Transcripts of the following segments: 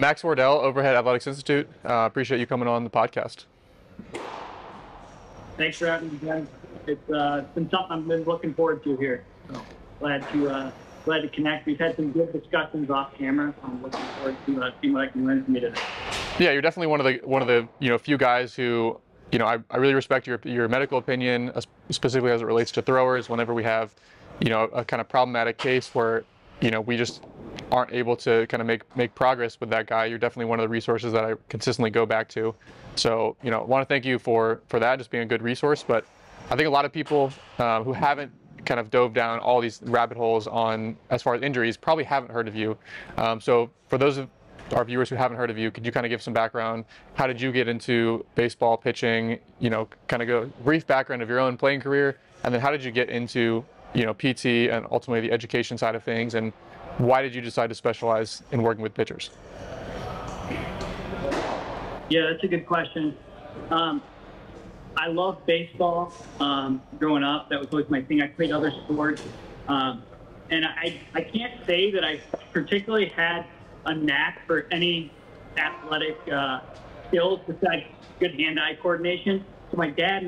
Max Wardell, Overhead Athletics Institute. Appreciate you coming on the podcast. Thanks for having me, guys. It's been something I've been looking forward to here. So glad to connect. We've had some good discussions off camera. So I'm looking forward to seeing what I can learn from you today. Yeah, you're definitely one of the few guys who I really respect your medical opinion, specifically as it relates to throwers. Whenever we have a kind of problematic case where we just aren't able to kind of make progress with that guy, you're definitely one of the resources that I consistently go back to. So I want to thank you for that, just being a good resource. But I think a lot of people who haven't kind of dove down all these rabbit holes on as far as injuries probably haven't heard of you. So for those of our viewers who haven't heard of you, could you kind of give some background? How did you get into baseball pitching? Kind of go brief background of your own playing career, and then how did you get into PT and ultimately the education side of things, and why did you decide to specialize in working with pitchers? Yeah, that's a good question. I loved baseball growing up. That was always my thing. I played other sports, and I can't say that I particularly had a knack for any athletic skills besides good hand-eye coordination. So my dad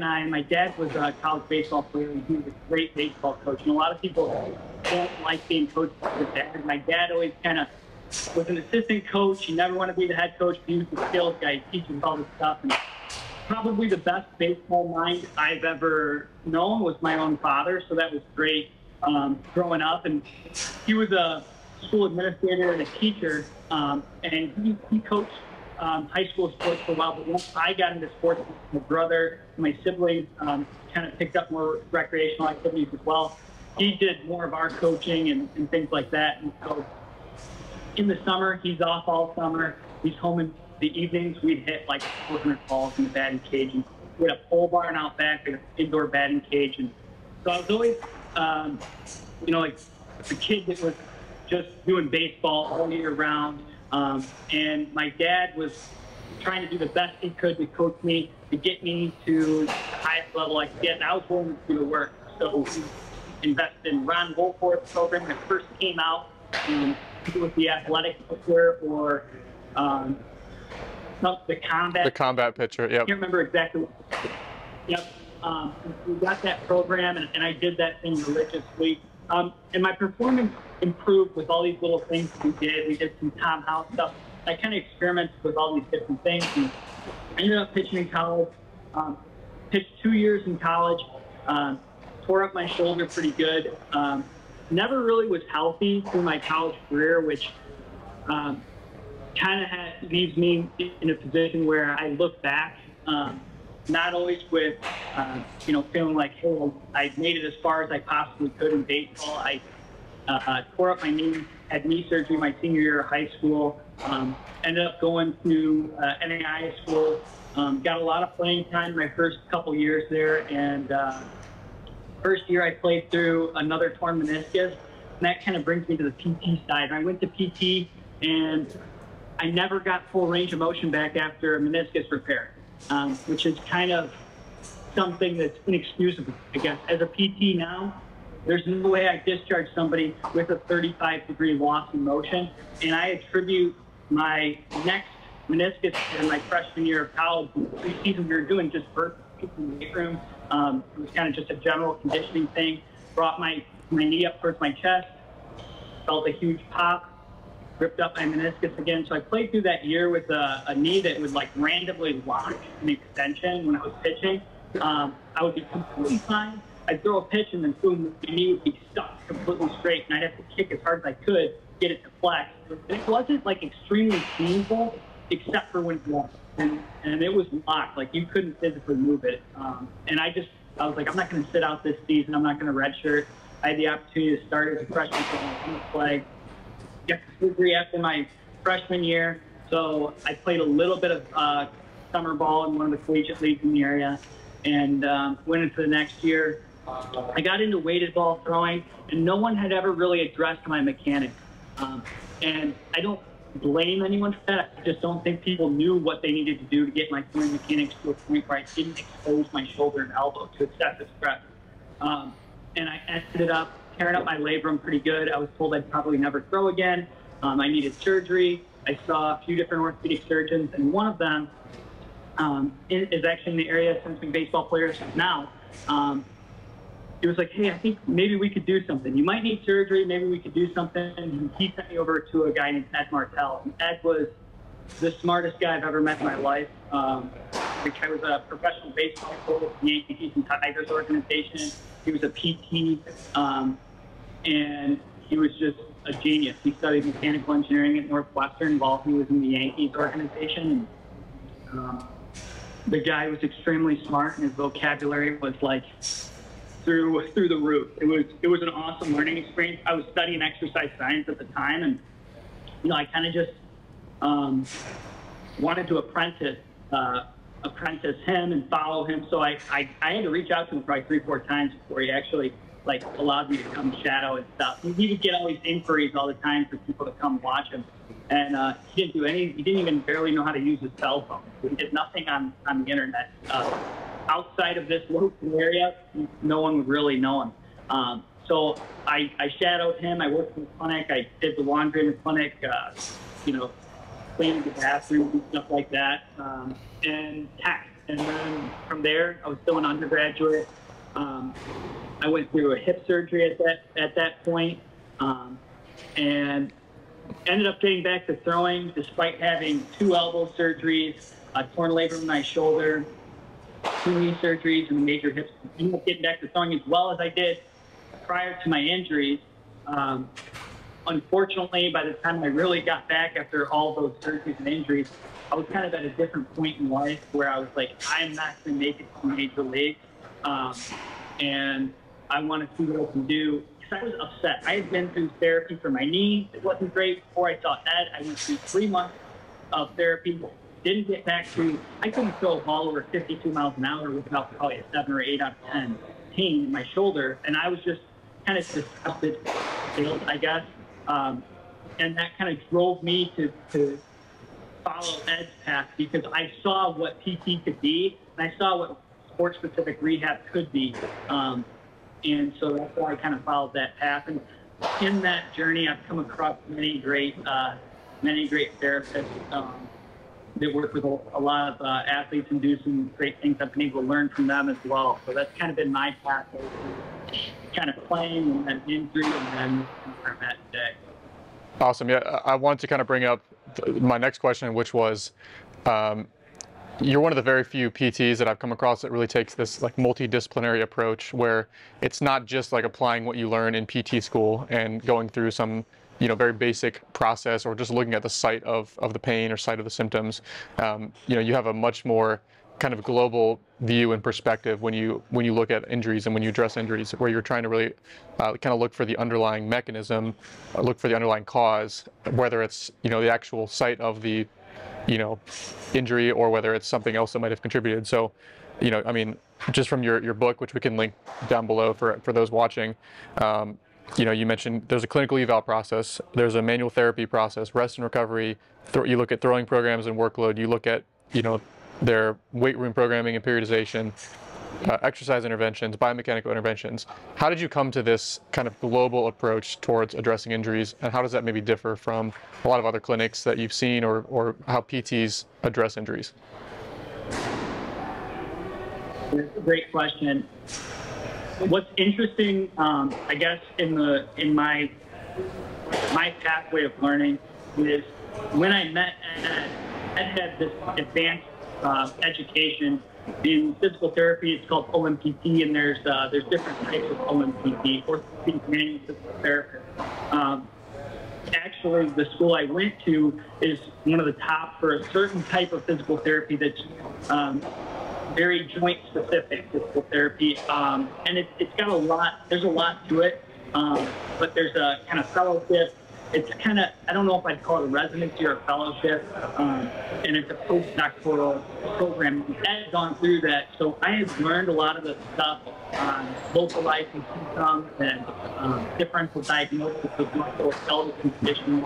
was a college baseball player, and he was a great baseball coach. And a lot of people don't like being coached by their dad. My dad always kind of was an assistant coach. He never wanted to be the head coach, but he was the skills guy. He teaches all this stuff. And probably the best baseball mind I've ever known was my own father, so that was great growing up. And he was a school administrator and a teacher, and he coached high school sports for a while. But once I got into sports, my brother and my siblings kind of picked up more recreational activities as well. He did more of our coaching and things like that. And so in the summer, he's off all summer. He's home in the evenings. We'd hit like 400 balls in the batting cage. And we had a pole barn out back, we had an indoor batting cage. And so I was always, like a kid that was just doing baseball all year round. And my dad was trying to do the best he could to coach me, to get me to the highest level I could get. And I was willing to do the work. So we invested in Ron Wolforth's program when it first came out. With the athletic pitcher or the combat pitcher. Yep. I can't remember exactly. Yep. We got that program, and I did that thing religiously. And my performance improved with all these little things we did. We did some Tom House stuff. I kind of experimented with all these different things. And I ended up pitching in college. Pitched 2 years in college. Tore up my shoulder pretty good. Never really was healthy through my college career, which kind of leaves me in a position where I look back, not always with, feeling like, hey, I made it as far as I possibly could in baseball. I tore up my knee, had knee surgery my senior year of high school, ended up going to NAIA school, got a lot of playing time my first couple years there, and first year I played through another torn meniscus, and that kind of brings me to the PT side. I went to PT, and I never got full range of motion back after a meniscus repair, which is kind of something that's inexcusable, I guess. As a PT now, there's no way I discharge somebody with a 35-degree loss in motion, and I attribute my next meniscus in my freshman year of college. Preseason, we were doing just burpees in the weight room. It was kind of just a general conditioning thing. Brought my knee up towards my chest, felt a huge pop, ripped up my meniscus again. So I played through that year with a knee that would like randomly lock an extension when I was pitching. I would be completely fine. I'd throw a pitch and then boom, the knee would be stuck completely straight, and I'd have to kick as hard as I could, get it to flex. And it wasn't like extremely painful, except for when it was. And it was locked, like you couldn't physically move it. And I was like, I'm not going to sit out this season. I'm not going to redshirt. I had the opportunity to start as a freshman, so I'm going to play. Got the surgery after my freshman year, so I played a little bit of summer ball in one of the collegiate leagues in the area, and went into the next year. I got into weighted ball throwing, and no one had ever really addressed my mechanics. And I don't blame anyone for that. I just don't think people knew what they needed to do to get my throwing mechanics to a point where I didn't expose my shoulder and elbow to excessive stress. And I ended up tearing up my labrum pretty good. I was told I'd probably never throw again. I needed surgery. I saw a few different orthopedic surgeons, and one of them is actually in the area since being baseball players now. It was like, hey, I think maybe we could do something. You might need surgery. Maybe we could do something. And he sent me over to a guy named Ed Martell. And Ed was the smartest guy I've ever met in my life. I was a professional baseball player with the Yankees and Tigers organization. He was a PT, and he was just a genius. He studied mechanical engineering at Northwestern while he was in the Yankees organization. The guy was extremely smart, and his vocabulary was like through the roof. It was an awesome learning experience. I was studying exercise science at the time, and I kind of just wanted to apprentice him and follow him. So I had to reach out to him probably 3-4 times before he actually allowed me to come shadow and stuff. He would get all these inquiries all the time for people to come watch him, and he didn't even barely know how to use his cell phone. He did nothing on the internet. Outside of this local area, no one would really know him. So I shadowed him. I worked in the clinic. I did the laundry in the clinic, cleaned the bathroom and stuff like that, and tech. And then from there, I was still an undergraduate. I went through a hip surgery at that point, and ended up getting back to throwing despite having 2 elbow surgeries, a torn labrum in my shoulder, 2 knee surgeries, and a major hip. Ended up getting back to throwing as well as I did prior to my injuries. Unfortunately, by the time I really got back after all those surgeries and injuries, I was kind of at a different point in life where I was like, I'm not going to make it to major leagues. And I want to see what I can do. Because I was upset. I had been through therapy for my knee. It wasn't great. Before I saw Ed, I went through 3 months of therapy. Didn't get back to, I couldn't throw a ball over 52 miles an hour without probably a 7 or 8 out of 10 pain in my shoulder. And I was just kind of disgusted, I guess. And that kind of drove me to follow Ed's path, because I saw what PT could be, and I saw what sport-specific rehab could be. And so that's why I kind of followed that path. And in that journey, I've come across many great therapists that work with a lot of athletes and do some great things. I've been able to learn from them as well. So that's kind of been my path, kind of playing and then injury and then where I'm at today. Awesome. Yeah, I wanted to kind of bring up my next question, which was, you're one of the very few PTs that I've come across that really takes this multidisciplinary approach, where it's not just applying what you learn in PT school and going through some very basic process or just looking at the site of the pain or site of the symptoms. You have a much more kind of global view and perspective when you look at injuries and when you address injuries, where you're trying to really kind of look for the underlying mechanism, look for the underlying cause, whether it's the actual site of the injury or whether it's something else that might have contributed. So I mean, just from your book, which we can link down below for those watching, you mentioned there's a clinical eval process, there's a manual therapy process, rest and recovery, you look at throwing programs and workload, you look at their weight room programming and periodization, exercise interventions, biomechanical interventions. How did you come to this kind of global approach towards addressing injuries, and how does that maybe differ from a lot of other clinics that you've seen, or how PTs address injuries? Great question. What's interesting, I guess, in my pathway of learning is when I met Ed had this advanced education in physical therapy. It's called OMPT, and there's different types of OMPT, orthopedic manual physical therapist. Actually, the school I went to is one of the top for a certain type of physical therapy that's very joint-specific physical therapy, and it's got a lot. There's a lot to it, but there's a kind of fellowship. It's kind of, I don't know if I'd call it a residency or a fellowship, and it's a postdoctoral program. I've gone through that, so I have learned a lot of the stuff on localizing symptoms and differential diagnosis of musculoskeletal conditions,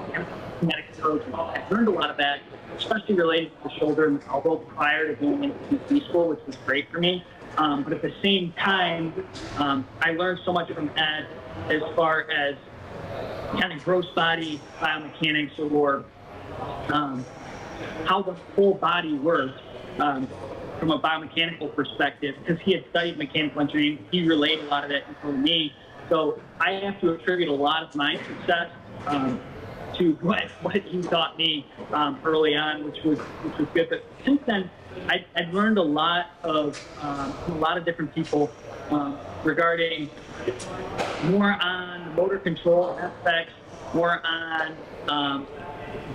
kinetic approach. I've learned a lot of that, especially related to the shoulder and the elbow prior to going into PT school, which was great for me. But at the same time, I learned so much from Ed as far as kind of gross body biomechanics or how the whole body works from a biomechanical perspective, because he had studied mechanical engineering. He relayed a lot of that info to me. So I have to attribute a lot of my success to what he taught me early on, which was good. But since then, I've learned a lot from a lot of different people regarding more on the motor control aspects, more on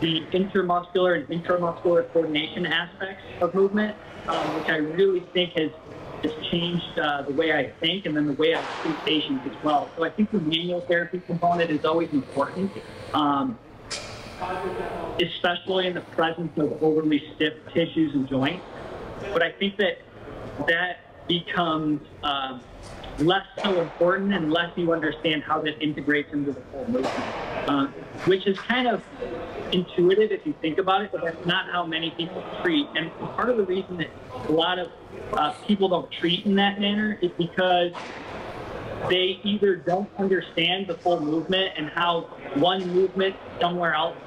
the intermuscular and intramuscular coordination aspects of movement, which I really think has changed the way I think and then the way I treat patients as well. So I think the manual therapy component is always important, especially in the presence of overly stiff tissues and joints. But I think that becomes less so important unless you understand how that integrates into the whole movement, which is kind of intuitive if you think about it, but that's not how many people treat. And part of the reason that a lot of people don't treat in that manner is because they either don't understand the full movement and how one movement somewhere else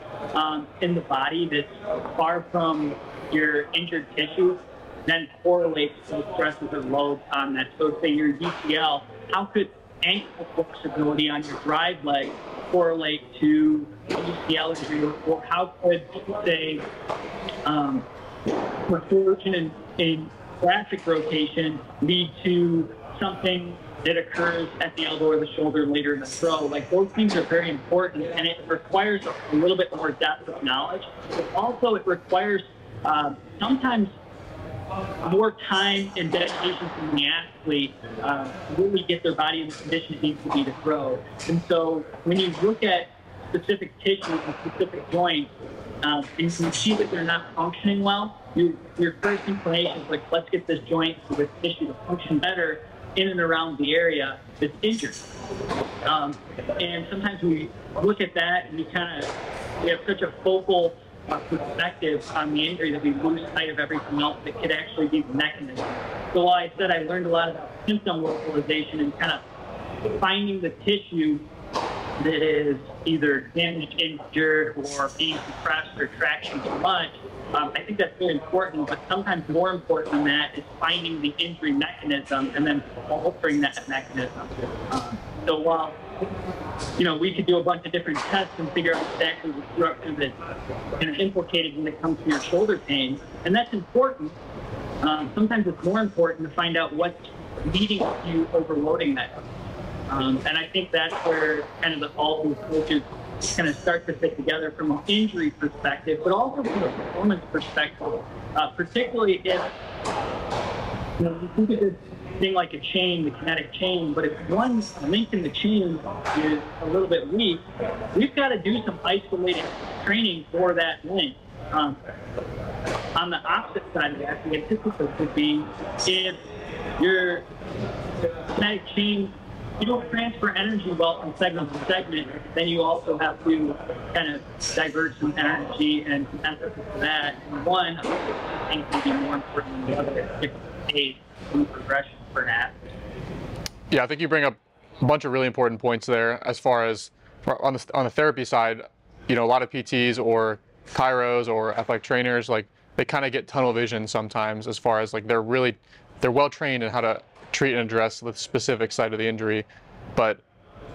in the body that's far from your injured tissue then correlates to stresses or loads on that. So say your UCL, how could ankle flexibility on your drive leg correlate to UCL injury? Or how could, say, torsion in thoracic rotation lead to something that occurs at the elbow or the shoulder later in the throw? Like, those things are very important, and it requires a little bit more depth of knowledge. But also it requires sometimes more time and dedication from the athlete to really get their body in the condition it needs to be to throw. And so when you look at specific tissues and specific joints, and you see that they're not functioning well, your first inclination is like, let's get this joint or this tissue to function better in and around the area that's injured. And sometimes we look at that and we have such a focal perspective on the injury that we lose sight of everything else that could actually be the mechanism. So while I said I learned a lot about symptom localization and kind of finding the tissue that is either damaged, injured, or being compressed or traction too much, I think that's very important, but sometimes more important than that is finding the injury mechanism and then altering that mechanism. So while we could do a bunch of different tests and figure out exactly the structure that's implicated when it comes to your shoulder pain, and that's important. Sometimes it's more important to find out what's leading to you overloading that. And I think that's where kind of all these coaches kind of start to fit together from an injury perspective, but also from a performance perspective, particularly if you think of this thing like a chain, the kinetic chain, but if one link in the chain is a little bit weak, we've got to do some isolated training for that link. On the opposite side of that, the antithesis would be if your kinetic chain, you don't transfer energy well from segment to segment, then you also have to kind of divert some energy and some emphasis to that. And one, I think, can be more important than the other at different stage in progression for an athlete. Yeah, I think you bring up a bunch of really important points there. As far as on the therapy side, a lot of PTs or chiros or athletic trainers, like, they kind of get tunnel vision sometimes, as far as like they're well trained in how to treat and address the specific side of the injury, but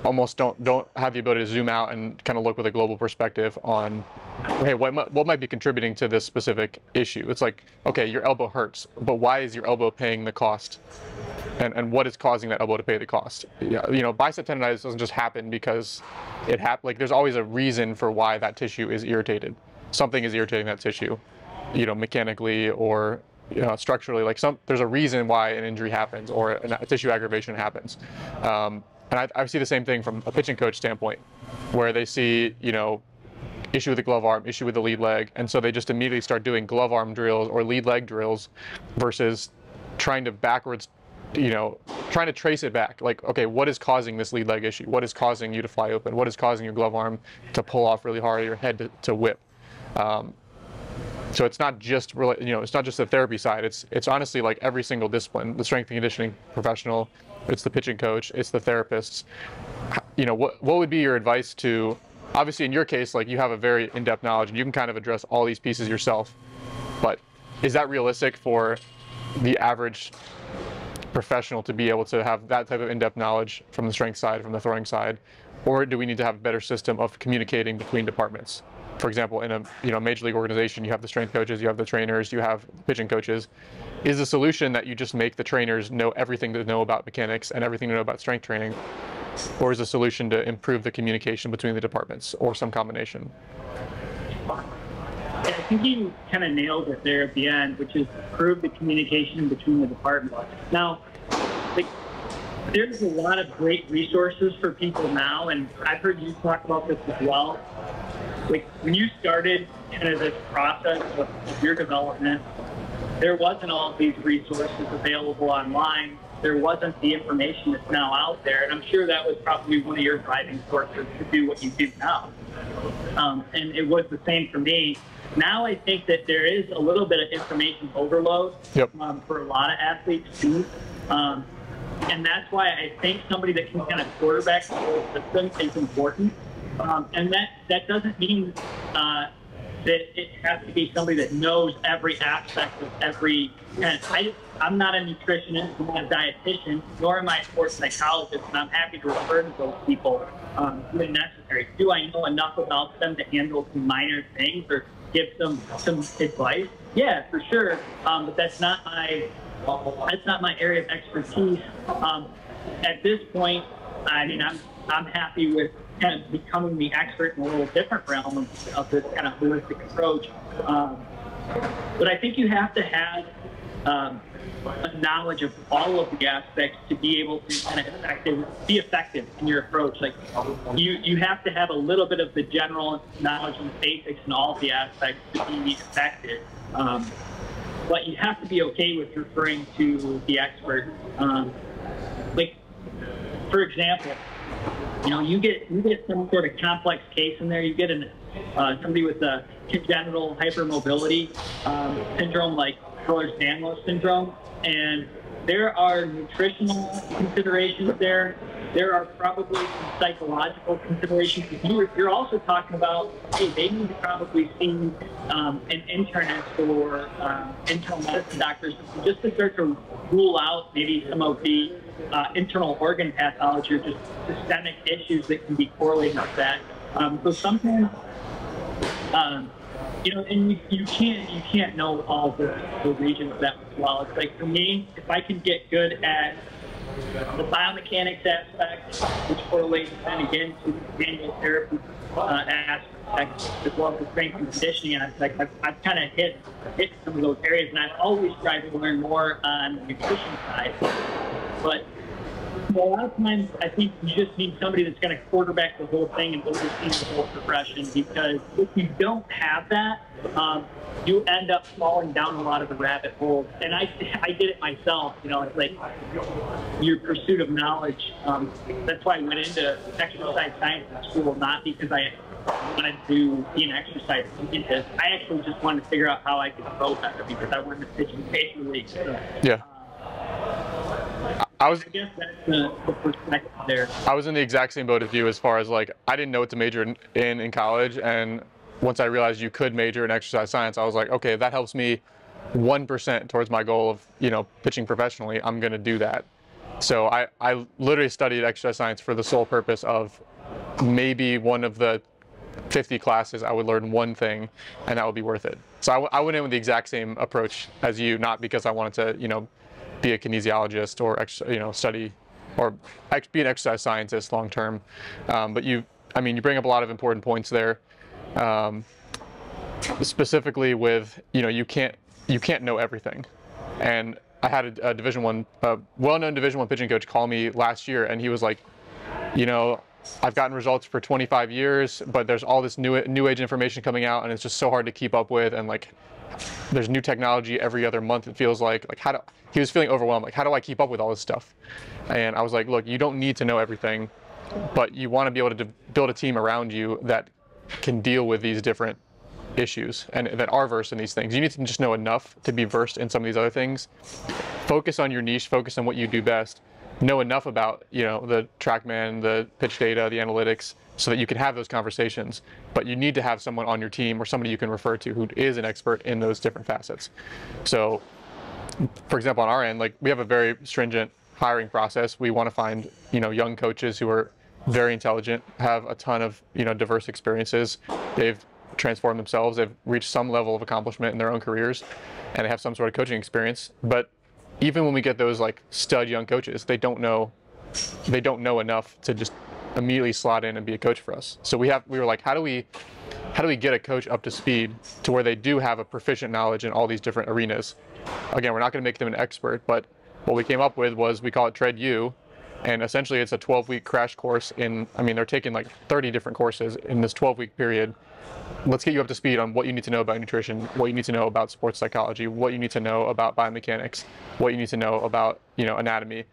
almost don't have the ability to zoom out and kind of look with a global perspective on, hey, what might be contributing to this specific issue. It's like, okay, your elbow hurts, but why is your elbow paying the cost? And what is causing that elbow to pay the cost? Bicep tendonitis doesn't just happen because it happened. Like, there's always a reason for why that tissue is irritated. Something is irritating that tissue, mechanically or structurally. Like, there's a reason why an injury happens or a tissue aggravation happens. And I see the same thing from a pitching coach standpoint, where they see, issue with the glove arm, issue with the lead leg, and so they just immediately start doing glove arm drills or lead leg drills versus trying to backwards, trying to trace it back. Like, okay, what is causing this lead leg issue? What is causing you to fly open? What is causing your glove arm to pull off really hard, or your head to whip? So it's not just it's not just the therapy side. It's honestly like every single discipline. The strength and conditioning professional, it's the pitching coach, it's the therapists. What would be your advice to obviously in your case, like you have a very in-depth knowledge and you can kind of address all these pieces yourself, but is that realistic for the average professional to be able to have that type of in-depth knowledge from the strength side, from the throwing side, or do we need to have a better system of communicating between departments? For example, in a major league organization, you have the strength coaches, you have the trainers, you have pitching coaches. Is the solution that you just make the trainers know everything to know about mechanics and everything to know about strength training, or is the solution to improve the communication between the departments, or some combination? I think you kind of nailed it there at the end, which is improve the communication between the departments. Now, like, there's a lot of great resources for people now, and I've heard you talk about this as well. Like, when you started kind of this process of your development, there wasn't all of these resources available online. There wasn't the information that's now out there, and I'm sure that was probably one of your driving forces to do what you do now. And it was the same for me. Now I think that there is a little bit of information overload for a lot of athletes too. And that's why I think somebody that can kind of quarterback the whole system is important. And that doesn't mean that it has to be somebody that knows every aspect of every. And I'm not a nutritionist, I'm not a dietitian, nor am I a sports psychologist, and I'm happy to refer to those people when necessary. Do I know enough about them to handle some minor things or give some advice? Yeah, for sure. But that's not my area of expertise. At this point, I mean, I'm happy with kind of becoming the expert in a little different realm of this kind of holistic approach. But I think you have to have a knowledge of all of the aspects to be able to kind of be effective in your approach. Like you have to have a little bit of the general knowledge and the basics in all of the aspects to be effective. But you have to be okay with referring to the expert. Like, for example, you know, you get some sort of complex case in there. You get somebody with a congenital hypermobility syndrome, like Ehlers-Danlos syndrome, and there are nutritional considerations there. There are probably some psychological considerations. You're also talking about, hey, they need to probably see an internist or internal medicine doctors just to start to rule out maybe some of the internal organ pathology or just systemic issues that can be correlated with that. So sometimes, you know, and you can't know all the regions that well. It's like, for me, if I can get good at the biomechanics aspect, which correlates then again to the manual therapy aspect, as well as the strength and conditioning aspect, I've kind of hit some of those areas, and I've always tried to learn more on the nutrition side. But a lot of times, I think you just need somebody that's going to quarterback the whole thing and oversee the whole progression, because if you don't have that, you end up falling down a lot of the rabbit holes. And I did it myself. You know, it's like your pursuit of knowledge. That's why I went into exercise science in school, not because I wanted to be an exercise scientist. I actually just wanted to figure out how I could grow better, because I wanted to pitch in major leagues. So, yeah. I guess that's the perspective there. I was in the exact same boat as you, as far as like, I didn't know what to major in college, and once I realized you could major in exercise science, I was like, okay, if that helps me 1% towards my goal of, you know, pitching professionally, I'm going to do that. So I literally studied exercise science for the sole purpose of maybe one of the 50 classes I would learn one thing, and that would be worth it. So I went in with the exact same approach as you, not because I wanted to, you know, be a kinesiologist or, you know, study or be an exercise scientist long term. But you bring up a lot of important points there. Specifically with, you know, you can't know everything. And I had a Division I, well-known Division I pitching coach call me last year, and he was like, you know, I've gotten results for 25 years, but there's all this new age information coming out, and it's just so hard to keep up with, and like, there's new technology every other month, it feels like he was feeling overwhelmed, like, how do I keep up with all this stuff? And I was like, look, you don't need to know everything, but you want to be able to build a team around you that can deal with these different issues and that are versed in these things. You need to just know enough to be versed in some of these other things. Focus on your niche, focus on what you do best, know enough about, the TrackMan, the pitch data, the analytics, so that you can have those conversations. But you need to have someone on your team or somebody you can refer to who is an expert in those different facets. So, for example, on our end, like, we have a very stringent hiring process. We want to find, young coaches who are very intelligent, have a ton of, diverse experiences. They've transformed themselves. They've reached some level of accomplishment in their own careers, and they have some sort of coaching experience. But even when we get those like stud young coaches, they don't know enough to just immediately slot in and be a coach for us. So we were like, how do we get a coach up to speed to where they do have a proficient knowledge in all these different arenas? Again, we're not going to make them an expert, but what we came up with was, we call it Tread U, and essentially it's a 12-week crash course they're taking like 30 different courses in this 12-week period. Let's get you up to speed on what you need to know about nutrition, what you need to know about sports psychology, what you need to know about biomechanics, what you need to know about, anatomy,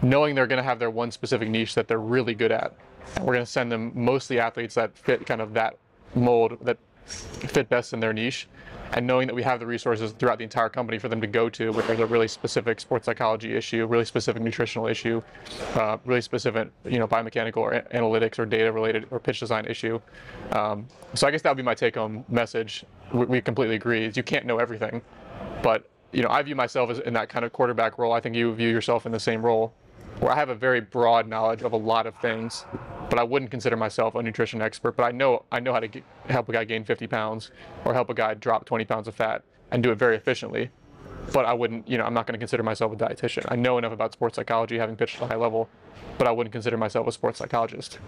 knowing they're going to have their one specific niche that they're really good at. And we're going to send them mostly athletes that fit kind of that mold, that fit best in their niche, and knowing that we have the resources throughout the entire company for them to go to, where there's a really specific sports psychology issue, really specific nutritional issue, really specific, biomechanical or analytics or data related or pitch design issue. So I guess that would be my take home message. We completely agree, is you can't know everything, but I view myself as in that kind of quarterback role. I think you view yourself in the same role, where I have a very broad knowledge of a lot of things, but I wouldn't consider myself a nutrition expert. But I know how to help a guy gain 50 pounds or help a guy drop 20 pounds of fat and do it very efficiently. But I wouldn't, I'm not going to consider myself a dietitian. I know enough about sports psychology, having pitched at a high level, but I wouldn't consider myself a sports psychologist.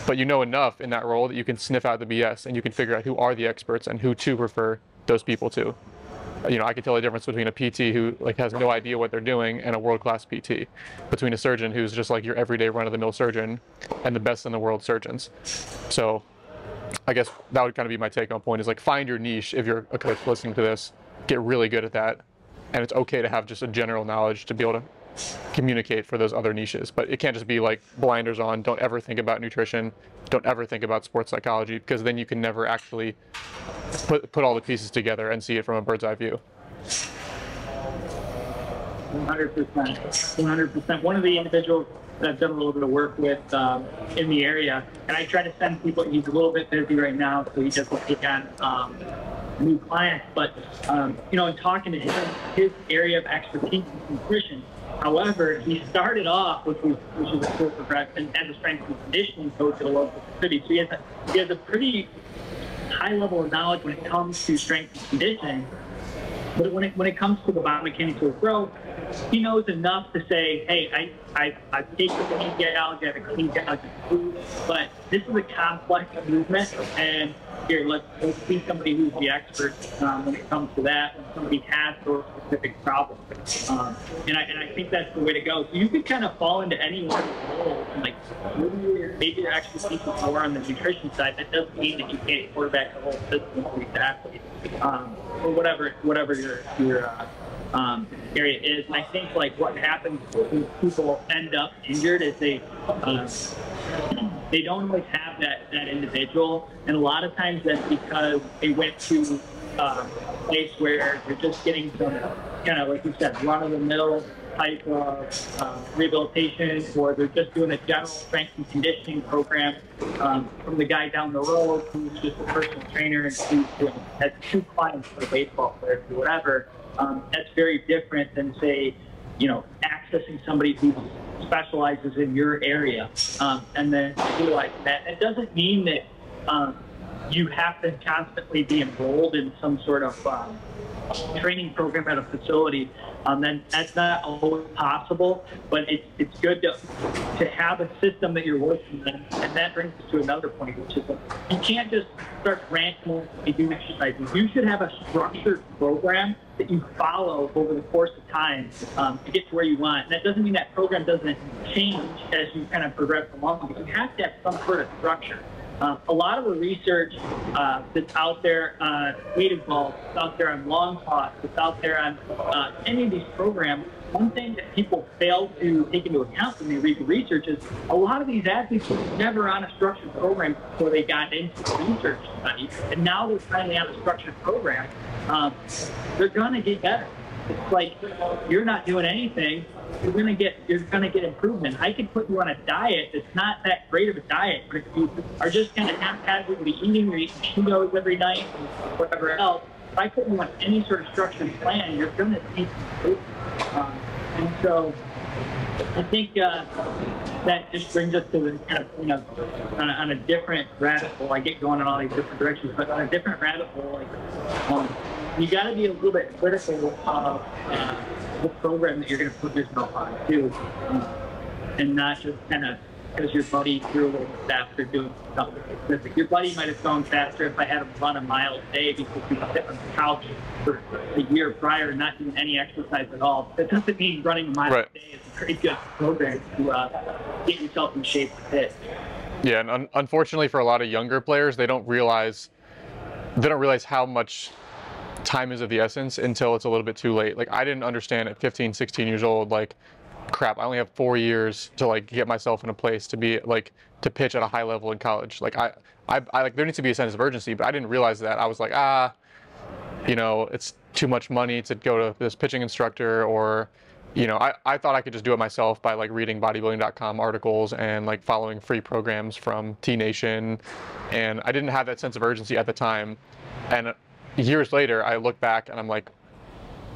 But you know enough in that role that you can sniff out the BS and you can figure out who are the experts and who to refer those people to. I can tell the difference between a PT who has no idea what they're doing and a world-class PT, between a surgeon who's just like your everyday run-of-the-mill surgeon and the best in the world surgeons. So I guess that would kind of be my take-home point, is find your niche. If you're a coach listening to this, get really good at that, and it's okay to have just a general knowledge to be able to communicate for those other niches. But it can't just be blinders on, don't ever think about nutrition, don't ever think about sports psychology, because then you can never actually put all the pieces together and see it from a bird's eye view. 100%. 100%. One of the individuals that I've done a little bit of work with in the area, and I try to send people, he's a little bit busy right now, so he doesn't take on new clients, but in talking to him, his area of expertise is nutrition. However, he started off, which is a cool progression, as a strength and conditioning coach at a local city. So he has a pretty high level of knowledge when it comes to strength and conditioning. But when it comes to the biomechanical growth, he knows enough to say, hey, I take the kinesiology, I have a kinesiology food, but this is a complex movement, and here, let's see somebody who's the expert when it comes to that, when somebody has those specific problems. And I think that's the way to go. So you could kind of fall into any one role, and maybe your expertise is more on the nutrition side. That doesn't mean that you can't quarterback the whole system for the athlete, or whatever your area is. And I think what happens when people end up injured is they don't always have that individual, and a lot of times that's because they went to a place where they're just getting some kind of, like you said, run-of-the-mill type of rehabilitation, or they're just doing a general strength and conditioning program from the guy down the road who's just a personal trainer and who has 2 clients for a baseball player or whatever. That's very different than, say, accessing somebody who specializes in your area, and then utilize that. It doesn't mean that you have to constantly be enrolled in some sort of training program at a facility. Then that's not always possible, but it's good to have a system that you're working in. And that brings us to another point, which is you can't just start randomly doing exercises. You should have a structured program that you follow over the course of time to get to where you want. And that doesn't mean that program doesn't change as you kind of progress along, but you have to have some sort of structure. A lot of the research that's out there on weight involved, that's out there on long toss, that's out there on any of these programs, one thing that people fail to take into account when they read the research is a lot of these athletes were never on a structured program before they got into the research study, and now they're finally on a structured program. They're going to get better. It's like you're not doing anything. You're gonna get improvement. I could put you on a diet that's not that great of a diet, but if you are just kind of haphazardly eating, or eating Cheetos every night, and whatever else, if I put you on any sort of structured plan, you're gonna see improvement. And so I think that just brings us to the kind of, on a different rabbit hole. I get going in all these different directions, but on a different rabbit hole, like, you got to be a little bit critical of the program that you're going to put yourself on too, and not just kind of because your buddy threw a little faster doing something specific. Your buddy might have gone faster if I had him run a mile a day because he was sitting on the couch for a year prior and not doing any exercise at all. That doesn't mean running a mile a day is a pretty good program to get yourself in shape to hit. Yeah, and unfortunately for a lot of younger players, they don't realize how much time is of the essence until it's a little bit too late. Like, I didn't understand at 15, 16 years old, like, crap, I only have 4 years to like get myself in a place to be like to pitch at a high level in college. Like I like, there needs to be a sense of urgency, but I didn't realize that. I was like, it's too much money to go to this pitching instructor, or I thought I could just do it myself by like reading bodybuilding.com articles and like following free programs from T Nation, and I didn't have that sense of urgency at the time. And years later, I look back and I'm like,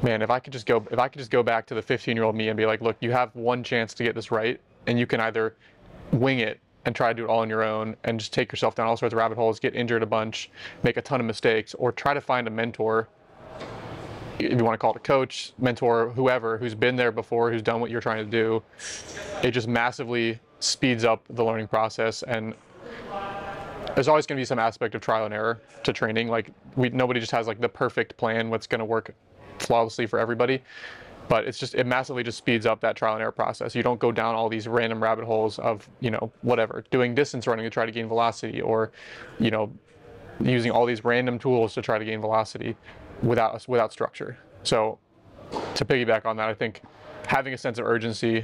man, if I could just go back to the 15-year-old me and be like, look, you have one chance to get this right, and you can either wing it and try to do it all on your own and just take yourself down all sorts of rabbit holes, get injured a bunch, make a ton of mistakes, or try to find a mentor, if you want to call it a coach, mentor, whoever, who's been there before, who's done what you're trying to do. It just massively speeds up the learning process, and there's always going to be some aspect of trial and error to training. Like, nobody just has like the perfect plan, what's going to work flawlessly for everybody, but it massively just speeds up that trial and error process. You don't go down all these random rabbit holes of whatever, doing distance running to try to gain velocity, or using all these random tools to try to gain velocity without structure. So to piggyback on that, I think having a sense of urgency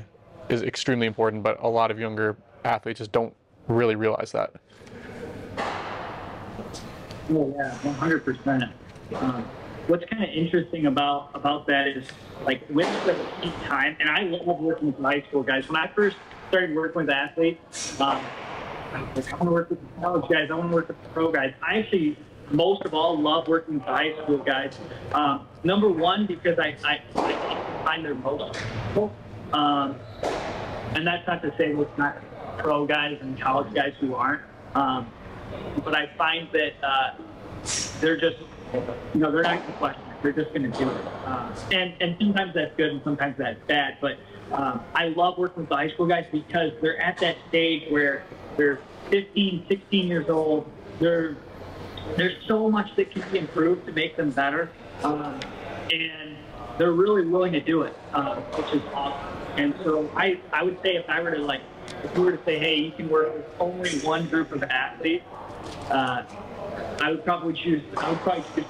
is extremely important, but a lot of younger athletes just don't really realize that. Oh yeah, 100%. What's kind of interesting about that is, like, with the peak time, and I love working with high school guys. When I first started working with athletes, I was like, I want to work with the college guys, I want to work with the pro guys. I actually, most of all, love working with the high school guys. Number one, because I find they're most people. And that's not to say there's not pro guys and college guys who aren't. But I find that they're just, they're not going to question it. They're just going to do it. And sometimes that's good and sometimes that's bad. But I love working with the high school guys because they're at that stage where they're 15, 16 years old. There's so much that can be improved to make them better. And they're really willing to do it, which is awesome. And so I would say if you were to say, hey, you can work with only one group of athletes, I would probably choose the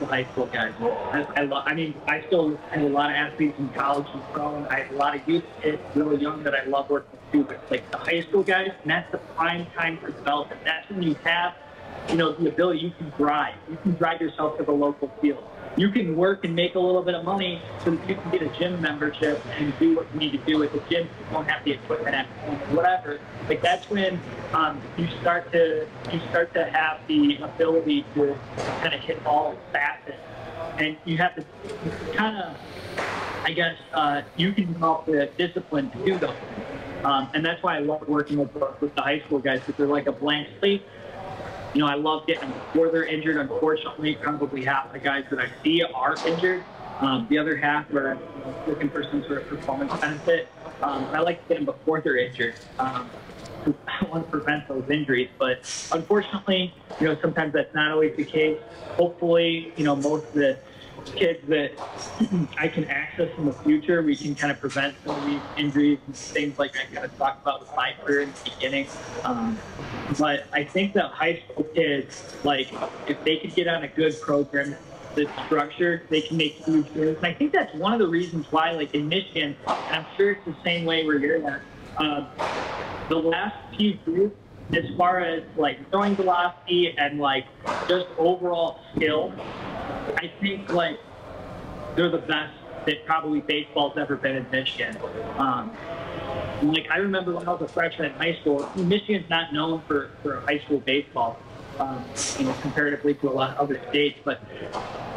high school guys. I still have a lot of athletes in college and pro, and I have a lot of youth kids really young that I love working with too. But like the high school guys, and that's the prime time for development. That's when you have, the ability, you can drive. You can drive yourself to the local field. You can work and make a little bit of money so that you can get a gym membership and do what you need to do at the gym. You don't have the equipment at home or whatever. Like, that's when you start to have the ability to kind of hit all facets, and you have to kind of, you can develop the discipline to do those things. And that's why I love working with the high school guys, because they're like a blank slate. I love getting them before they're injured. Unfortunately, probably half the guys that I see are injured. The other half are looking for some sort of performance benefit. I like to get them before they're injured. I want to prevent those injuries, but unfortunately, sometimes that's not always the case. Hopefully, most of the kids that I can access in the future, we can kind of prevent some of these injuries and things like I kind of talked about with my career in the beginning. But I think that high school kids, like, if they could get on a good program that's structured, they can make huge moves. And I think that's one of the reasons why, like in Michigan, and I'm sure it's the same way where you're at, the last few years, as far as like throwing velocity and like just overall skill, I think like they're the best that probably baseball's ever been in Michigan. Like, I remember when I was a freshman in high school, Michigan's not known for high school baseball, you know, comparatively to a lot of other states. But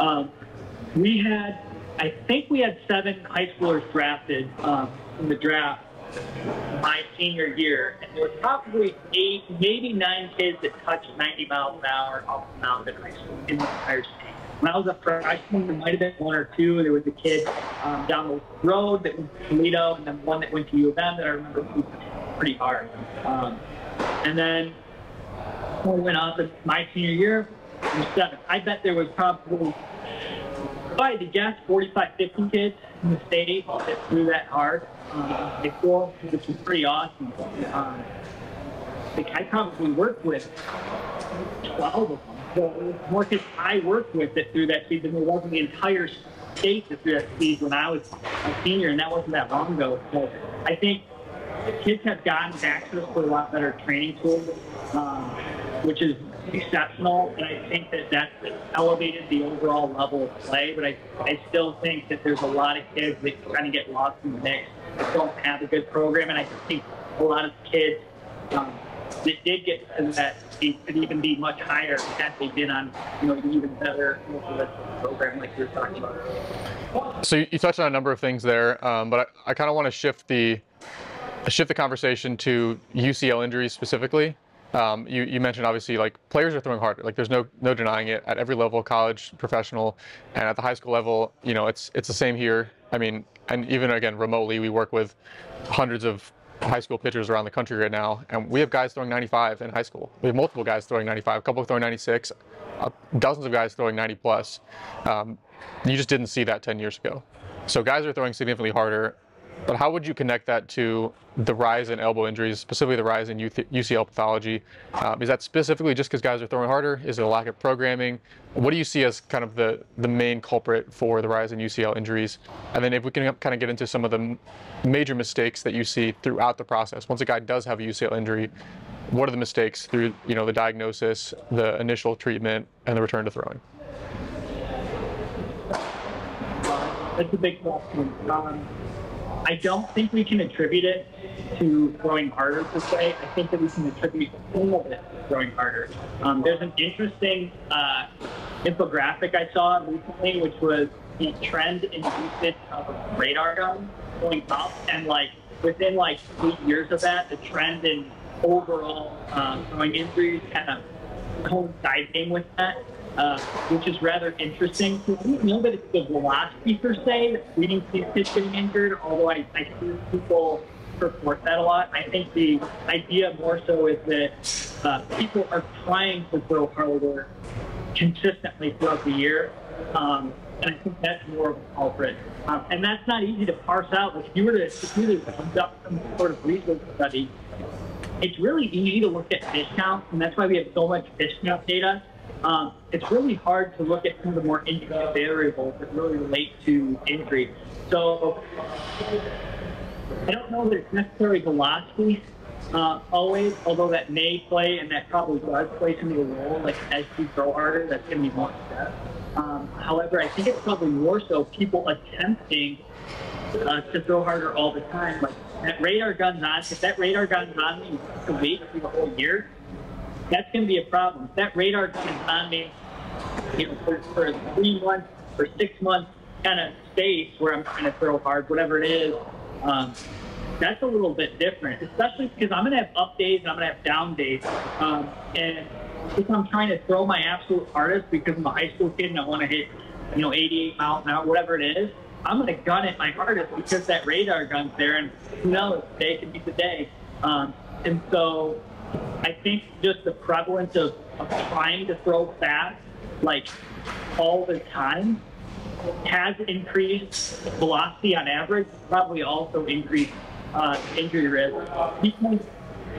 I think we had 7 high schoolers drafted in the draft my senior year, and there were probably 8, maybe 9 kids that touched 90 miles an hour off the mound in high school in the entire state. When I was a freshman, there might have been 1 or 2. There was a kid down the road that went to Toledo, and then one that went to U of M that I remember pretty hard. And then when we went on to my senior year, there was 7. I bet there was probably, if I had to guess, 45, 50 kids in the state that threw that hard in high school, which was pretty awesome. I probably worked with 12 of them. The more kids I worked with that threw that speed than there was in the entire state that threw that speed when I was a senior, and that wasn't that long ago. So I think kids have gotten access to a lot better training tools, which is exceptional, and I think that that's elevated the overall level of play. But I still think that there's a lot of kids that kind of get lost in the mix that don't have a good program, and I think a lot of kids that did get to that could even be much higher had they been on, you know, an even better program like you're talking about. So you touched on a number of things there, but I kind of want to shift the conversation to UCL injuries specifically. You mentioned obviously like players are throwing harder. Like there's no denying it at every level, college, professional, and at the high school level. You know, it's the same here. I mean, and even again remotely, we work with hundreds of high school pitchers around the country right now, and we have guys throwing 95 in high school. We have multiple guys throwing 95, a couple throwing 96, dozens of guys throwing 90 plus. You just didn't see that 10 years ago. So guys are throwing significantly harder. But how would you connect that to the rise in elbow injuries, specifically the rise in UCL pathology? Is that specifically just because guys are throwing harder? Is it a lack of programming? What do you see as kind of the main culprit for the rise in UCL injuries? And then if we can kind of get into some of the major mistakes that you see throughout the process. Once a guy does have a UCL injury, what are the mistakes through, you know, the diagnosis, the initial treatment, and the return to throwing? That's a big question. I don't think we can attribute it to throwing harder per se. I think that we can attribute some of it to throwing harder. There's an interesting infographic I saw recently, which was the trend in usage of radar guns going up, and like within like 8 years of that, the trend in overall throwing injuries kind of coinciding with that. Which is rather interesting. So I don't know that it's the velocity per se that's leading to these kids getting injured, although I hear people report that a lot. I think the idea more so is that people are trying to throw harder consistently throughout the year, and I think that's more of a culprit. And that's not easy to parse out. Like if you were to conduct some sort of research study, it's really easy to look at pitch count, and that's why we have so much pitch count data. It's really hard to look at some of the more intricate variables that really relate to injury. So I don't know that it's necessarily velocity always, although that may play, and that probably does play some of a role. Like as you throw harder, that's going to be more stress. However, I think it's probably more so people attempting to throw harder all the time. Like that radar gun's on. If that radar gun's on me once a week for the whole year, that's going to be a problem. If that radar gun is on me, you know, for 3 months or 6 months kind of space where I'm trying to throw hard, whatever it is, that's a little bit different, especially because I'm going to have up days and I'm going to have down days. And if I'm trying to throw my absolute hardest because I'm a high school kid and I want to hit, you know, 88 miles an hour, whatever it is, I'm going to gun it my hardest because that radar gun's there, and who knows, today could be the day. And so I think just the prevalence of trying to throw fast, like all the time, has increased velocity on average, probably also increased injury risk. Because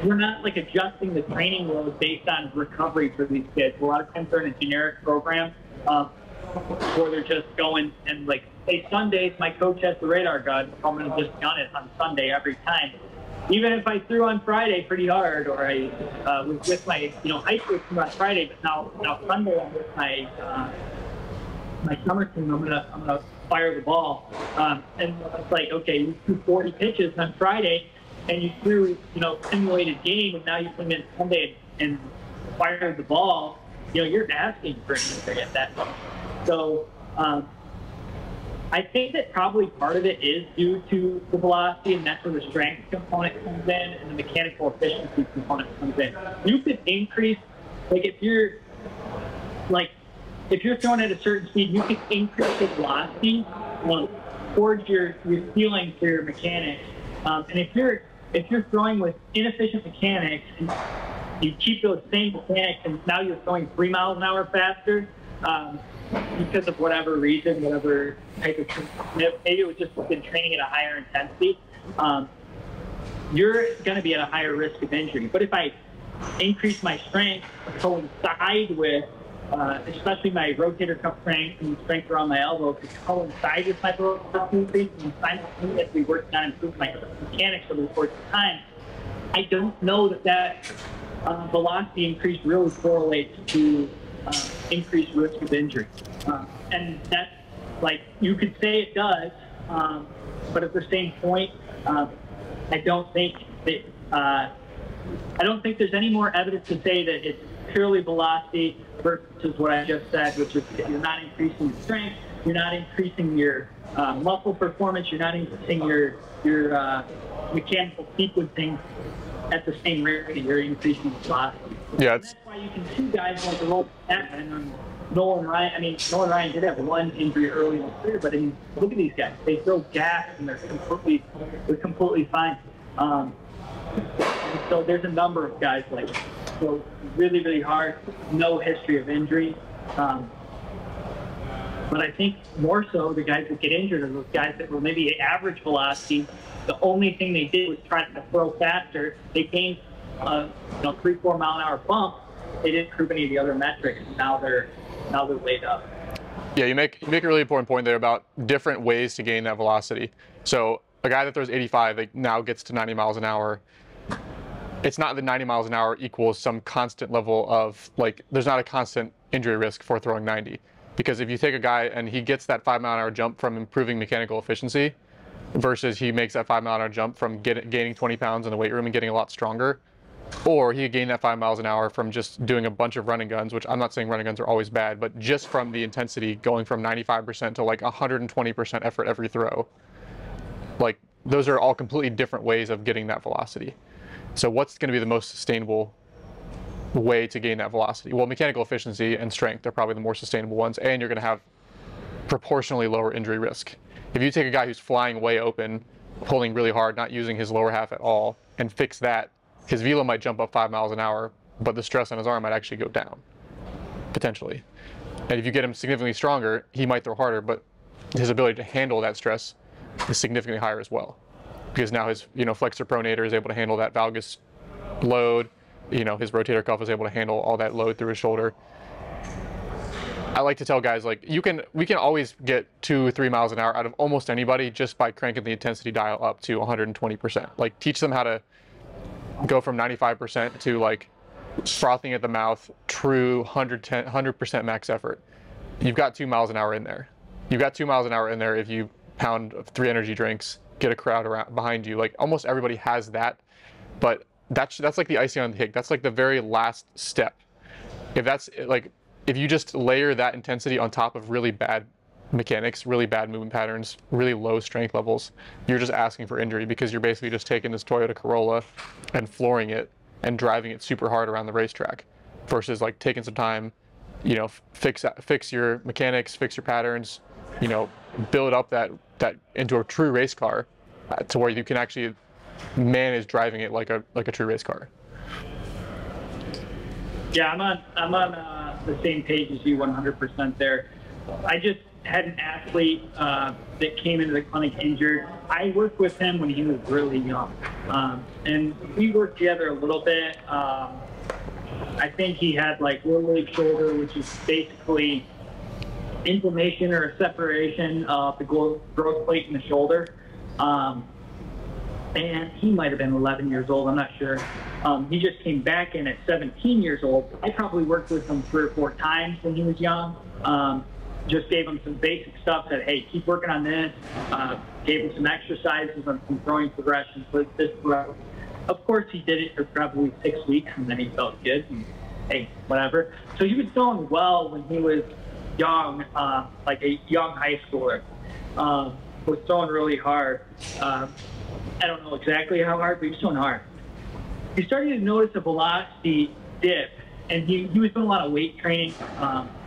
we're not like adjusting the training load based on recovery for these kids. A lot of times they're in a generic program where they're just going and like, hey, Sundays, my coach has the radar gun, so I'm going to just gun it on Sunday every time. Even if I threw on Friday pretty hard, or I was with my, you know, high school team on Friday, but now Sunday I'm with my my summer team. I'm gonna fire the ball. And it's like, okay, you threw 40 pitches on Friday, and you threw, simulated game, and now you come in Sunday and fire the ball. You're asking for anything at that point. So I think that probably part of it is due to the velocity, and that's where the strength component comes in, and the mechanical efficiency component comes in. You could increase, if you're throwing at a certain speed, you can increase the velocity towards your ceiling for your mechanics. And if you're throwing with inefficient mechanics, and you keep those same mechanics, and now you're throwing 3 miles an hour faster, because of whatever reason, whatever type of, maybe it was just been training at a higher intensity, you're going to be at a higher risk of injury. But if I increase my strength coincide with, especially my rotator cuff strength and strength around my elbow, to coincide with my velocity increase, and simultaneously working on improving my mechanics over the course of time, I don't know that velocity increase really correlates to increased risk of injury. And that's, you could say it does, but at the same point, I don't think there's any more evidence to say that it's purely velocity versus what I just said, which is if you're not increasing your strength, you're not increasing your muscle performance, you're not increasing your mechanical sequencing at the same rate that you're increasing the velocity. Yeah, that's why you can see guys like the Roll and Nolan Ryan. I mean, Nolan Ryan did have one injury early in his career, but look at these guys. They throw gas and they're completely fine. So there's a number of guys like that. So really, really hard. No history of injury. But I think more so the guys that get injured are those guys that were maybe average velocity. The only thing they did was try to throw faster. They gained 3-4 mile an hour bump. They didn't improve any of the other metrics. Now they're laid up. Yeah, you make a really important point there about different ways to gain that velocity. So a guy that throws 85 now gets to 90 miles an hour. It's not that 90 miles an hour equals some constant level of, there's not a constant injury risk for throwing 90. Because if you take a guy and he gets that 5 mile an hour jump from improving mechanical efficiency versus he makes that 5 mile an hour jump from gaining 20 pounds in the weight room and getting a lot stronger, or he gained that 5 miles an hour from just doing a bunch of running guns, which I'm not saying running guns are always bad, but just from the intensity going from 95% to 120% effort every throw. Those are all completely different ways of getting that velocity. So what's going to be the most sustainable way to gain that velocity? Well, mechanical efficiency and strength are probably the more sustainable ones, and you're going to have proportionally lower injury risk. If you take a guy who's flying way open, pulling really hard, not using his lower half at all, and fix that, his velo might jump up 5 miles an hour, but the stress on his arm might actually go down, potentially. And if you get him significantly stronger, he might throw harder, but his ability to handle that stress is significantly higher as well. Because now his flexor pronator is able to handle that valgus load, his rotator cuff is able to handle all that load through his shoulder. I like to tell guys, we can always get 2-3 miles an hour out of almost anybody just by cranking the intensity dial up to 120%. Teach them how to go from 95% to frothing at the mouth, true 100% max effort. You've got 2 miles an hour in there. You've got 2 miles an hour in there if you pound 3 energy drinks, get a crowd around behind you. Almost everybody has that, but that's the icing on the cake. That's the very last step. If you just layer that intensity on top of really bad mechanics, really bad movement patterns, really low strength levels, you're just asking for injury, because you're basically just taking this Toyota Corolla and flooring it and driving it super hard around the racetrack, versus taking some time, fix your mechanics, fix your patterns, build up that into a true race car, to where you can actually manage driving it like a true race car. Yeah, I'm on the same page as you 100% there. I just had an athlete that came into the clinic injured. I worked with him when he was really young, and we worked together a little bit. I think he had lower leg shoulder, which is basically inflammation or a separation of the growth plate in the shoulder. And he might have been 11 years old, I'm not sure. He just came back in at 17 years old. I probably worked with him 3 or 4 times when he was young. just gave him some basic stuff, said, hey, keep working on this, gave him some exercises on some throwing progressions with this throw. Of course, he did it for probably 6 weeks, and then he felt good, and hey, whatever. So he was throwing well when he was young, like a young high schooler. Was throwing really hard. I don't know exactly how hard, but he was throwing hard. He started to notice a velocity dip, and he was doing a lot of weight training,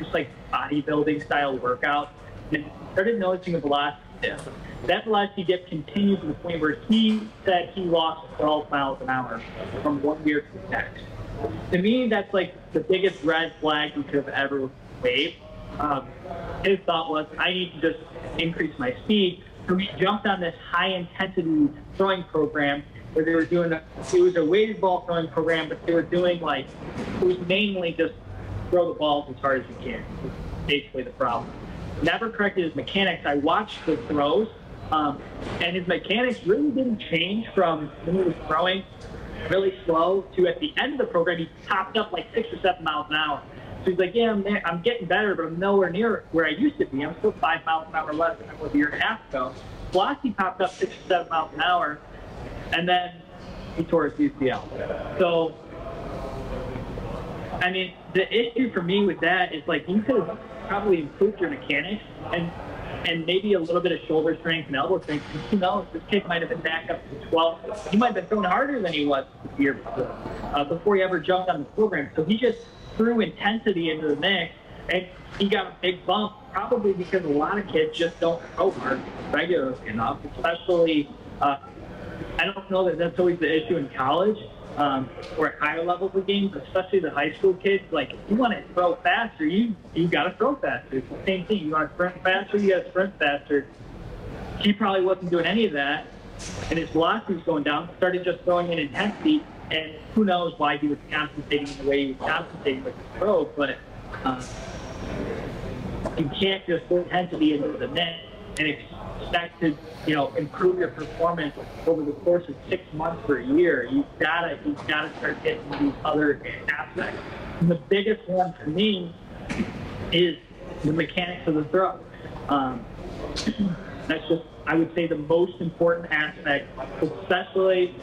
just like bodybuilding style workouts, and started noticing a velocity dip. That velocity dip continued to the point where he said he lost 12 miles an hour from 1 year to the next. To me, that's like the biggest red flag you could have ever waved. His thought was, I need to just increase my speed. So he jumped on this high intensity throwing program where they were doing, it was a weighted ball throwing program, but they were doing like, it was mainly just throw the balls as hard as you can. Basically the problem. Never corrected his mechanics. I watched the throws, and his mechanics really didn't change from when he was throwing really slow to at the end of the program, he topped up like 6 or 7 miles an hour. So he's like, yeah, I'm getting better, but I'm nowhere near where I used to be. I'm still 5 miles an hour less than I was a year and a half ago. Velocity popped up 6 or 7 miles an hour, and then he tore his UCL. So, I mean, the issue for me with that is like you could have probably improved your mechanics and maybe a little bit of shoulder strength and elbow strength. Who knows? This kid might have been back up to 12. He might have been throwing harder than he was the year before he ever jumped on the program. So he just threw intensity into the mix, and he got a big bump, probably because a lot of kids just don't throw hard regularly enough, especially, I don't know that that's always the issue in college or at higher levels of games, especially the high school kids. Like, if you want to throw faster, you got to throw faster. It's the same thing. You want to sprint faster, you got to sprint faster. He probably wasn't doing any of that, and his velocity was going down, started just throwing in intensity. And who knows why he was compensating the way he was compensating with his throw, but you can't just put intensity into the net and expect to, improve your performance over the course of 6 months or a year. You've gotta start getting these other aspects. And the biggest one for me is the mechanics of the throw. That's just, I would say, the most important aspect, especially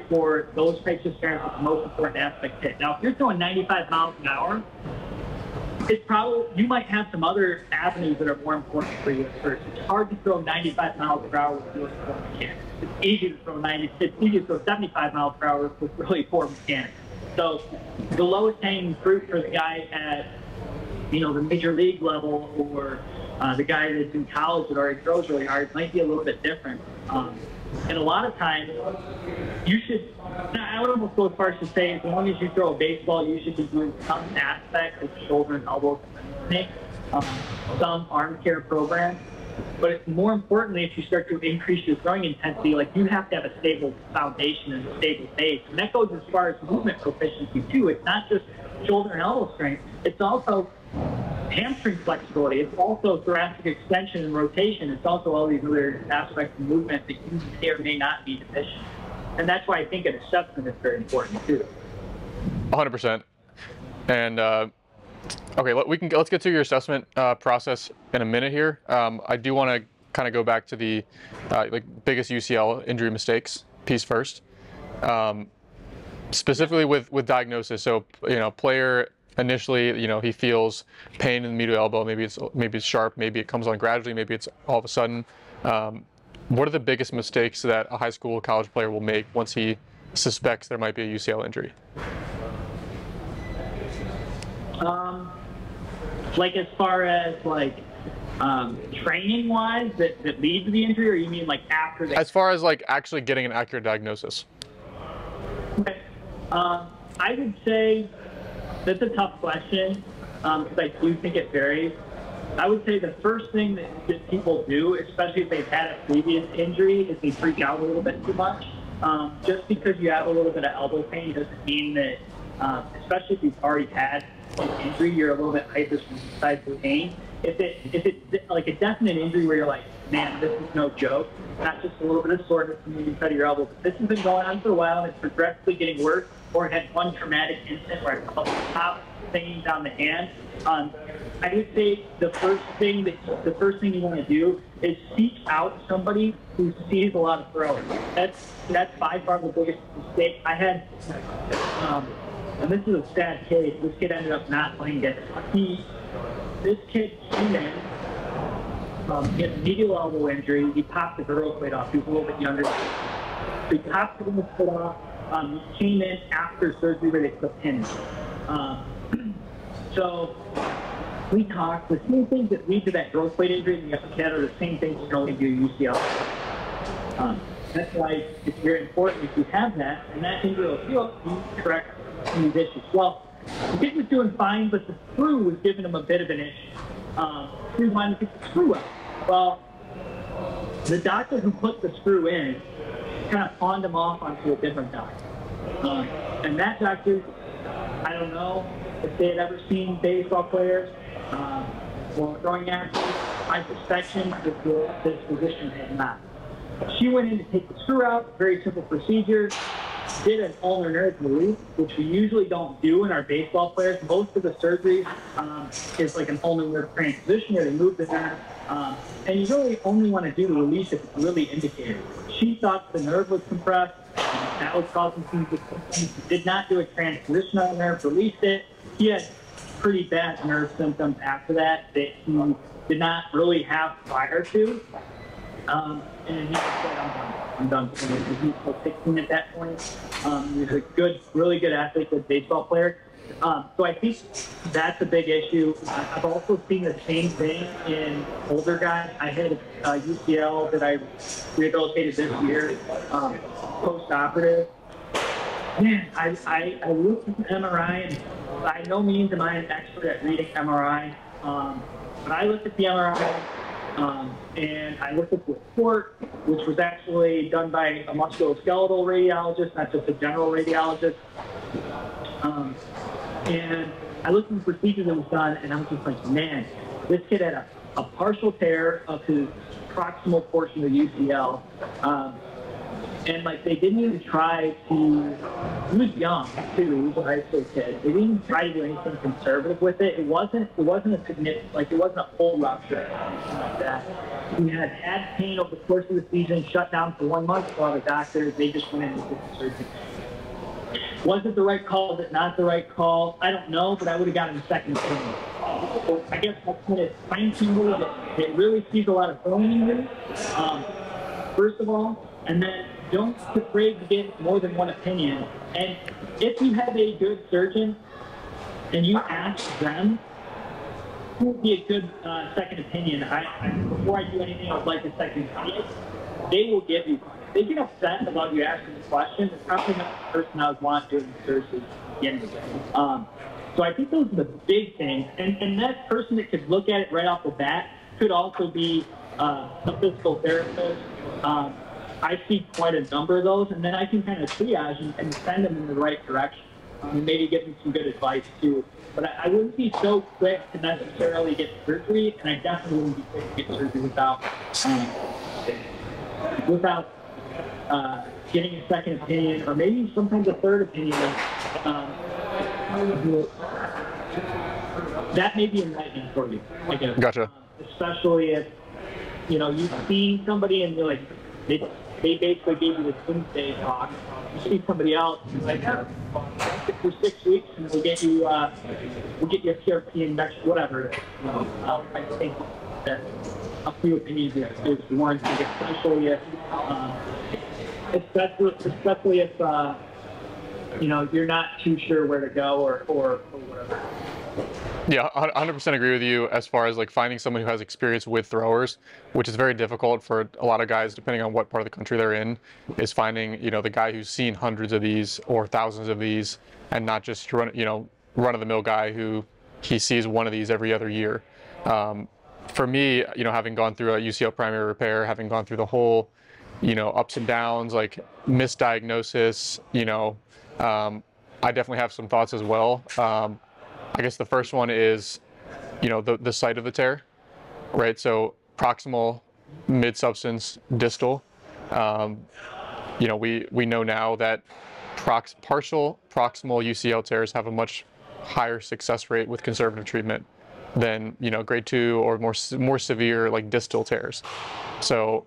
for those types of parents, it's the most important aspect hit. Now, if you're throwing 95 miles an hour, it's probably, you might have some other avenues that are more important for you at first. It's hard to throw 95 miles per hour with really poor mechanics. It's easy to throw 75 miles per hour with really poor mechanics. So the lowest hanging fruit for the guy at, the major league level or the guy that's in college that already throws really hard might be a little bit different. And a lot of times, you should, I would almost go as far as to say, as long as you throw a baseball, you should be doing some aspect of shoulder and elbow conditioning, some arm care programs. But more importantly, if you start to increase your throwing intensity, like you have to have a stable foundation and a stable base. And that goes as far as movement proficiency too. It's not just shoulder and elbow strength. It's also hamstring flexibility. It's also thoracic extension and rotation. It's also all these other aspects of movement that you may or may not be deficient. And that's why I think an assessment is very important too. 100%. And okay, let's get to your assessment process in a minute here. I do want to kind of go back to the biggest UCL injury mistakes piece first, specifically with diagnosis. So player initially, he feels pain in the medial elbow. Maybe it's sharp. Maybe it comes on gradually. Maybe it's all of a sudden. What are the biggest mistakes that a high school college player will make once he suspects there might be a UCL injury? Like as far as training wise that leads to the injury, or you mean like after the? As far as actually getting an accurate diagnosis. Okay. I would say that's a tough question because I do think it varies. I would say the first thing that people do, especially if they've had a previous injury, is they freak out a little bit too much. Just because you have a little bit of elbow pain doesn't mean that, especially if you've already had an injury, you're a little bit hypersensitized to pain. If it's like a definite injury where you're like, man, this is no joke, not just a little bit of soreness from the inside of your elbow, but this has been going on for a while and it's progressively getting worse, or it had one traumatic incident where I felt the top thinging down the hand, I would say the first thing you want to do is seek out somebody who sees a lot of throwers. That's by far the biggest mistake. I had, and this is a sad case. This kid ended up not playing it. This kid came in. He had a medial elbow injury. He popped the girdle plate off. He was a little bit younger. He popped the girdle plate off. He came in after surgery where they put pins. So we talked. The same things that lead to that growth plate injury in the upper cat are the same things that only do UCL. That's why it's very important if you have that, and that injury will heal, you correct these issues. Well, the kid was doing fine, but the screw was giving him a bit of an issue. He wanted to get the screw out. Well, the doctor who put the screw in kind of pawned him off onto a different doctor. And that doctor, I don't know if they had ever seen baseball players or throwing athletes. My suspicion is that this physician had not. She went in to take the screw out, very simple procedure, did an ulnar nerve relief, which we usually don't do in our baseball players. Most of the surgery is like an ulnar nerve transposition where they move the nerve, and you really only want to do the release if it's really indicated. She thought the nerve was compressed, that was causing some symptoms. Did not do a transposition on the nerve, released it. He had pretty bad nerve symptoms after that he did not really have prior to. And he said, I'm done. He was 16 at that point. He was a good, really good athlete, good baseball player. So I think that's a big issue. I've also seen the same thing in older guys. I had a UCL that I rehabilitated this year, post-operative. Man, I looked at the MRI, and by no means am I an expert at reading MRI, but I looked at the MRI, and I looked at the report, which was actually done by a musculoskeletal radiologist, not just a general radiologist. And I looked at the procedure that was done, and I was just like, man, this kid had a partial tear of his proximal portion of the UCL. And like they didn't even try to, he was young too, he was a high school kid. They didn't even try to do anything conservative with it. It wasn't a significant, like it wasn't a full rupture or anything like that. He had pain over the course of the season, shut down for 1 month while the doctors, they just went in and did the surgery. Was it the right call? Was it not the right call? I don't know, but I would have gotten a second opinion. So I guess that's when it's fine-tuned that really sees a lot of throwing injuries, first of all, and then don't be afraid to get more than one opinion. And if you have a good surgeon and you ask them, who would be a good second opinion? Before I do anything, I would like a second opinion. They will give you. They get upset about you asking the question. It's probably not the person I would want doing the surgery to begin with. So I think those are the big things. And that person that could look at it right off the bat could also be a physical therapist. I see quite a number of those, and then I can kind of triage and send them in the right direction, and maybe give them some good advice too. But I wouldn't be so quick to necessarily get surgery, and I definitely wouldn't be quick to get surgery without getting a second opinion, or maybe sometimes a third opinion. That may be enlightening for you, I guess. Gotcha. Especially if you've seen somebody and you're like, they basically gave you the doomsday talk. You see somebody else, and like, for 6 weeks, and we'll get you a PRP and next whatever. I think that a few opinions is warranted, especially if you're not too sure where to go or whatever. Yeah, 100% agree with you as far as like finding someone who has experience with throwers, which is very difficult for a lot of guys, depending on what part of the country they're in, is finding, the guy who's seen hundreds of these or thousands of these, and not just run-of-the-mill guy who he sees one of these every other year. For me, having gone through a UCL primary repair, having gone through the whole, ups and downs, like misdiagnosis, I definitely have some thoughts as well. I guess the first one is, the site of the tear, right? So proximal, mid-substance, distal. We know now that partial proximal UCL tears have a much higher success rate with conservative treatment than, you know, grade 2 or more severe like distal tears. So,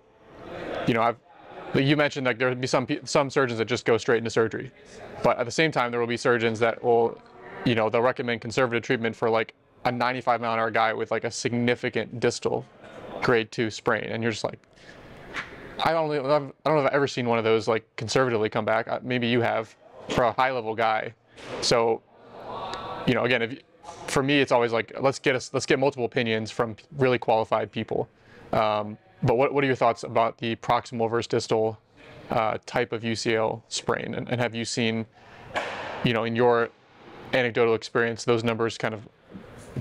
you know, you mentioned like there would be some surgeons that just go straight into surgery, but at the same time there will be surgeons that will, you know, they'll recommend conservative treatment for like a 95-mile-an-hour guy with like a significant distal grade 2 sprain, and you're just like, I don't know if I've ever seen one of those like conservatively come back. Maybe you have, for a high-level guy. So, you know, again, for me, it's always like, let's get multiple opinions from really qualified people. But what are your thoughts about the proximal versus distal type of UCL sprain? And have you seen, you know, in your anecdotal experience, those numbers kind of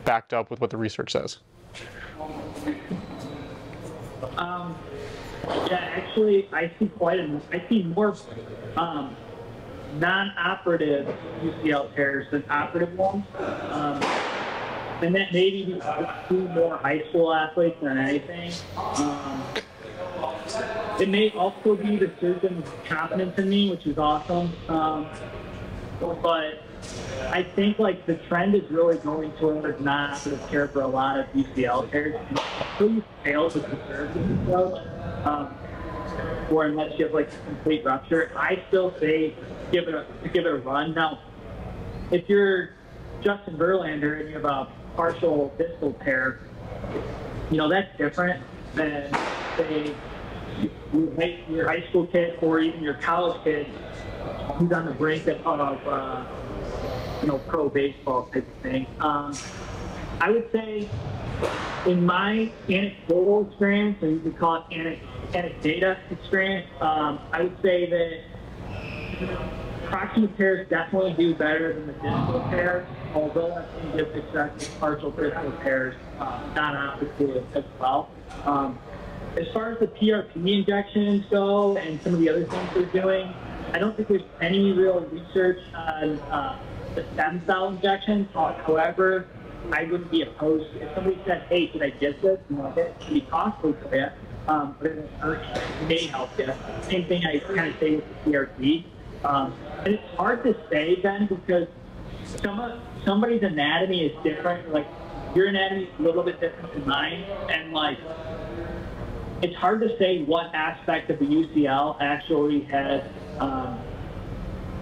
backed up with what the research says? Yeah, actually, I see more non-operative UCL tears than operative ones. And that maybe do more high school athletes than anything. It may also be the surgeon's confidence in me, which is awesome. But I think like the trend is really going towards non-operative care for a lot of UCL tears. Until you fail with the conservative approach, or unless you have like a complete rupture, I still say give it a run. Now, if you're Justin Verlander and you have a partial distal tear, you know, that's different than say your high school kid or even your college kid who's on the brink of you know, pro baseball type of thing. I would say in my anecdotal experience, or you could call it anecdata experience, I would say that proximal tears definitely do better than the distal tears, although I've seen good success with partial distal tears, non-operative as well. As far as the PRP injections go and some of the other things they're doing, I don't think there's any real research on the stem cell injections. However, I wouldn't be opposed if somebody said, hey, should I get this? You know, it can be costly for you, but it may help you. Same thing I kind of say with the PRP. And it's hard to say then because somebody's anatomy is different. Like your anatomy is a little bit different than mine, and like it's hard to say what aspect of the UCL actually has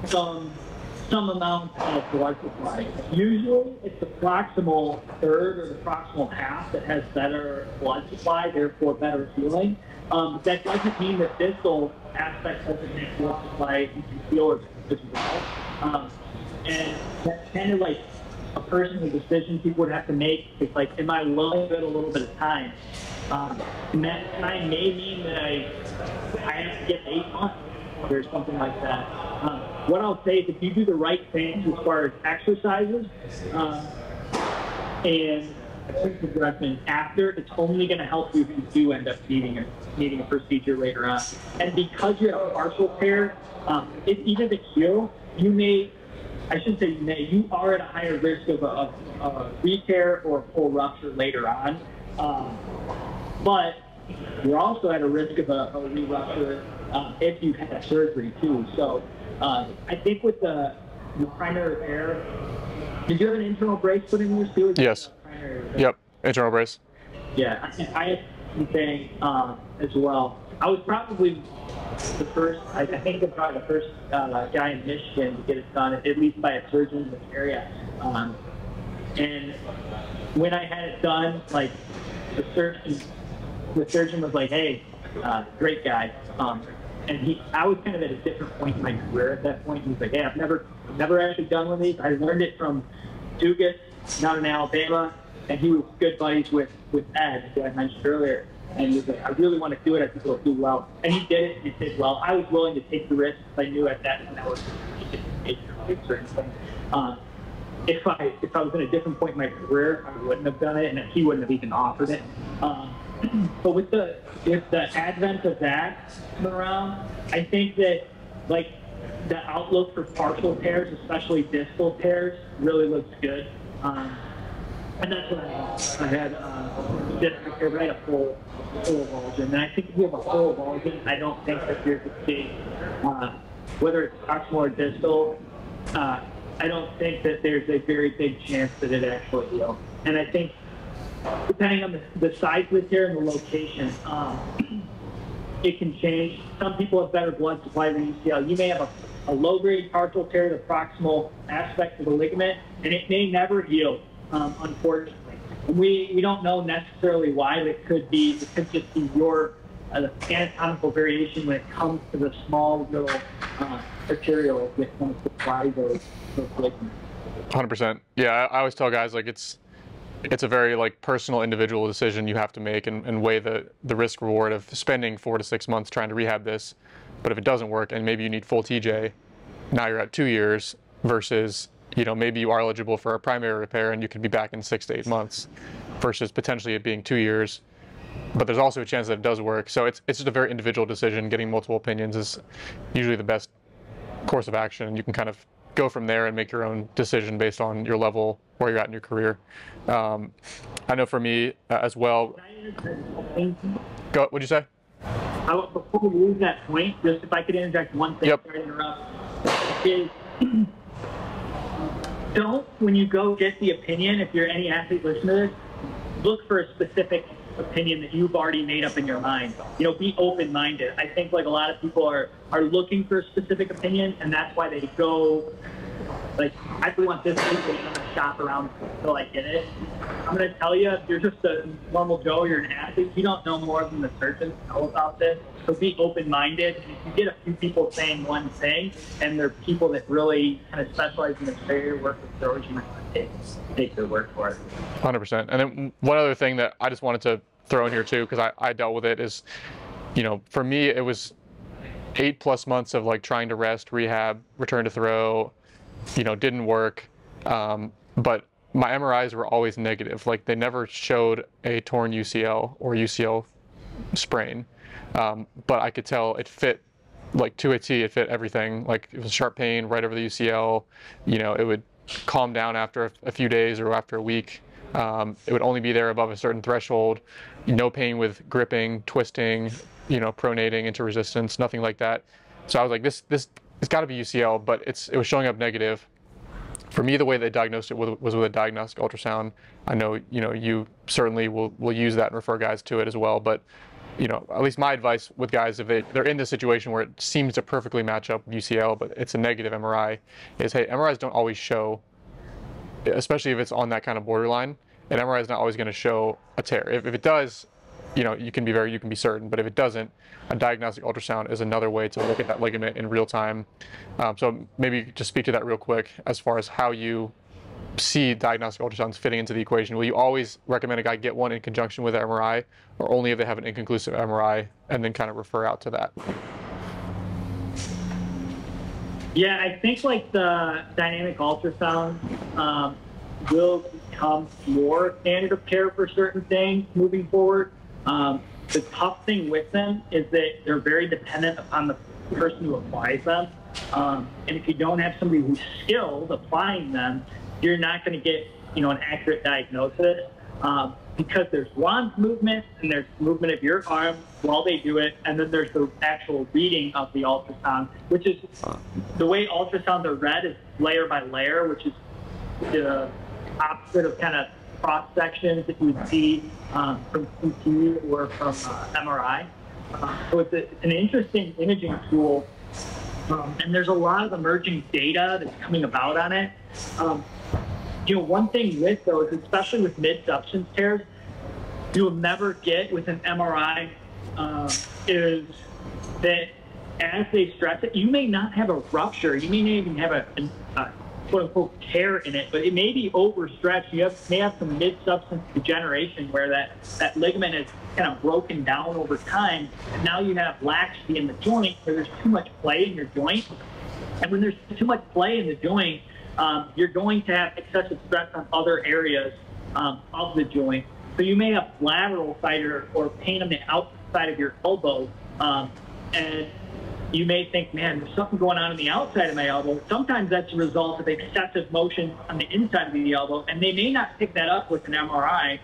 some amount of blood supply. Usually it's the proximal third or the proximal half that has better blood supply, therefore better healing. That doesn't mean that distal aspect doesn't have blood supply, you can feel it as well. And that's kind of like a personal decision people would have to make. It's like, am I willing to give it a little bit of time? And that time may mean that I have to get 8 months or something like that. What I'll say is if you do the right things as far as exercises and progression after, it's only going to help you if you do end up needing a procedure later on. And because you have a partial tear, it's either to heal, you are at a higher risk of a re-tear or a full rupture later on. But you're also at a risk of a re-rupture if you've had surgery too. So I think with the primary repair, did you have an internal brace put in yours too? Yes. Yep, internal brace. Yeah, I had something as well. I was probably the first, I think I'm probably the first guy in Michigan to get it done, at least by a surgeon in this area. And when I had it done, like the surgeon was like, hey, great guy. And I was kind of at a different point in my career at that point. He was like, hey, I've never actually done one of these. I learned it from Dugas down in Alabama, and he was good buddies with Ed, who I mentioned earlier. And he was like, I really want to do it. I think it'll do well. And he did it, and it did well. I was willing to take the risk because I knew at that point I was certain things. If I was in a different point in my career, I wouldn't have done it, and he wouldn't have even offered it. But with the advent of that coming around, I think that like the outlook for partial tears, especially distal tears, really looks good. And that's what I had distal tear, but I had a full avulsion. And I think if you have a full avulsion, I don't think that there's a big, whether it's proximal or distal, I don't think that there's a very big chance that it actually heals. And I think depending on the size of the tear and the location, it can change. Some people have better blood supply than UCL. You may have a low-grade partial tear, the proximal aspect of the ligament, and it may never heal, unfortunately. And we don't know necessarily why. It could just be your anatomical variation when it comes to the small little arterial that comes to supply those ligaments. 100%. Yeah, I always tell guys, like, it's a very, like, personal, individual decision you have to make and weigh the risk reward of spending 4 to 6 months trying to rehab this. But if it doesn't work and maybe you need full TJ, now you're at 2 years versus, you know, maybe you are eligible for a primary repair and you could be back in 6 to 8 months versus potentially it being 2 years. But there's also a chance that it does work. So it's just a very individual decision. Getting multiple opinions is usually the best course of action. And you can kind of go from there and make your own decision based on your level, where you're at in your career. I know for me as well. Go. What'd you say? Before we lose that point, just if I could interject one thing, Yep. sorry to interrupt, is don't, when you go get the opinion, if you're any athlete listening to this, look for a specific opinion that you've already made up in your mind. You know, be open-minded. I think like a lot of people are looking for a specific opinion, and that's why they go, like, I really want this thing, but I'm going to shop around until I get it. I'm going to tell you, if you're just a normal Joe, you're an athlete, you don't know more than the surgeons know about this. So be open-minded. And if you get a few people saying one thing, and they're people that really kind of specialize in this area, work with throwers, you might want to take their word for it. 100%. And then one other thing that I just wanted to throw in here too, because I dealt with it, is, you know, for me, it was 8+ months of like trying to rest, rehab, return to throw, you know, didn't work. But my MRIs were always negative. Like, they never showed a torn UCL or UCL sprain. But I could tell it fit, like, to a T. It fit everything. Like, it was sharp pain right over the UCL. You know, it would calm down after a few days or after a week. It would only be there above a certain threshold. No pain with gripping, twisting, you know, pronating into resistance, nothing like that. So I was like, this it's got to be UCL, but it was showing up negative. For me, the way they diagnosed it was with a diagnostic ultrasound. I know, you know, you certainly will use that and refer guys to it as well. But, you know, at least my advice with guys, if they're in this situation where it seems to perfectly match up with UCL, but it's a negative MRI, is, hey, MRIs don't always show, especially if it's on that kind of borderline. An MRI is not always going to show a tear. If it does, you know, you can be certain. But if it doesn't, a diagnostic ultrasound is another way to look at that ligament in real time. So maybe just speak to that real quick as far as how you see diagnostic ultrasounds fitting into the equation. Will you always recommend a guy get one in conjunction with an MRI, or only if they have an inconclusive MRI, and then kind of refer out to that? Yeah, I think like the dynamic ultrasound will become more standard of care for certain things moving forward. The tough thing with them is that they're very dependent upon the person who applies them. And if you don't have somebody who's skilled applying them, you're not going to get, you know, an accurate diagnosis, because there's wand movement and there's movement of your arm while they do it, and then there's the actual reading of the ultrasound, which is the way ultrasounds are read is layer by layer, which is the opposite of kind of cross sections that you would see from CT or from MRI. So it's an interesting imaging tool, and there's a lot of emerging data that's coming about on it. You know, one thing with those, especially with mid-substance tears, you'll never get with an MRI is that as they stress it, you may not have a rupture. You may not even have a quote-unquote tear in it, but it may be overstretched. You may have some mid-substance degeneration where that ligament is kind of broken down over time, and now you have laxity in the joint where there's too much play in your joint. And when there's too much play in the joint, you're going to have excessive stress on other areas of the joint. So you may have lateral side or pain on the outside of your elbow, and you may think, man, there's something going on the outside of my elbow. Sometimes that's a result of excessive motion on the inside of the elbow, and they may not pick that up with an MRI,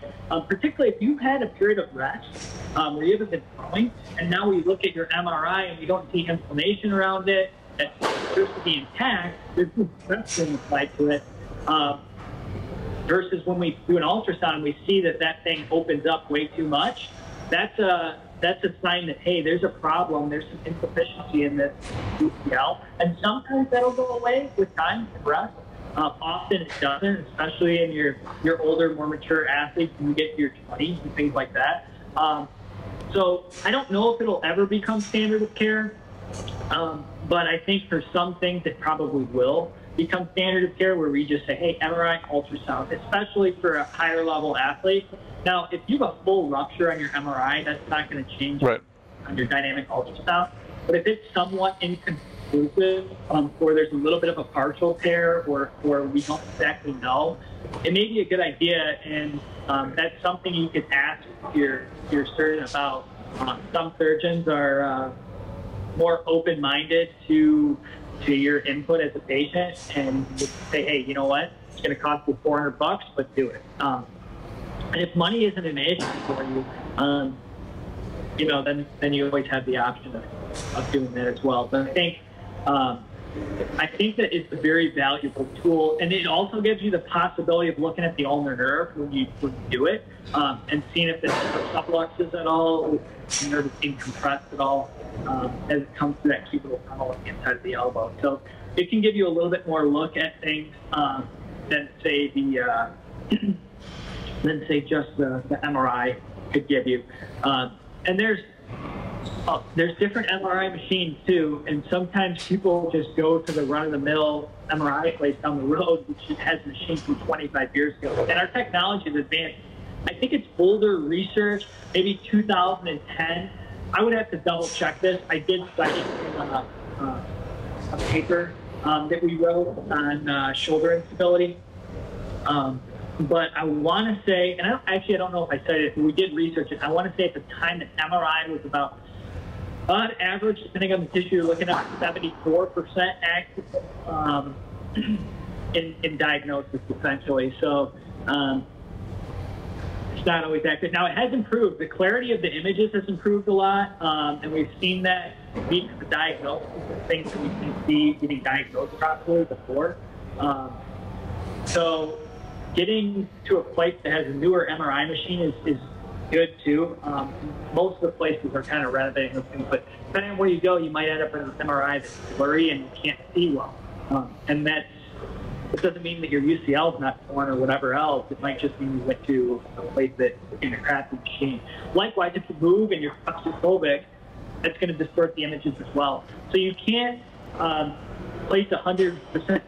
particularly if you've had a period of rest where you haven't been throwing, and now we look at your MRI and we don't see inflammation around it, that appears to be intact, there's no stress being applied to it. versus when we do an ultrasound, we see that that thing opens up way too much. That's a sign that, hey, there's a problem. There's some insufficiency in this UCL. And sometimes that'll go away with time and rest. Often it doesn't, especially in your older, more mature athletes when you get to your 20s and things like that. So I don't know if it'll ever become standard of care, but I think for some things it probably will become standard of care, where we just say, hey, MRI, ultrasound, especially for a higher level athlete. Now, if you have a full rupture on your MRI, that's not going to change on your dynamic ultrasound. But if it's somewhat inconclusive, or there's a little bit of a partial tear, or we don't exactly know, it may be a good idea, and that's something you could ask your surgeon about. Some surgeons are more open-minded to your input as a patient, and say, hey, you know what, it's going to cost you $400, but do it. And if money isn't an issue for you, you know, then you always have the option of doing that as well. But I think that it's a very valuable tool, and it also gives you the possibility of looking at the ulnar nerve when you do it, and seeing if the nerve subluxes at all, if the nerve is being compressed at all, as it comes to that cubital tunnel on the inside of the elbow. So it can give you a little bit more look at things than say just the MRI could give you. And there's different MRI machines too, and sometimes people just go to the run-of-the-mill MRI place down the road, which has machines from 25 years ago. And our technology is advanced. I think it's older research, maybe 2010. I would have to double-check this. I did cite it in a paper that we wrote on shoulder instability. But I want to say, and I don't know if I cited it, but we did research it. I want to say at the time that MRI was about, on average, depending on the tissue, you're looking at 74% accurate in diagnosis, essentially. So it's not always accurate. Now, it has improved. The clarity of the images has improved a lot, and we've seen that being the diagnosis of things that we can see getting diagnosed properly before. So getting to a place that has a newer MRI machine is good too. Most of the places are kind of renovating those things, but depending on where you go, you might end up with an MRI that's blurry and you can't see well. And it doesn't mean that your UCL is not torn or whatever else. It might just mean you went to a place that's in a crappy machine. Likewise, if you move and you're claustrophobic, that's going to distort the images as well. So you can't place 100%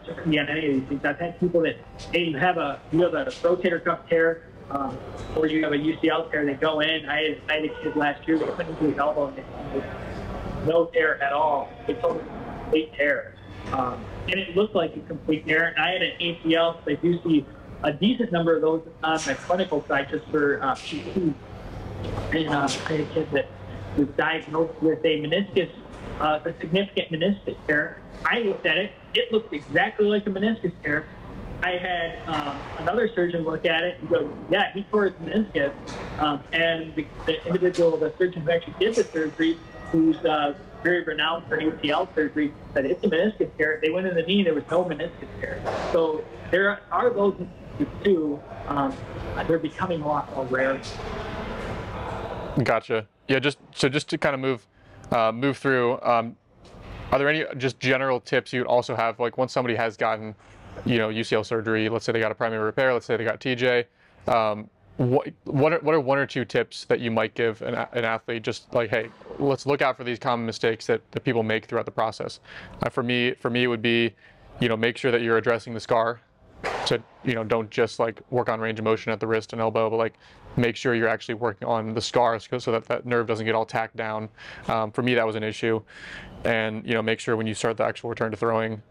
certainty on any of these things. I've had people that, hey, you have a rotator cuff tear, or you have a UCL tear, they go in. I had a kid last year that went into his elbow and it no tear at all. It's only a complete tear. And it looked like a complete tear. And I had an ACL, so I do see a decent number of those on the clinical side just for PT. And I had a kid that was diagnosed with a meniscus, a significant meniscus tear. I looked at it. It looked exactly like a meniscus tear. I had another surgeon look at it and go, yeah, he tore his meniscus. And the individual, the surgeon who actually did the surgery, who's very renowned for ACL surgery, said it's a meniscus tear. They went in the knee, there was no meniscus tear. So there are those too. They're becoming a lot more rare. Gotcha. Yeah, just to kind of move through. Are there any just general tips you'd also have, like once somebody has gotten, UCL surgery, let's say they got a primary repair, let's say they got TJ, what are one or two tips that you might give an athlete, just like, hey, let's look out for these common mistakes that people make throughout the process? For me, it would be, make sure that you're addressing the scar. To, don't just like work on range of motion at the wrist and elbow, but like make sure you're actually working on the scar so that nerve doesn't get all tacked down. For me, that was an issue. And, make sure when you start the actual return to throwing,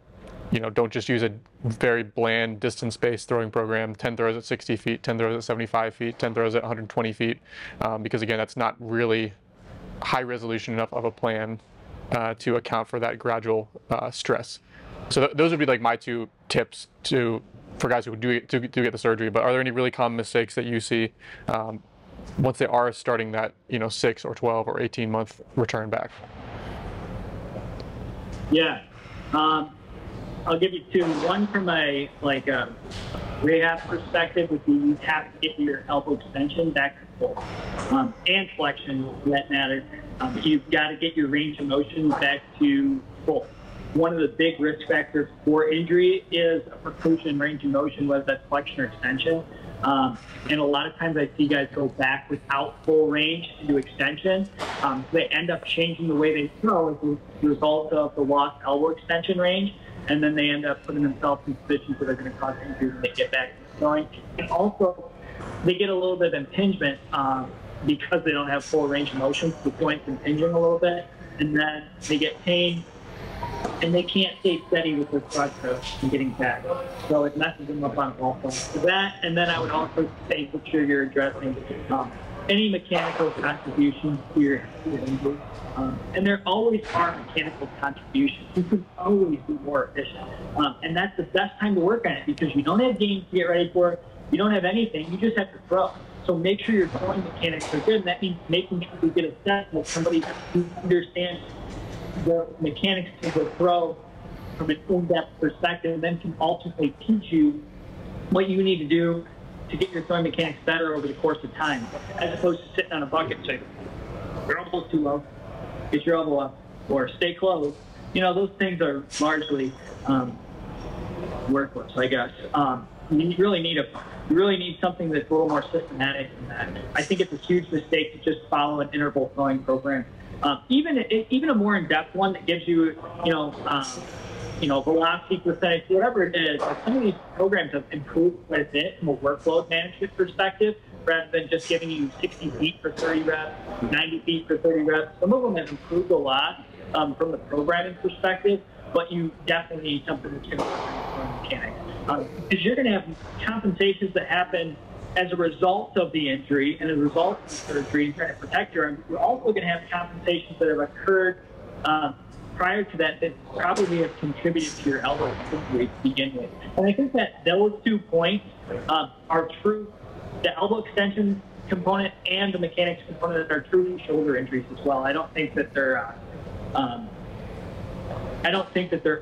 don't just use a very bland distance-based throwing program, 10 throws at 60 feet, 10 throws at 75 feet, 10 throws at 120 feet, because again, that's not really high resolution enough of a plan to account for that gradual stress. So those would be like my two tips for guys who do get the surgery. But are there any really common mistakes that you see once they are starting that 6 or 12 or 18-month return back? Yeah, I'll give you two. One from a rehab perspective would be you have to get your elbow extension back to full, and flexion for that matter. You've got to get your range of motion back to full. One of the big risk factors for injury is a preclusion range of motion, whether that's flexion or extension. And a lot of times I see guys go back without full range into extension. So they end up changing the way they throw as a result of the lost elbow extension range. And then they end up putting themselves in positions that are going to cause injury when they get back to throwing. And also, they get a little bit of impingement because they don't have full range of motion. The joint's impinging a little bit, and then they get pain, and they can't stay steady with their crutch and getting back. So it messes them up on all fronts. So that, and then I would also say make sure you're addressing any mechanical contributions to your injury. And there always are mechanical contributions. You can always be more efficient. And that's the best time to work on it because you don't have games to get ready for it. You don't have anything. You just have to throw. So make sure your throwing mechanics are good. And that means making sure you get a set with somebody who understands the mechanics of the throw from an in-depth perspective, and then can ultimately teach you what you need to do to get your throwing mechanics better over the course of time, as opposed to sitting on a bucket and saying, your elbow's too low, get your elbow up, or stay close. You know, those things are largely worthless, I guess. You really need something that's a little more systematic than that. I think it's a huge mistake to just follow an interval throwing program. Even a more in-depth one that gives you, velocity percentage, whatever it is. Some of these programs have improved quite a bit from a workload management perspective, rather than just giving you 60 feet for 30 reps, 90 feet for 30 reps. Some of them have improved a lot from the programming perspective, but you definitely need something that's going to work on mechanics. Because you're going to have compensations that happen as a result of the injury and as a result of the surgery and trying to protect your arm. You're also going to have compensations that have occurred prior to that probably have contributed to your elbow injury to begin with. And I think that those 2 points are true. The elbow extension component and the mechanics component are true to shoulder injuries as well. I don't think that they're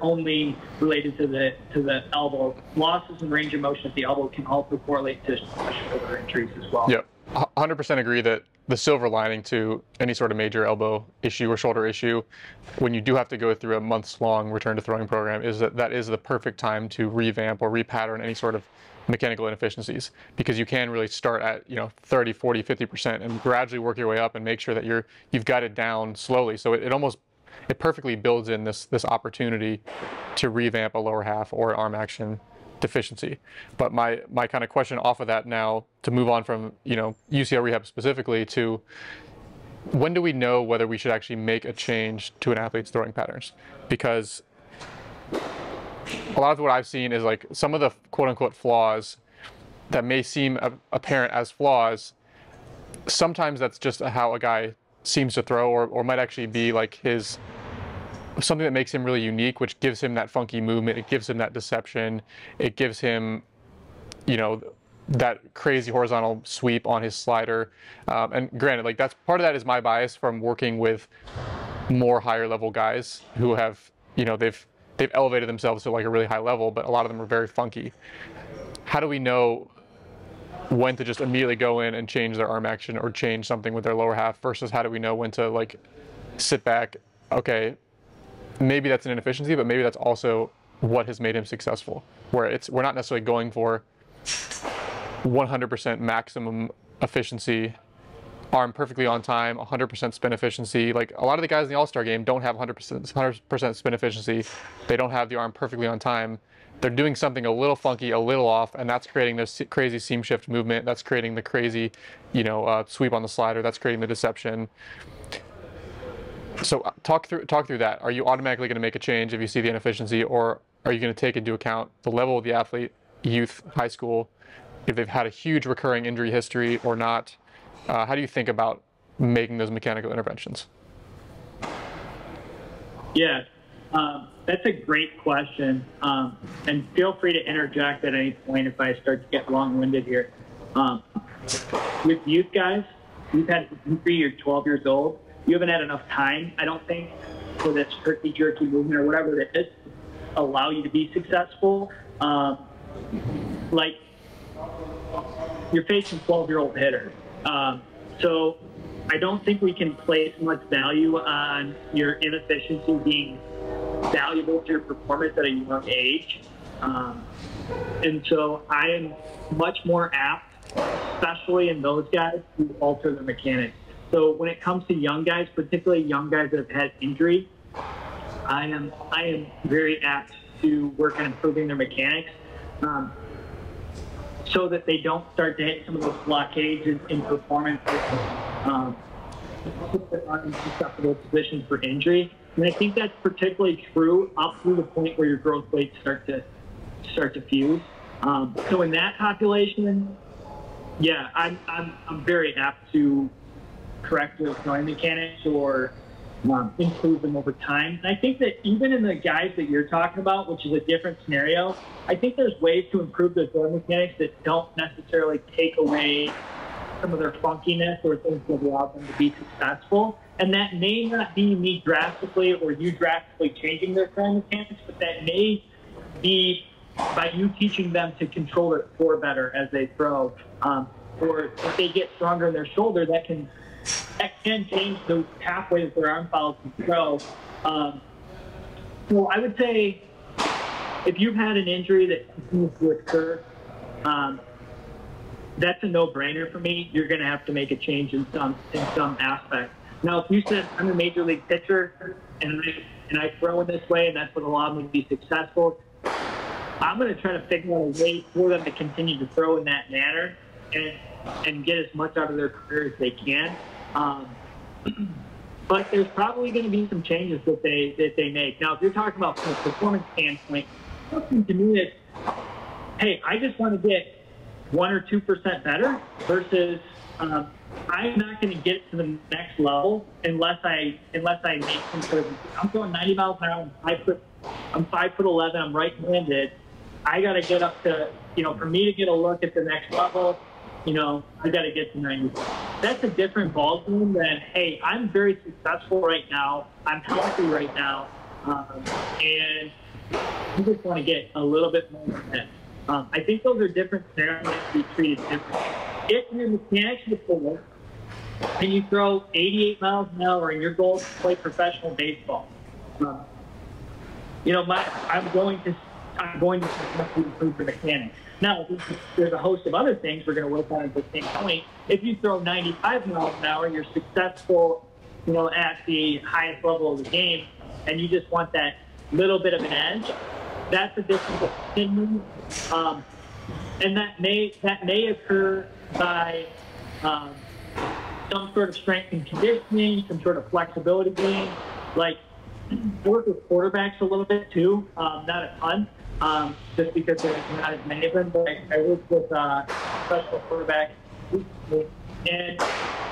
only related to the elbow. Losses in range of motion at the elbow can also correlate to shoulder injuries as well. Yep, 100% agree that the silver lining to any sort of major elbow issue or shoulder issue, when you do have to go through a months-long return to throwing program, is that is the perfect time to revamp or repattern any sort of mechanical inefficiencies, because you can really start at 30, 40, 50% and gradually work your way up and make sure that you've got it down slowly. So it perfectly builds in this opportunity to revamp a lower half or arm action deficiency. But my kind of question off of that now, to move on from UCL rehab specifically, to when do we know whether we should actually make a change to an athlete's throwing patterns? Because a lot of what I've seen is like some of the quote-unquote flaws that may seem apparent as flaws, sometimes that's just how a guy seems to throw, or might actually be like something that makes him really unique, which gives him that funky movement, it gives him that deception, it gives him that crazy horizontal sweep on his slider. And granted, like that's part of that is my bias from working with more higher level guys who have they've elevated themselves to like a really high level, but a lot of them are very funky. How do we know when to just immediately go in and change their arm action or change something with their lower half, versus how do we know when to like sit back, okay, maybe that's an inefficiency, but maybe that's also what has made him successful, where we're not necessarily going for 100% maximum efficiency, arm perfectly on time, 100% spin efficiency. Like a lot of the guys in the All-Star game don't have 100% spin efficiency. They don't have the arm perfectly on time. They're doing something a little funky, a little off, and that's creating this crazy seam shift movement. That's creating the crazy, sweep on the slider. That's creating the deception. So talk through that. Are you automatically going to make a change if you see the inefficiency, or are you going to take into account the level of the athlete, youth, high school, if they've had a huge recurring injury history or not? How do you think about making those mechanical interventions? Yeah, that's a great question. And feel free to interject at any point if I start to get long-winded here. With youth guys, you've had injury, you're 12 years old, you haven't had enough time, I don't think, for this herky-jerky movement or whatever it is, allow you to be successful. Like you're facing 12-year-old hitters. So I don't think we can place much value on your inefficiency being valuable to your performance at a young age. And so I am much more apt, especially in those guys, to alter their mechanics. So when it comes to young guys, particularly young guys that have had injury, I am very apt to work on improving their mechanics, so that they don't start to hit some of those blockades in performance, in susceptible positions for injury. And I think that's particularly true up through the point where your growth plates start to fuse. So in that population, yeah, I'm very apt to correct their joint mechanics or improve them over time. And I think that even in the guys that you're talking about, which is a different scenario, I think there's ways to improve their joint mechanics that don't necessarily take away some of their funkiness or things that allow them to be successful. And that may not be me drastically or you drastically changing their joint mechanics, but that may be by you teaching them to control their core better as they throw. Or if they get stronger in their shoulder, that can change the pathway that their arm follows to throw. So I would say if you've had an injury that continues to occur, that's a no-brainer for me. You're going to have to make a change in some aspect. Now, if you said I'm a major league pitcher and I throw in this way and that's what allowed me to be successful, I'm going to try to figure out a way for them to continue to throw in that manner and get as much out of their career as they can. But there's probably going to be some changes that they make. Now, if you're talking about from a performance standpoint, something to me is, hey, I just want to get 1 or 2% better versus I'm not going to get to the next level unless I make some sort of. I'm going 90 miles an hour. I'm 5'11". I'm right-handed. I got to get up to, for me to get a look at the next level, I got to get to 90. That's a different ballgame than, hey, I'm very successful right now. I'm healthy right now, and I just want to get a little bit more than that. I think those are different scenarios to be treated differently. If your mechanics are full and you throw 88 miles an hour and your goal is to play professional baseball, I'm going to improve the mechanics. Now, there's a host of other things we're going to work on at the same point. If you throw 95 miles an hour, you're successful, at the highest level of the game, and you just want that little bit of an edge. That's a different opinion, and that may occur by some sort of strength and conditioning, some sort of flexibility game. Like, I work with quarterbacks a little bit too, not a ton. Just because there's not as many of them, but I work with professional quarterbacks, and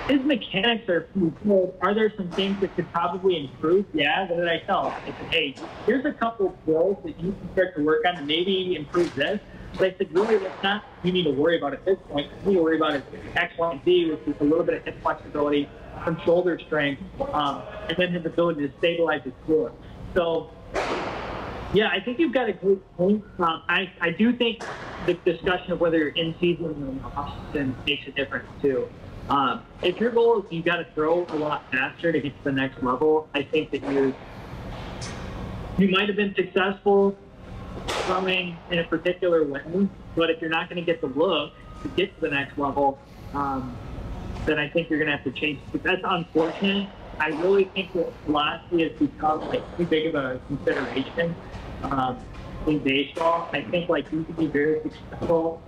his mechanics are pretty good. Are there some things that could probably improve? Yeah, what did I tell him? I said, hey, here's a couple of skills that you can start to work on to maybe improve this. But I said, really, that's not what you need to worry about at this point. What you need to worry about is X, Y, and Z, which is a little bit of hip flexibility, some shoulder strength, and then his ability to stabilize his core. So, yeah, I think you've got a great point. I do think the discussion of whether you're in season or off season makes a difference too. If your goal is you got to throw a lot faster to get to the next level, I think that you might have been successful throwing in a particular way, but if you're not going to get the look to get to the next level, then I think you're going to have to change. But that's unfortunate. I really think that velocity has become too big of a consideration in baseball. I think you can be very successful.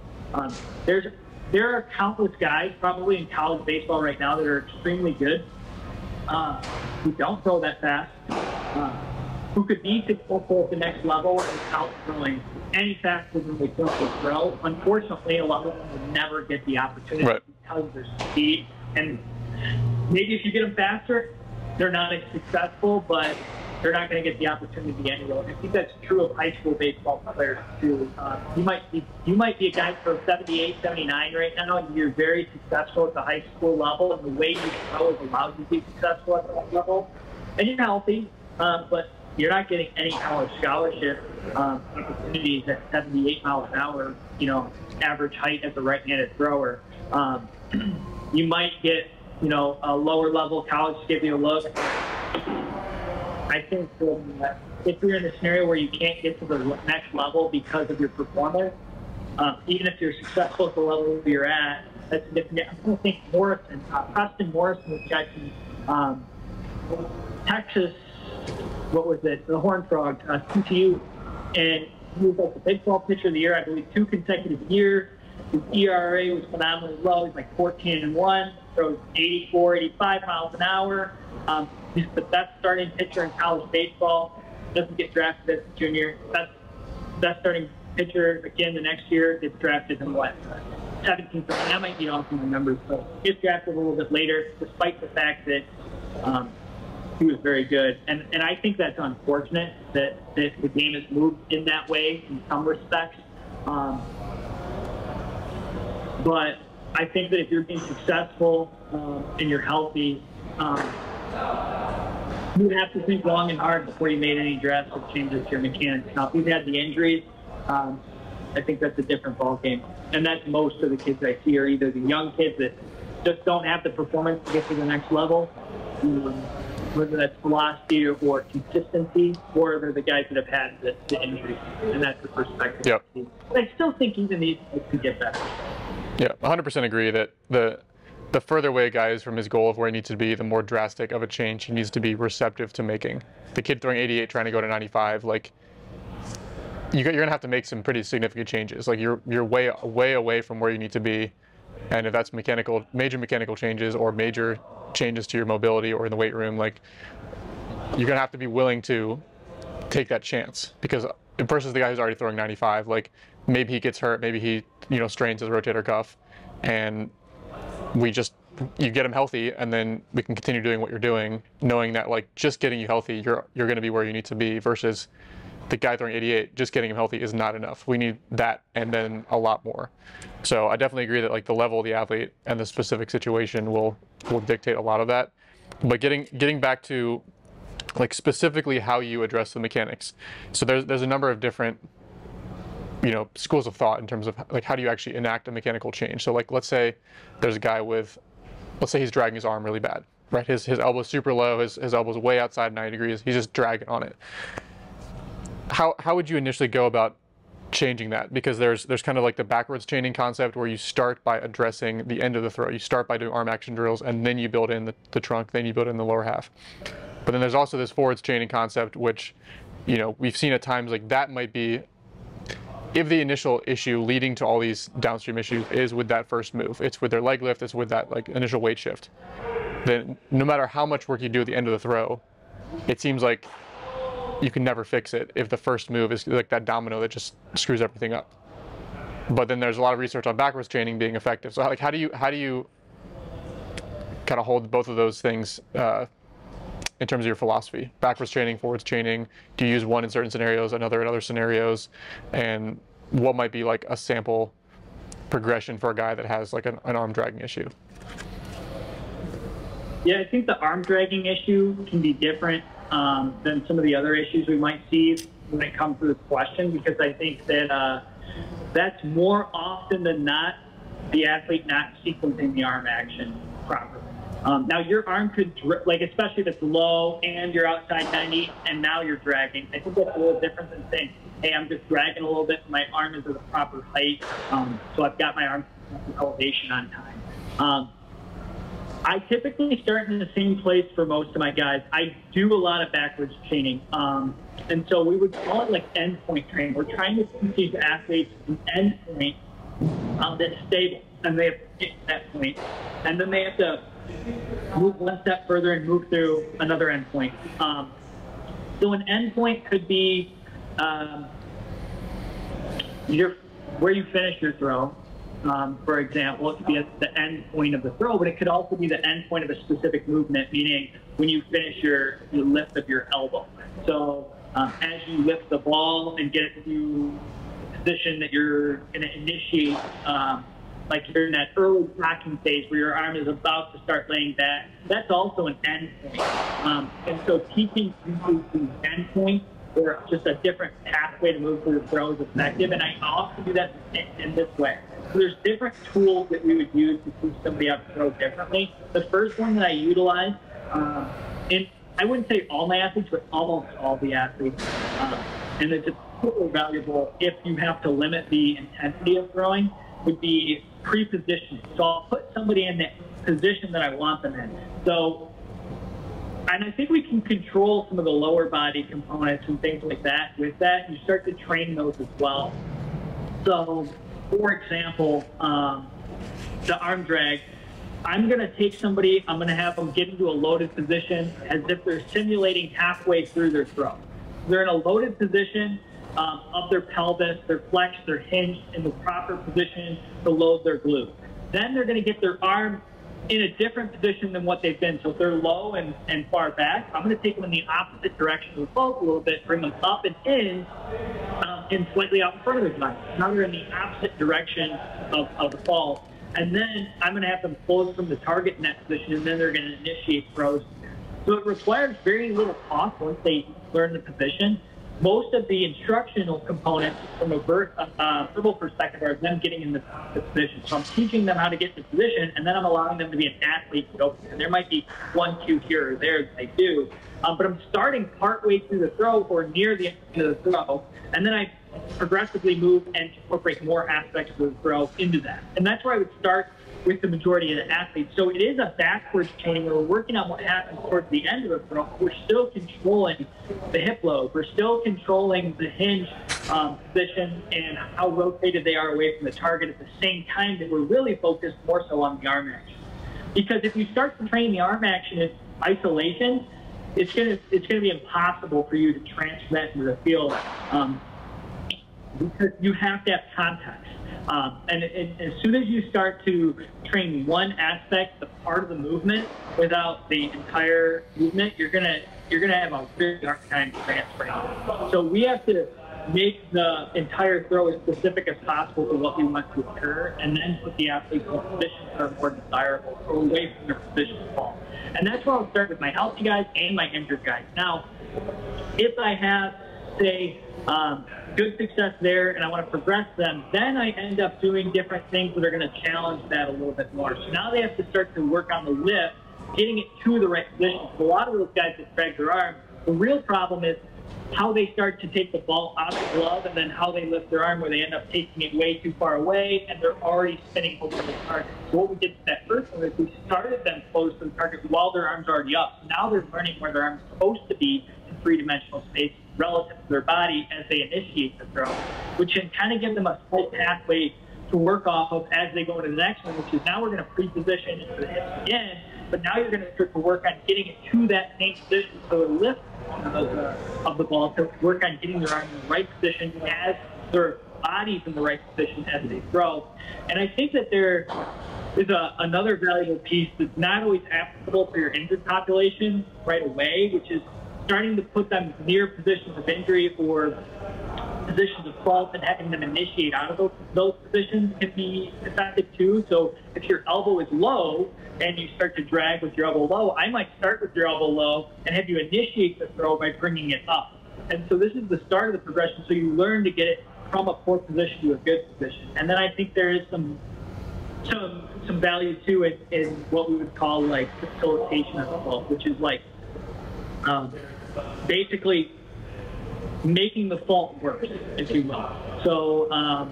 There are countless guys probably in college baseball right now that are extremely good, who don't throw that fast, who could be successful at the next level without throwing any faster than they currently throw. Unfortunately, a lot of them will never get the opportunity because of their speed. And maybe if you get them faster, they're not as successful, but they're not going to get the opportunity anyway. I think that's true of high school baseball players too. You might be a guy for 78, 79 right now, and you're very successful at the high school level, and the way you throw is allows you to be successful at that level. And you're healthy, but you're not getting any college scholarship opportunities at 78 miles an hour, average height as a right-handed thrower. You might get, a lower level college to give you a look. I think if you're in a scenario where you can't get to the next level because of your performance, even if you're successful at the level you're at, that's different. I don't think Morrison, Preston Morrison was catching Texas, what was it, the Horned Frog, TCU, and he was like the Big 12 pitcher of the year, I believe, 2 consecutive years. His ERA was phenomenally low. He's like 14-1, throws 84, 85 miles an hour. He's the best starting pitcher in college baseball. Doesn't get drafted as a junior. Best starting pitcher again the next year. Gets drafted in what? 17th. That might be off my numbers, but gets drafted a little bit later, despite the fact that he was very good. And I think that's unfortunate that the game has moved in that way in some respects. But I think that if you're being successful and you're healthy, you would have to think long and hard before you made any drastic changes to your mechanics. Now, if you've had the injuries, I think that's a different ballgame. And that's most of the kids I see are either the young kids that just don't have the performance to get to the next level, whether that's velocity or consistency, or they're the guys that have had the injuries. And that's the perspective. Yep. But I still think even these could get better. Yeah, 100% agree that the further away a guy is from his goal of where he needs to be, the more drastic of a change he needs to be receptive to making. The kid throwing 88 trying to go to 95, like, you're going to have to make some pretty significant changes. Like, you're way away from where you need to be. And if that's major mechanical changes or major changes to your mobility or in the weight room, like, you're going to have to be willing to take that chance. Because versus the guy who's already throwing 95, like, maybe he gets hurt, maybe he, strains his rotator cuff, and you get him healthy, and then we can continue doing what you're doing, knowing that, like, just getting you healthy, you're going to be where you need to be, versus the guy throwing 88, just getting him healthy is not enough. We need that and then a lot more. So I definitely agree that, like, the level of the athlete and the specific situation will dictate a lot of that. But getting back to, like, specifically how you address the mechanics. So there's a number of different schools of thought in terms of, like, how do you actually enact a mechanical change. So, like, let's say there's a guy let's say he's dragging his arm really bad, right? His elbow's super low, his elbow's way outside 90 degrees, he's just dragging on it. How would you initially go about changing that? Because there's kind of like the backwards chaining concept where you start by addressing the end of the throw. You start by doing arm action drills, and then you build in the trunk, then you build in the lower half. But then there's also this forwards chaining concept, which, we've seen at times, like, that might be, if the initial issue leading to all these downstream issues is with that first move, it's with their leg lift, it's with that, like, initial weight shift, then no matter how much work you do at the end of the throw, it seems like you can never fix it if the first move is like that domino that just screws everything up. But then there's a lot of research on backwards chaining being effective. So, like, how do you kind of hold both of those things in terms of your philosophy? Backwards chaining, forwards chaining. Do you use one in certain scenarios, another in other scenarios? And what might be, like, a sample progression for a guy that has, like, an arm dragging issue? Yeah, I think the arm dragging issue can be different than some of the other issues we might see when it comes to this question, because I think that that's more often than not the athlete not sequencing the arm action properly. Now, your arm could, like, especially if it's low and you're outside 90 and now you're dragging, I think that's a little different than saying, hey, I'm just dragging a little bit, my arm is at the proper height, so I've got my arm elevation on time. I typically start in the same place for most of my guys. I do a lot of backwards chaining. And so we would call it, like, endpoint training. We're trying to teach these athletes an endpoint that's stable, and they have to get to that point. And then they have to move one step further and move through another endpoint. So an endpoint could be where you finish your throw. For example, it could be at the end point of the throw, but it could also be the end point of a specific movement, meaning when you finish your lift of your elbow. So as you lift the ball and get it to the position that you're going to initiate like you're in that early tracking phase where your arm is about to start laying back. That's also an end point. And so teaching people to end point or just a different pathway to move through the throw is effective. And I often do that in this way. So there's different tools that we would use to teach somebody how to throw differently. The first one that I utilize, and I wouldn't say all my athletes, but almost all the athletes, and it's super valuable if you have to limit the intensity of throwing, would be pre-positioning. So I'll put somebody in the position that I want them in. So, and I think we can control some of the lower body components and things like that. With that, you start to train those as well. So, for example, the arm drag, I'm going to take somebody, I'm going to have them get into a loaded position as if they're simulating halfway through their throw. They're in a loaded position of their pelvis, they're flexed, they're hinged in the proper position to load their glute. Then they're going to get their arm in a different position than what they've been. So if they're low and far back, I'm going to take them in the opposite direction of the vault a little bit, bring them up and in, and slightly out in front of their body. Now they're in the opposite direction of the vault. And then I'm going to have them close from the target in that position, and then they're going to initiate throws. So it requires very little cost once they learn the position. Most of the instructional components from a verbal perspective are them getting in the position. So I'm teaching them how to get in the position, and then I'm allowing them to be an athlete to go. And there might be one cue here or there that they do. But I'm starting partway through the throw or near the end of the throw, and then I progressively move and incorporate more aspects of the throw into that. And that's where I would start with the majority of the athletes. So it is a backwards chain where we're working on what happens towards the end of the throw. We're still controlling the hip load. We're still controlling the hinge position and how rotated they are away from the target at the same time that we're really focused more so on the arm action. Because if you start to train the arm action in isolation, it's gonna be impossible for you to transfer that into the field because you have to have context. And as soon as you start to train one aspect, the part of the movement, without the entire movement, you're gonna have a very hard time transferring. So we have to make the entire throw as specific as possible to what we want to occur, and then put the athletes in positions that are more desirable or away from their position to fall. And that's where I'll start with my healthy guys and my injured guys. Now, if I have, say, good success there and I want to progress them, then I end up doing different things that are going to challenge that a little bit more. So now they have to start to work on the lift, getting it to the right position. So a lot of those guys that drag their arm, the real problem is how they start to take the ball out of the glove and then how they lift their arm where they end up taking it way too far away and they're already spinning over the target. So what we did with that first one is we started them close to the target while their arm's already up. So now they're learning where their arm's supposed to be in three-dimensional space relative to their body as they initiate the throw, which can kind of give them a slight pathway to work off of as they go into the next one, which is now we're going to pre-position into the hips again, but now you're going to start to work on getting it to that same position, so the lift of the ball, to work on getting their arm in the right position as their body's in the right position as they throw. And I think that there is another valuable piece that's not always applicable for your injured population right away, which is starting to put them near positions of injury or positions of fault and having them initiate out of those positions can be effective too. So if your elbow is low and you start to drag with your elbow low, I might start with your elbow low and have you initiate the throw by bringing it up. And so this is the start of the progression, so you learn to get it from a poor position to a good position. And then I think there is some value too in what we would call like facilitation of the fault, which is like basically making the fault worse, if you will. So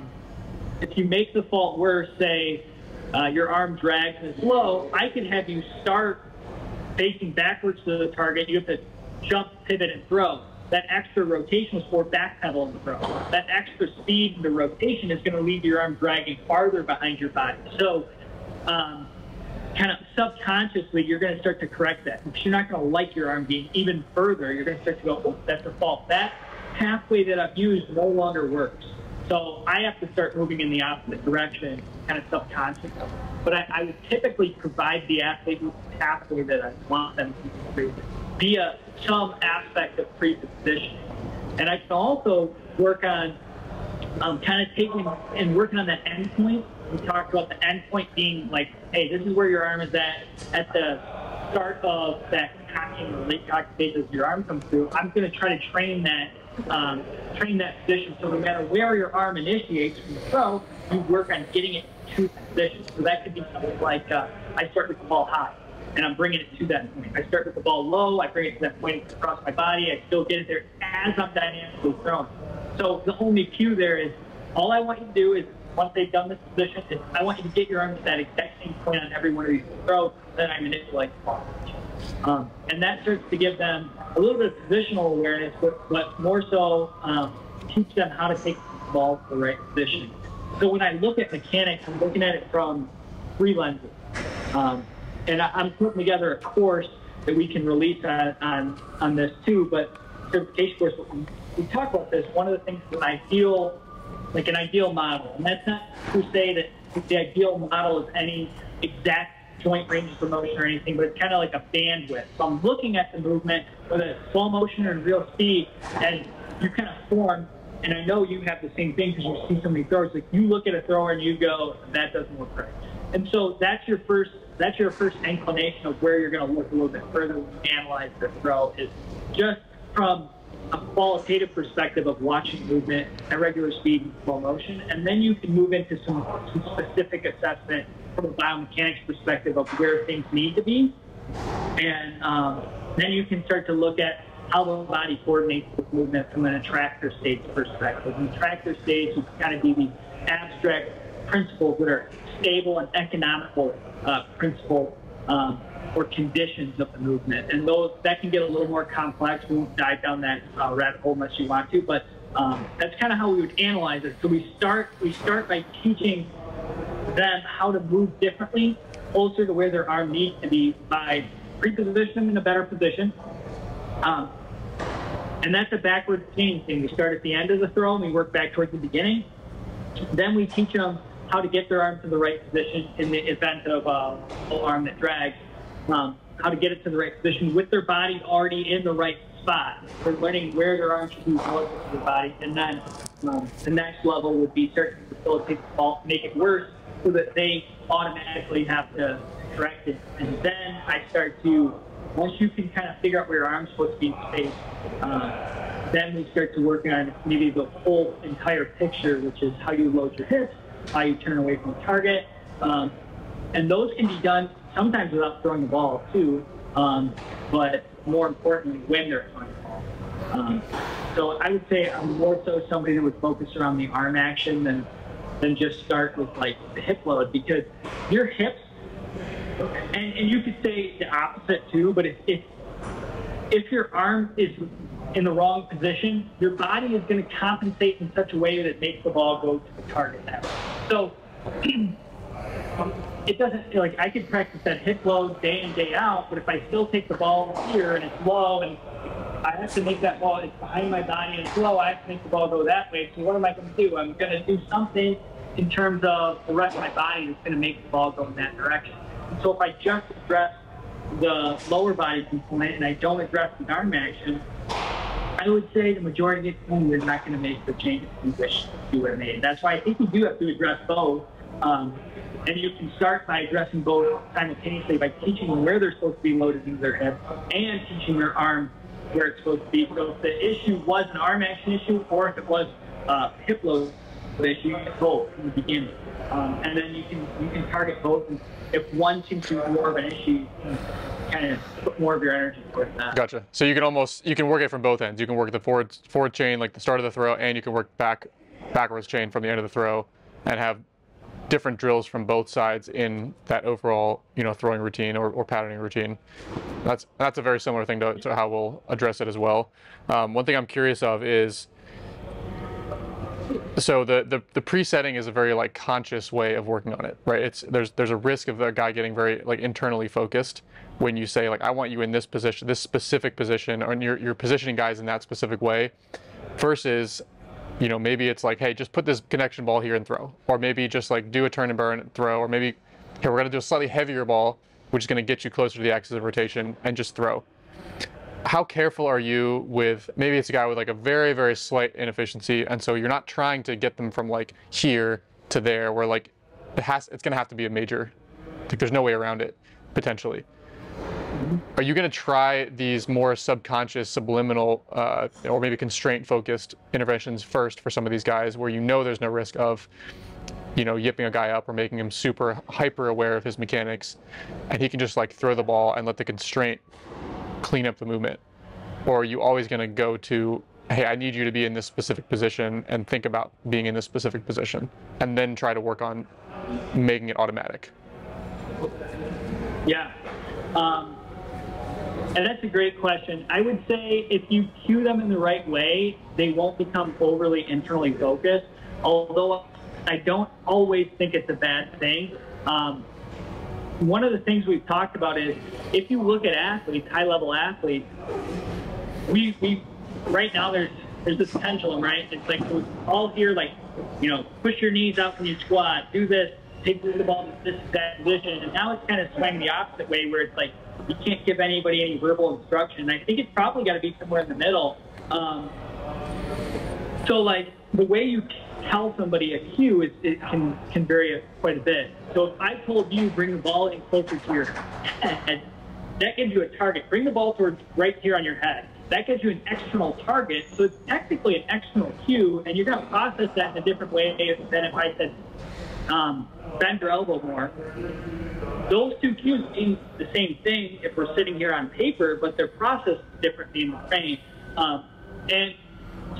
if you make the fault worse, say your arm drags and is low, I can have you start facing backwards to the target. You have to jump, pivot, and throw. That extra rotational sport backpedal in the throw. That extra speed in the rotation is going to leave your arm dragging farther behind your body. So kind of subconsciously, you're going to start to correct that. Because you're not going to like your arm being even further. You're going to start to go, oh, that's a fault. That pathway that I've used no longer works. So I have to start moving in the opposite direction, kind of subconsciously. But I would typically provide the athlete with the pathway that I want them to do via some aspect of pre-positioning. And I can also work on kind of taking and working on that endpoint we talked about the end point being like, hey, this is where your arm is at the start of that cocking or late cock stage as your arm comes through. I'm going to try to train that position, so no matter where your arm initiates from the throw, you work on getting it to the position. So that could be something like I start with the ball high, and I'm bringing it to that point. I start with the ball low, I bring it to that point across my body, I still get it there as I'm dynamically throwing. So the only cue there is, all I want you to do is, once they've done this position, is I want you to get your arm to that exact same point on every one of these throws, then I manipulate the ball. And that starts to give them a little bit of positional awareness, but more so teach them how to take the ball to the right position. So when I look at mechanics, I'm looking at it from 3 lenses. And I'm putting together a course that we can release on this too, but certification course, we talk about this. One of the things that I feel like an ideal model, and that's not to say that the ideal model is any exact joint ranges of motion or anything, but it's kind of like a bandwidth. So I'm looking at the movement, whether it's slow motion or in real speed, and you kind of form, and I know you have the same thing because you see so many throws, like you look at a thrower and you go, that doesn't look right. And so that's your first inclination of where you're going to look a little bit further when you analyze the throw, is just from a qualitative perspective of watching movement at regular speed and slow motion. And then you can move into some specific assessment from a biomechanics perspective of where things need to be. And then you can start to look at how the body coordinates with movement from an attractor stage perspective. In the attractor stage, you can kind of be these abstract principles that are stable and economical principles or conditions of the movement. And that can get a little more complex. We won't dive down that rabbit hole unless you want to, but that's kind of how we would analyze it. So we start by teaching them how to move differently, closer to where their arm needs to be, by repositioning them in a better position. And that's a backward chain thing. We start at the end of the throw and we work back towards the beginning. Then we teach them how to get their arm to the right position in the event of a full arm that drags, how to get it to the right position with their body already in the right spot. They're learning where their arm should be relative to their body. And then the next level would be starting to facilitate the ball, make it worse so that they automatically have to correct it. And then I start to, once you can kind of figure out where your arm's supposed to be in space, then we start to work on maybe the whole entire picture, which is how you load your hips, how you turn away from the target. And those can be done sometimes without throwing the ball too, but more importantly, when they're throwing the ball. So I would say I'm more so somebody that would focus around the arm action than just start with like the hip load, because your hips, and you could say the opposite too, but if your arm is in the wrong position, your body is going to compensate in such a way that it makes the ball go to the target that way. So it doesn't feel like I could practice that hip load day in, day out, but if I still take the ball here and it's low and I have to make that ball, it's behind my body and it's low, I have to make the ball go that way. So what am I going to do? I'm going to do something in terms of the rest of my body that's going to make the ball go in that direction. And so if I just address the lower body component and I don't address the arm action, I would say the majority of the time you're not going to make the changes you wish you would have made. That's why I think you do have to address both. And you can start by addressing both simultaneously by teaching them where they're supposed to be loaded into their hip and teaching their arm where it's supposed to be. So if the issue was an arm action issue or if it was hip load issue, you can both from the beginning. And then you can target both. And if one seems to be more of an issue, you can kind of put more of your energy towards that. Gotcha. So you can work it from both ends. You can work the forward chain, like the start of the throw, and you can work backwards chain from the end of the throw, and have different drills from both sides in that overall, throwing routine or patterning routine. That's a very similar thing to how we'll address it as well. One thing I'm curious of is, so the presetting is a very conscious way of working on it, right? There's a risk of the guy getting very internally focused when you say I want you in this position, this specific position, or you're positioning guys in that specific way, versus maybe it's hey, just put this connection ball here and throw, or maybe just do a turn and burn and throw, or maybe here we're gonna do a slightly heavier ball, which is gonna get you closer to the axis of rotation, and just throw. How careful are you with, maybe it's a guy with a very, very slight inefficiency, and so you're not trying to get them from here to there, where it's going to have to be a major. Like, there's no way around it, potentially. Are you going to try these more subconscious, subliminal, or maybe constraint-focused interventions first for some of these guys, where you know there's no risk of, yipping a guy up or making him super hyper aware of his mechanics, and he can just like throw the ball and let the constraint clean up the movement? Or are you always going to go to, hey, I need you to be in this specific position and think about being in this specific position, and then try to work on making it automatic? Yeah. And that's a great question. I would say if you cue them in the right way, they won't become overly internally focused, although I don't always think it's a bad thing. One of the things we've talked about is if you look at athletes, high-level athletes, we right now there's this pendulum, right? It's like we're all here, like, push your knees out when you squat, do this, take the ball to this exact position, and now it's kind of swinging the opposite way, where it's like you can't give anybody any verbal instruction. I think it's probably got to be somewhere in the middle. So like the way you tell somebody a cue it can vary quite a bit. So if I told you bring the ball in closer to your head, that gives you a target. Bring the ball towards right here on your head. That gives you an external target. So it's technically an external cue, and you're going to process that in a different way than if I said bend your elbow more. Those two cues mean the same thing if we're sitting here on paper, but they're processed differently in the brain. And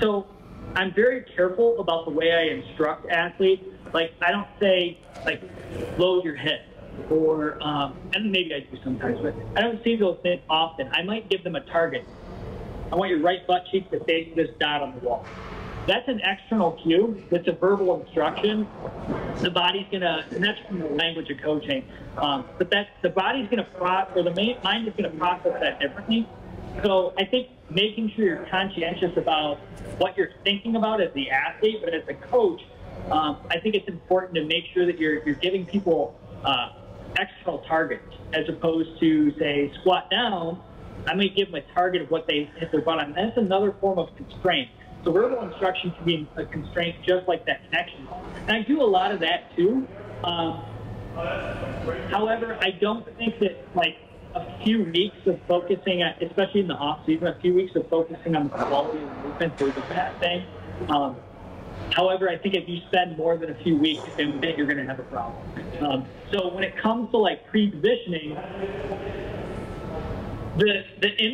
so I'm very careful about the way I instruct athletes. Like, I don't say, like, load your hip, or, and maybe I do sometimes, but I don't see those things often. I might give them a target. I want your right butt cheek to face this dot on the wall. That's an external cue. That's a verbal instruction. The body's gonna, and that's from the language of coaching, but the body's gonna or the mind is gonna process that differently. So I think making sure you're conscientious about what you're thinking about as the athlete, but as a coach, I think it's important to make sure that you're giving people external targets, as opposed to, say, squat down. I may give them a target of what they hit their butt on. That's another form of constraint. So verbal instruction can be a constraint just like that connection. And I do a lot of that too. However, I don't think that like a few weeks of focusing, especially in the off season, a few weeks of focusing on the quality of the movement is a bad thing. However, I think if you spend more than a few weeks, then you're going to have a problem. So when it comes to like pre-positioning, the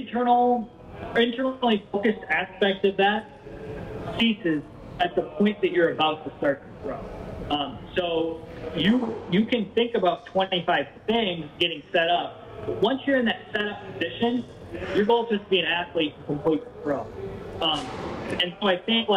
internally focused aspect of that ceases at the point that you're about to start to throw. So you can think about 25 things getting set up. But once you're in that setup position, your goal is just to be an athlete and complete the throw. And so I think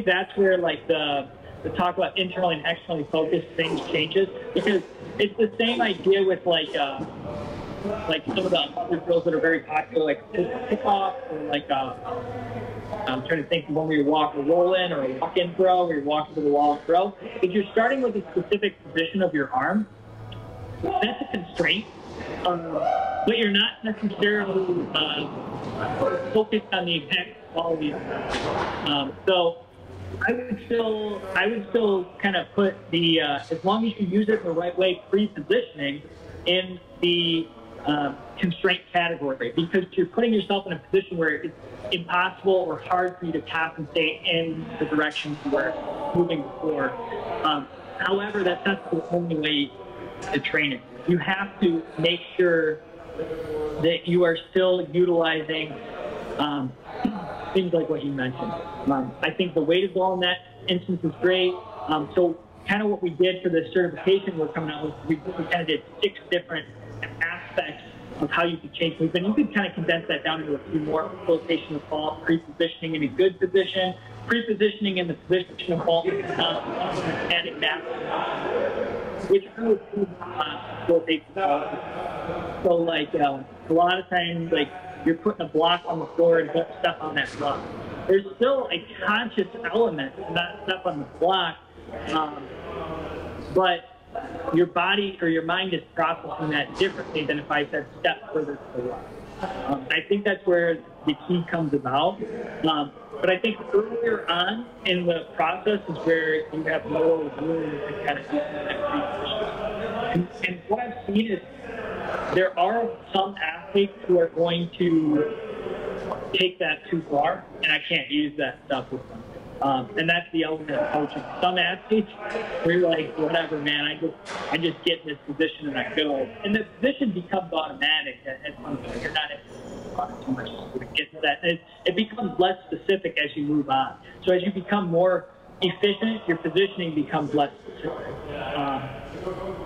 that's where like the talk about internally and externally focused things changes, because it's the same idea with like some of the other drills that are very popular, like kickoff, or like I'm trying to think of one where you walk a roll in or a walk in throw, where you're walking to the wall and throw. If you're starting with a specific position of your arm, that's a constraint, but you're not necessarily focused on the exact quality of that. So I would still kind of put the as long as you use it in the right way, pre-positioning in the constraint category, because you're putting yourself in a position where it's impossible or hard for you to compensate in the direction you were moving before. However, that's not the only way to train it. You have to make sure that you are still utilizing things like what you mentioned. I think the weight is all in that instance is great. So kind of what we did for the certification we're coming out with, we kind of did 6 different aspects of how you could change movement. You could kind of condense that down into a few more: rotation of fault, pre-positioning in a good position, pre-positioning in the position of fault, standing back, which really rotates the fault. So like a lot of times, like you're putting a block on the floor and don't step on that block. There's still a conscious element to not step on the block, but your body or your mind is processing that differently than if I said step further to the left. I think that's where the key comes about. But I think earlier on in the process is where you have more room to kind of do that. And what I've seen is there are some athletes who are going to take that too far, and I can't use that stuff with them. And that's the element of coaching. Some athletes, we're like, whatever, man, I just get in this position and I go. And the position becomes automatic at some point. You're not too much to get to that. And it becomes less specific as you move on. So as you become more efficient, your positioning becomes less specific.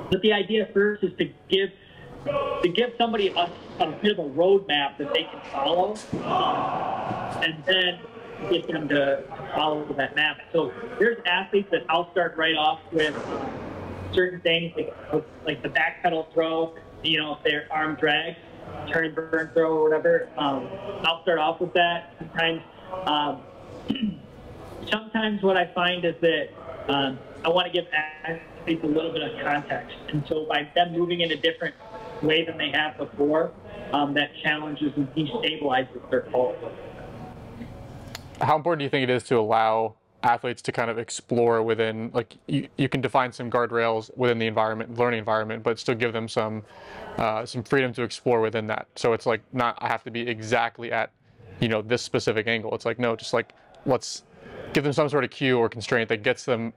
But the idea first is to give somebody a bit of a roadmap that they can follow, and then get them to follow that map. So there's athletes that I'll start right off with certain things like the back pedal throw, if their arm drags, turn and burn throw or whatever. I'll start off with that. Sometimes what I find is that I want to give athletes a little bit of context. And so by them moving in a different way than they have before, that challenges and destabilizes their core. How important do you think it is to allow athletes to kind of explore within, like you can define some guardrails within the environment, learning environment, but still give them some freedom to explore within that. So it's like not, I have to be exactly at, this specific angle. It's like, no, just like, let's give them some sort of cue or constraint that gets them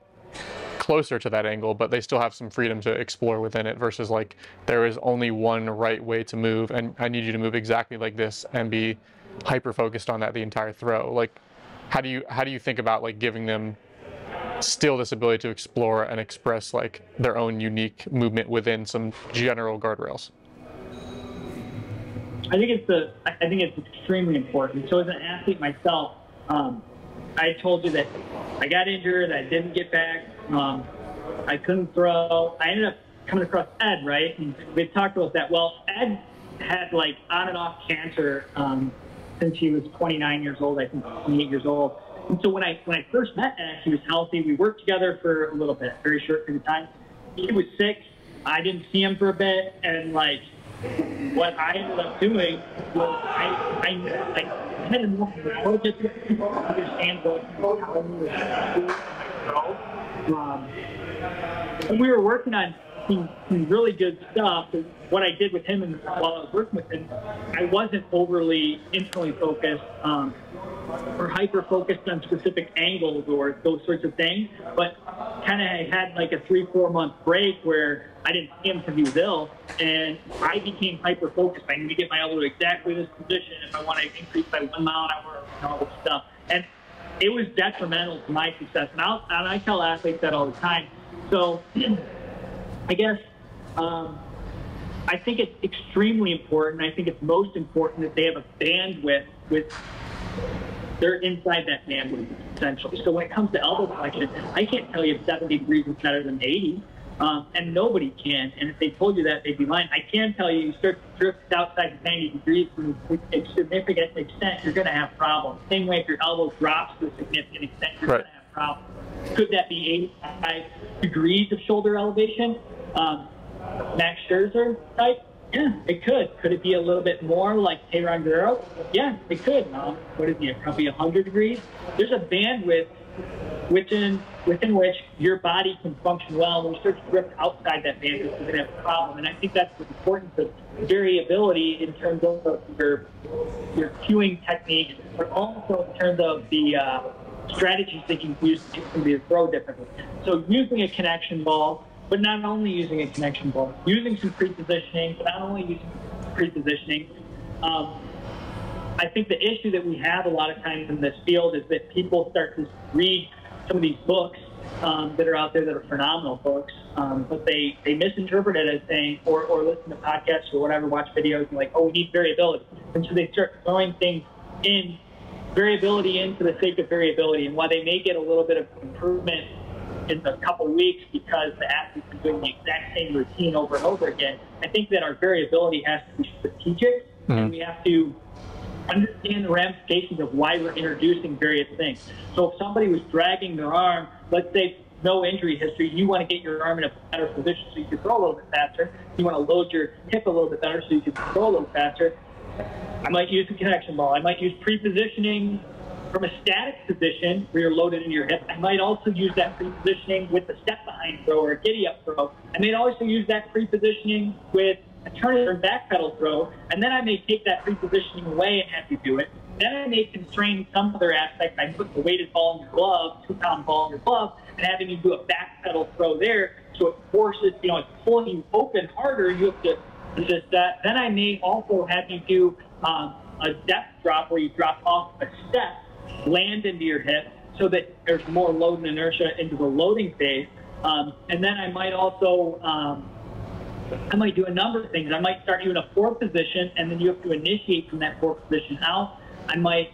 closer to that angle, but they still have some freedom to explore within it versus like, there is only one right way to move and I need you to move exactly like this and be hyper-focused on that the entire throw. Like, how do you think about like giving them still this ability to explore and express like their own unique movement within some general guardrails? I think it's extremely important. So as an athlete myself, I told you that I got injured, I didn't get back, I couldn't throw. I ended up coming across Ed, right? And we talked about that. Well, Ed had like on and off cancer since he was 29 years old, I think 28 years old. And so when I first met Ed, he was healthy. We worked together for a little bit, very short period of time. He was sick. I didn't see him for a bit, and like what I ended up doing was I had a more just to understand what and we were working on some really good stuff. What I did with him and while I was working with him, I wasn't overly internally focused or hyper-focused on specific angles or those sorts of things, but kind of had like a 3-4 month break where I didn't see him because he was ill, and I became hyper-focused. I need to get my elbow to exactly this position if I want to increase by 1 mile an hour and all this stuff. And it was detrimental to my success. And I tell athletes that all the time. So I guess I think it's extremely important. I think it's most important that they have a bandwidth with they're inside that bandwidth, essentially. So when it comes to elbow flexion, I can't tell you if 70 degrees is better than 80, and nobody can. And if they told you that, they'd be lying. I can tell you start to drift outside of 90 degrees to a significant extent, you're going to have problems. Same way if your elbow drops to a significant extent, you're going to have problems. Could that be 85 degrees of shoulder elevation? Max Scherzer type? Yeah, it could. Could it be a little bit more like Tayron Guerrero? Yeah, it could. What is it? Probably 100 degrees. There's a bandwidth within which your body can function well. When you start to drift outside that bandwidth, you're going to have a problem. And I think that's the importance of variability in terms of your cueing techniques, but also in terms of the strategies that you can use to get somebody to throw differently. So using a connection ball, but not only using a connection ball, using some pre-positioning, but not only using pre-positioning. I think the issue that we have a lot of times in this field is that people start to read some of these books that are out there that are phenomenal books, but they misinterpret it as saying, or listen to podcasts or whatever, watch videos, and like, oh, we need variability. And so they start throwing things in, variability in for the sake of variability. And while they may get a little bit of improvement in a couple weeks because the athletes are doing the exact same routine over and over again, I think that our variability has to be strategic, and we have to understand the ramifications of why we're introducing various things. So if somebody was dragging their arm, let's say no injury history, you want to get your arm in a better position so you can throw a little bit faster. You want to load your hip a little bit better so you can throw a little faster. I might use a connection ball. I might use pre-positioning from a static position where you're loaded in your hip, I might also use that pre-positioning with the step behind throw or a giddy up throw. I may also use that pre-positioning with a turn or back pedal throw, and then I may take that pre-positioning away and have you do it. Then I may constrain some other aspect by putting the weighted ball in your glove, 2-pound ball in your glove, and having you do a back pedal throw there, so it forces, it's pulling you open harder. You have to resist that. Then I may also have you do a depth drop where you drop off a step, land into your hip, so that there's more load and inertia into the loading phase. And then I might also, I might do a number of things. I might start you in a 4 position, and then you have to initiate from that 4 position out. I might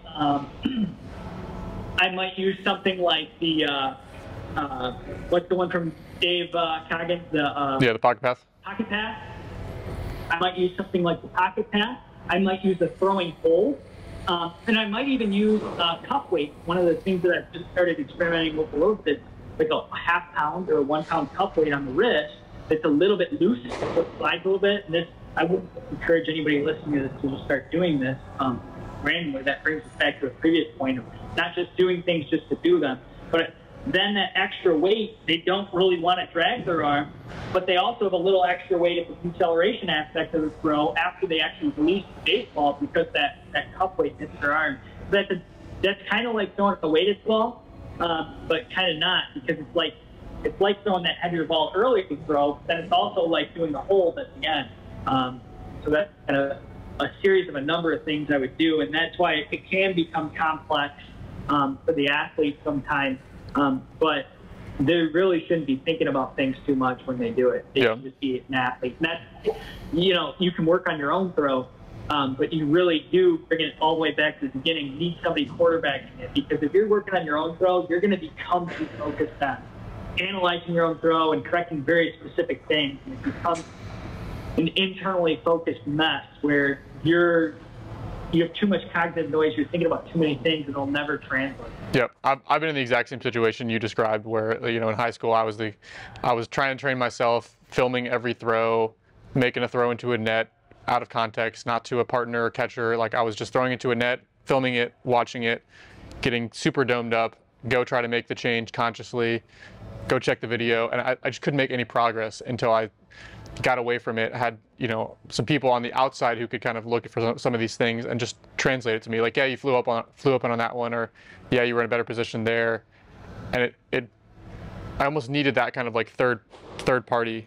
use something like the what's the one from Dave Coggins? The pocket pass. Pocket pass. I might use something like the pocket pass. I might use a throwing hold, and I might even use cuff weight. One of the things that I've just started experimenting with a little bit, like a half-pound or a 1-pound cuff weight on the wrist. It's a little bit loose, so it slides a little bit. And this, I wouldn't encourage anybody listening to this to just start doing this randomly. That brings us back to the previous point of not just doing things just to do them, but then that extra weight, they don't really want to drag their arm, but they also have a little extra weight at the deceleration aspect of the throw after they actually release the baseball, because that cuff weight hits their arm. So that's kind of like throwing a weighted ball, but kind of not, because it's like throwing that heavier ball early to throw, but then it's also like doing the hold at the end. So that's kind of a series of a number of things I would do, and that's why it can become complex for the athlete sometimes. But they really shouldn't be thinking about things too much when they do it. They should just be an athlete. And that's, you can work on your own throw, but you really do bring it all the way back to the beginning. You need somebody quarterbacking it, because if you're working on your own throw, you're going to become too focused on analyzing your own throw and correcting very specific things. And it becomes an internally focused mess where you have too much cognitive noise. You're thinking about too many things, and it'll never translate. Yep, I've been in the exact same situation you described, where in high school I was trying to train myself, filming every throw, making a throw into a net out of context, not to a partner or catcher. Like, I was just throwing it to a net, filming it, watching it, getting super domed up, go try to make the change consciously, go check the video, and I just couldn't make any progress until I got away from it. I had some people on the outside who could kind of look for some of these things and just translate it to me, like, yeah, you flew up on that one, or yeah, you were in a better position there. And I almost needed that kind of like third party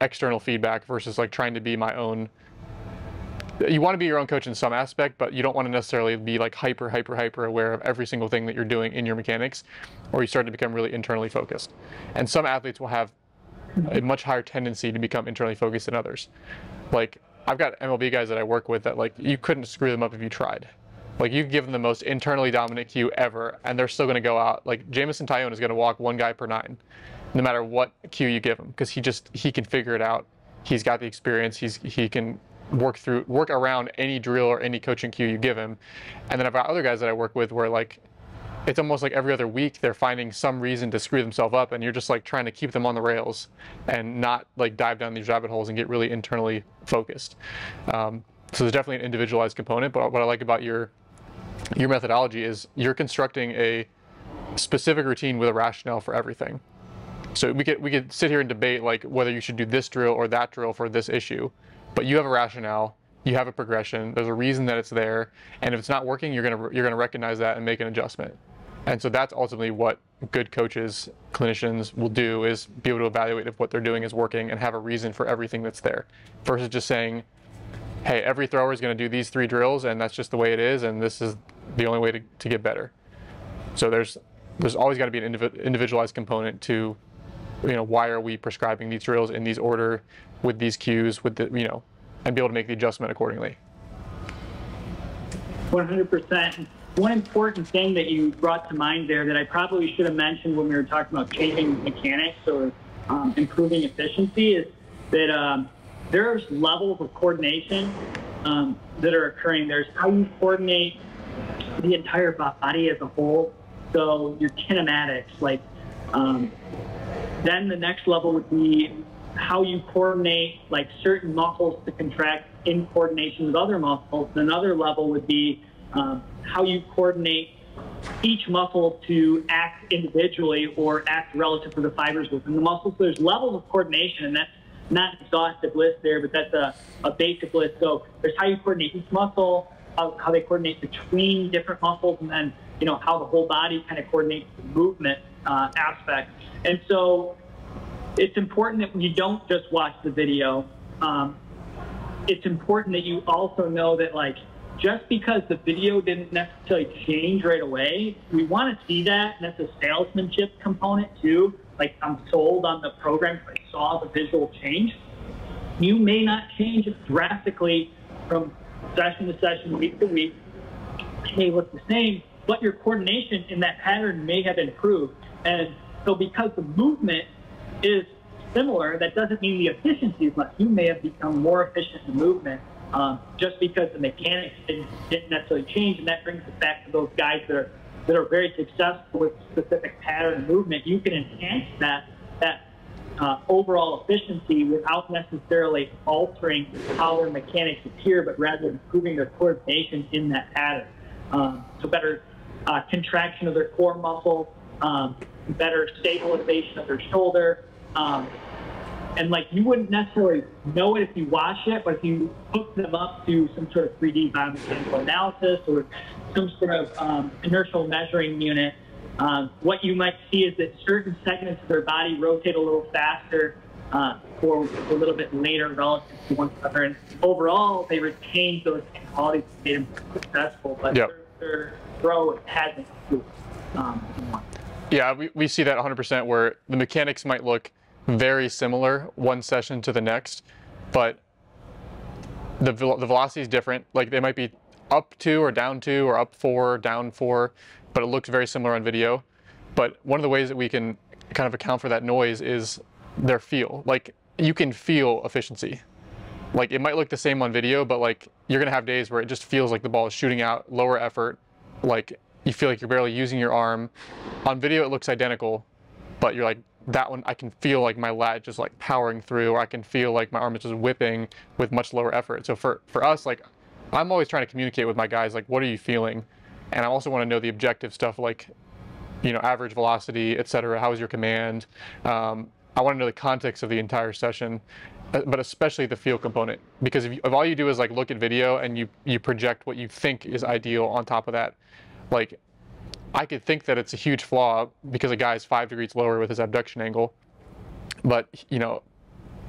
external feedback versus like trying to be my own. You want to be your own coach in some aspect, but you don't want to necessarily be like hyper aware of every single thing that you're doing in your mechanics, or you start to become really internally focused. And some athletes will have a much higher tendency to become internally focused than others. Like, I've got MLB guys that I work with that, like, you couldn't screw them up if you tried. Like, you give them the most internally dominant cue ever, and they're still going to go out. Like, Jamison Tyone is going to walk 1 guy per 9, no matter what cue you give him, because he can figure it out. He's got the experience. He can work around any drill or any coaching cue you give him. And then I've got other guys that I work with where, like, it's almost like every other week they're finding some reason to screw themselves up, and you're just like trying to keep them on the rails and not like dive down these rabbit holes and get really internally focused. So there's definitely an individualized component, but what I like about your methodology is you're constructing a specific routine with a rationale for everything. So we could sit here and debate like whether you should do this drill or that drill for this issue, but you have a rationale. You have a progression. There's a reason that it's there, and if it's not working, you're gonna recognize that and make an adjustment. And so that's ultimately what good coaches, clinicians will do, is be able to evaluate if what they're doing is working and have a reason for everything that's there, versus just saying, hey, every thrower is going to do these 3 drills, and that's just the way it is, and this is the only way to get better. So there's always got to be an individualized component to, why are we prescribing these drills in these order with these cues, with the, and be able to make the adjustment accordingly. 100%. One important thing that you brought to mind there that I probably should have mentioned when we were talking about changing mechanics or improving efficiency is that there's levels of coordination that are occurring. There's how you coordinate the entire body as a whole. So your kinematics, like, then the next level would be how you coordinate like certain muscles to contract in coordination with other muscles. Another level would be how you coordinate each muscle to act individually or act relative to the fibers within the muscle. So there's levels of coordination, and that's not an exhaustive list there, but that's a basic list. So there's how you coordinate each muscle, how they coordinate between different muscles, and then, you know, how the whole body kind of coordinates the movement aspect. And so it's important that you don't just watch the video. It's important that you also know that, like, just because the video didn't necessarily change right away, we want to see that, and that's a salesmanship component too. Like, I'm sold on the program because I saw the visual change. You may not change it drastically from session to session, week to week. It may look the same, but your coordination in that pattern may have improved. And so because the movement is similar, that doesn't mean the efficiency is less. You may have become more efficient in movement just because the mechanics didn't necessarily change. And that brings us back to those guys that are very successful with specific pattern and movement. You can enhance that overall efficiency without necessarily altering how their mechanics appear, but rather improving their coordination in that pattern. So better contraction of their core muscle, better stabilization of their shoulder. And like, you wouldn't necessarily know it if you watch it, but if you hook them up to some sort of 3D biomechanical analysis or some sort of inertial measuring unit, what you might see is that certain segments of their body rotate a little faster or a little bit later relative to one another. And overall, they retain those qualities that made them successful, but their throw hasn't improved. Yeah, we see that 100%, where the mechanics might look very similar one session to the next, but the velocity is different. Like, they might be up 2 or down 2 or up 4, down 4, but it looks very similar on video. But one of the ways that we can kind of account for that noise is their feel. Like, you can feel efficiency. Like, it might look the same on video, but like, you're gonna have days where it just feels like the ball is shooting out, lower effort, like you feel like you're barely using your arm. On video it looks identical, but you're like, that one I can feel like my lat just like powering through, or I can feel like my arm is just whipping with much lower effort. So for us, like, I'm always trying to communicate with my guys, like, what are you feeling? And I also want to know the objective stuff, like, you know, average velocity, etc. How is your command? I want to know the context of the entire session, but especially the feel component, because if all you do is like look at video and you project what you think is ideal on top of that, like, I could think that it's a huge flaw because a guy is 5 degrees lower with his abduction angle, but, you know,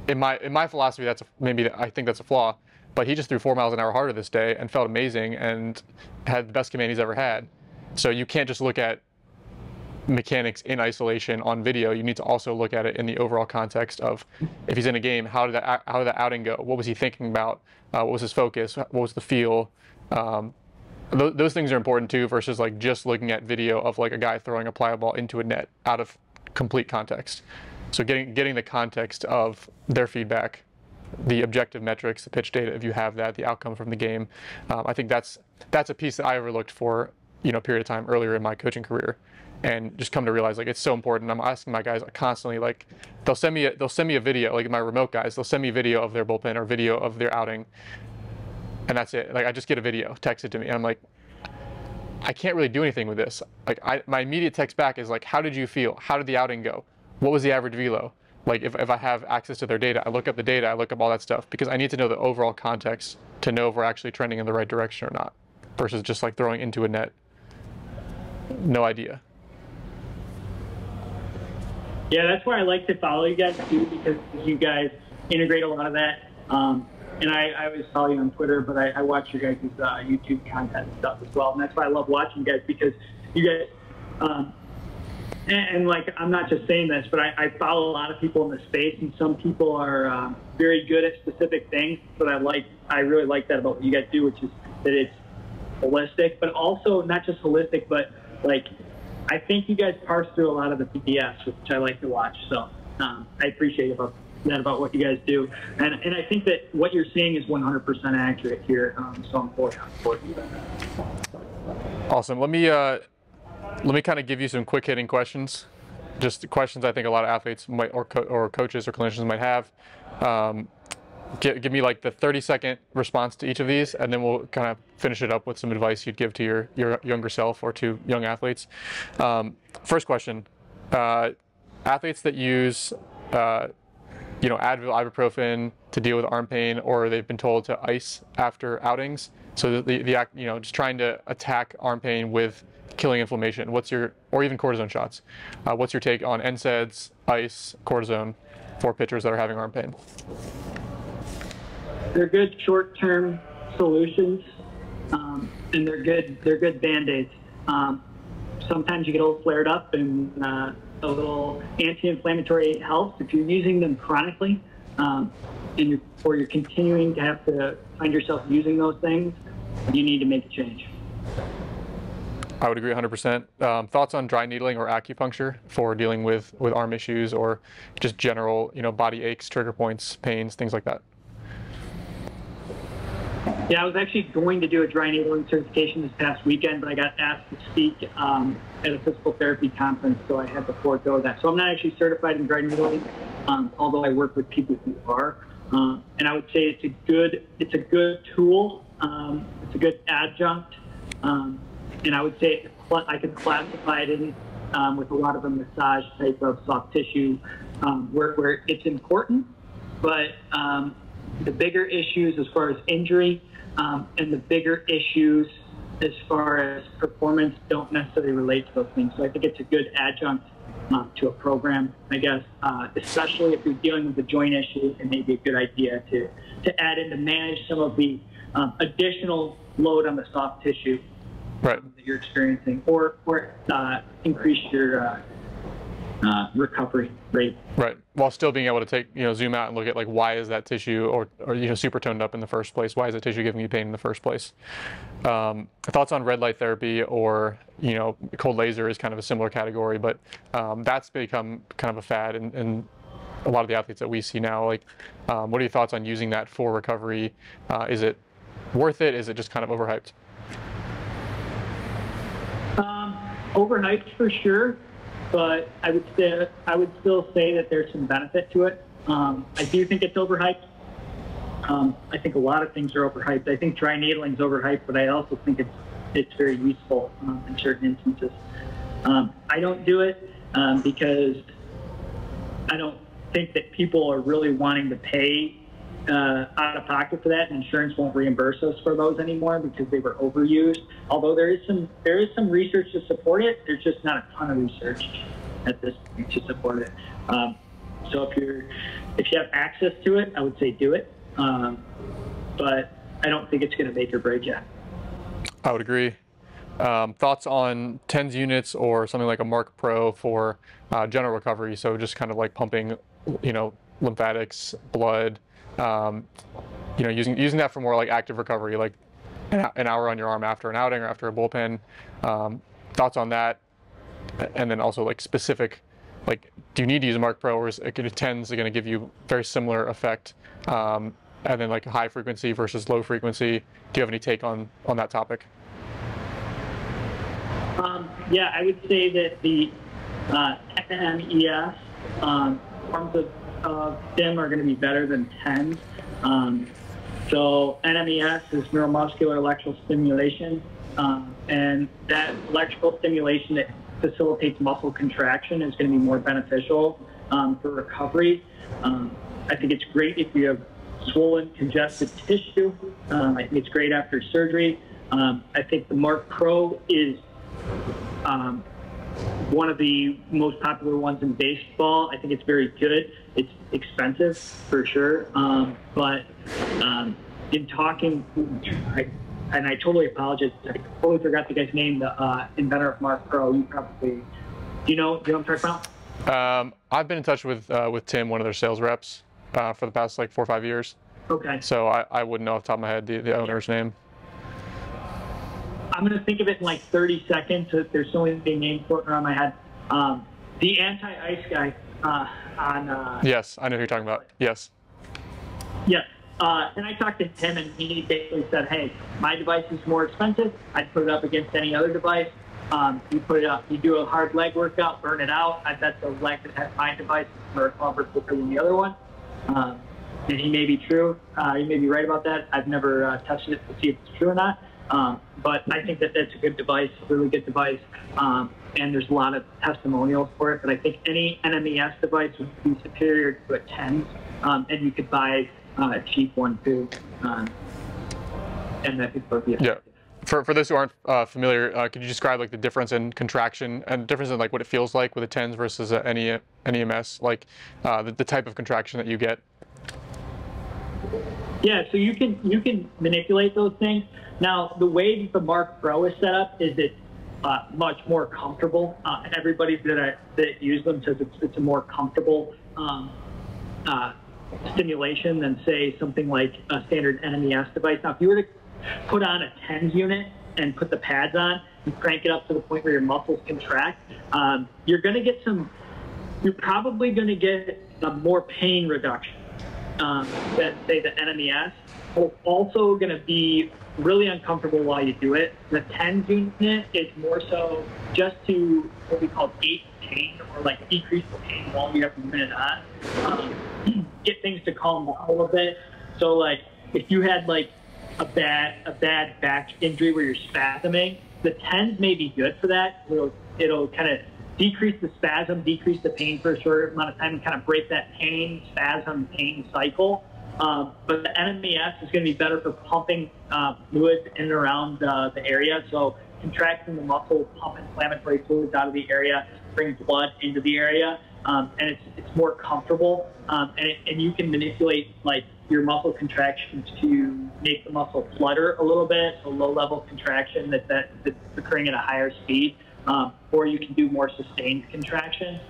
in my philosophy, I think that's a flaw. But he just threw 4 miles an hour harder this day and felt amazing and had the best command he's ever had. So you can't just look at mechanics in isolation on video. You need to also look at it in the overall context of, if he's in a game, how did that outing go? What was he thinking about? What was his focus? What was the feel? Those things are important too, versus like just looking at video of like a guy throwing a plyo ball into a net out of complete context. So getting the context of their feedback, the objective metrics, the pitch data, if you have that, the outcome from the game. I think that's a piece that I overlooked for, you know, a period of time earlier in my coaching career, and just come to realize, like, it's so important. I'm asking my guys constantly, like, they'll send me a video, like my remote guys, they'll send me a video of their bullpen or video of their outing, and that's it. Like, I just get a video, text it to me, and I'm like, I can't really do anything with this. Like, my immediate text back is like, how did you feel? How did the outing go? What was the average velo? Like, if I have access to their data, I look up the data, I look up all that stuff, because I need to know the overall context to know if we're actually trending in the right direction or not, versus just like throwing into a net. No idea. Yeah, that's why I like to follow you guys too, because you guys integrate a lot of that. And I always follow you on Twitter, but I watch your guys' YouTube content and stuff as well. And that's why I love watching you guys, because you guys, and like, I'm not just saying this, but I follow a lot of people in the space, and some people are very good at specific things. But I really like that about what you guys do, which is that it's holistic, but also not just holistic, but like, I think you guys parse through a lot of the BS, which I like to watch. So I appreciate that about what you guys do, and I think that what you're seeing is 100% accurate here. So I'm fully on board with that. Awesome. Let me kind of give you some quick hitting questions, just questions I think a lot of athletes might, or coaches or clinicians might have. give me like the 30-second response to each of these, and then we'll kind of finish it up with some advice you'd give to your younger self or to young athletes. First question: athletes that use Advil, ibuprofen to deal with arm pain, or they've been told to ice after outings. So just trying to attack arm pain with killing inflammation. Or even cortisone shots. What's your take on NSAIDs, ice, cortisone for pitchers that are having arm pain? They're good short-term solutions, and they're good Band-Aids. Sometimes you get a little flared up, and a little anti-inflammatory helps. If you're using them chronically, or you're continuing to have to find yourself using those things, you need to make a change. I would agree 100%. Thoughts on dry needling or acupuncture for dealing with arm issues or just general, body aches, trigger points, pains, things like that? Yeah, I was actually going to do a dry needling certification this past weekend, but I got asked to speak at a physical therapy conference, so I had to forego that. So I'm not actually certified in dry needling, although I work with people who are. And I would say it's a good tool. It's a good adjunct. And I would say I could classify it in with a lot of a massage type of soft tissue, where it's important, but the bigger issues as far as injury and the bigger issues as far as performance don't necessarily relate to those things. So I think it's a good adjunct to a program, I guess, especially if you're dealing with a joint issue. It may be a good idea to add in to manage some of the additional load on the soft tissue that you're experiencing, or increase your recovery rate. Right, while still being able to take, zoom out and look at like why is that tissue or super toned up in the first place? Why is that tissue giving you pain in the first place? Thoughts on red light therapy or cold laser is kind of a similar category, but that's become kind of a fad in a lot of the athletes that we see now. Like, what are your thoughts on using that for recovery? Is it worth it? Is it just kind of overhyped? Overhyped for sure, but I would still say that there's some benefit to it. I do think it's overhyped. I think a lot of things are overhyped. I think dry needling is overhyped, but I also think it's very useful in certain instances. I don't do it because I don't think that people are really wanting to pay out of pocket for that, and insurance won't reimburse us for those anymore because they were overused. Although there is some research to support it, there's just not a ton of research at this point to support it. So if you have access to it, I would say do it. But I don't think it's going to make or break yet. I would agree. Thoughts on TENS units or something like a Mark Pro for general recovery? So just kind of like pumping, lymphatics, blood. Using that for more like active recovery, like an hour on your arm after an outing or after a bullpen. Thoughts on that, and then also like specific, like do you need to use a Mark Pro, or is it TENS going to give you very similar effect? And then like high frequency versus low frequency. Do you have any take on that topic? Yeah, I would say that the NMES forms of STIM are going to be better than TENS. So NMES is neuromuscular electrical stimulation, and that electrical stimulation that facilitates muscle contraction is going to be more beneficial for recovery. I think it's great if you have swollen, congested tissue. I think it's great after surgery. I think the Mark Pro is one of the most popular ones in baseball. I think it's very good. It's expensive for sure, but in talking, and I totally apologize. I totally forgot the guy's name. The inventor of Mark Pro. You probably do you know what I'm talking about? I've been in touch with Tim, one of their sales reps, for the past like 4 or 5 years. Okay. So I wouldn't know off the top of my head the owner's name. I'm going to think of it in like 30 seconds. There's so many names floating around my head. The anti-ice guy on... Yes, I know who you're talking about. Yes. Yes. And I talked to him, and he basically said, hey, my device is more expensive. I'd put it up against any other device. You put it up, you do a hard leg workout, burn it out. I bet the leg that has my device is more recovered quicker than the other one. and he may be true. He may be right about that. I've never touched it to see if it's true or not. But I think that that's a good device, a really good device. And there's a lot of testimonials for it. But I think any NMES device would be superior to a TENS. And you could buy a cheap one too. And I think both be effective. Yeah. For those who aren't familiar, could you describe like the difference in contraction and difference in like what it feels like with a TENS versus a NEMS, like the type of contraction that you get? Yeah, so you can manipulate those things. Now, the way that the Mark Pro is set up is it's much more comfortable. Everybody that use them says it's a more comfortable stimulation than, say, something like a standard NMES device. Now, if you were to put on a TENS unit and put the pads on and crank it up to the point where your muscles contract, you're probably going to get a more pain reduction than, say, the NMES. It's also going to be really uncomfortable while you do it. The TENS unit is more so just to what we call aid pain, or like decrease the pain while you have to put it on. Get things to calm down a little bit. So like if you had like a bad back injury where you're spasming, the TENS may be good for that. It'll kind of decrease the spasm, decrease the pain for a short amount of time, and kind of break that pain, spasm, pain cycle. But the NMES is going to be better for pumping fluids in and around the area. So contracting the muscle, pump inflammatory fluids out of the area, bring blood into the area, and it's more comfortable. And you can manipulate like your muscle contractions to make the muscle flutter a little bit, so low-level contraction that's occurring at a higher speed, or you can do more sustained contraction.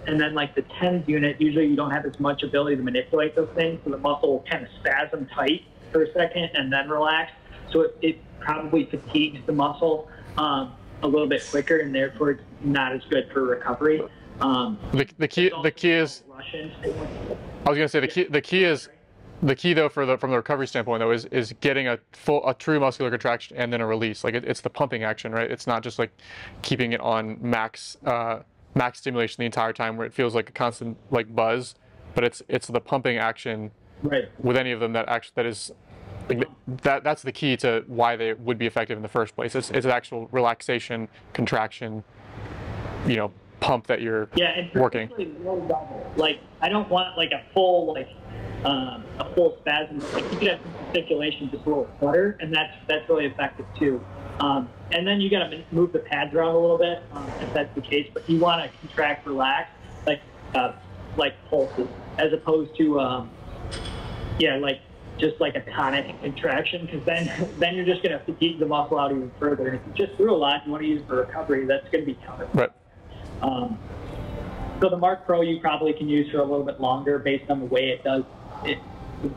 And then like the TENS unit, usually you don't have as much ability to manipulate those things, so the muscle will kind of spasm tight for a second and then relax. So it probably fatigues the muscle a little bit quicker, and therefore it's not as good for recovery. The key is, I was going to say the key though from the recovery standpoint though is getting a true muscular contraction and then a release. Like it's the pumping action, right? It's not just like keeping it on max stimulation the entire time where it feels like a constant like buzz, but it's the pumping action with any of them that is like that's the key to why they would be effective in the first place. It's an actual relaxation, contraction, pump that you're working. Low level. Like I don't want like a full spasm. Like you could have some circulation, just a little flutter, and that's really effective too. And then you got to move the pads around a little bit if that's the case. But you want to contract, relax, like pulses, as opposed to just like a tonic contraction, because then you're just going to fatigue the muscle out even further. And if you just threw a lot, you want to use for recovery, that's going to be counterproductive. Right. So the Mark Pro you probably can use for a little bit longer based on the way it does it.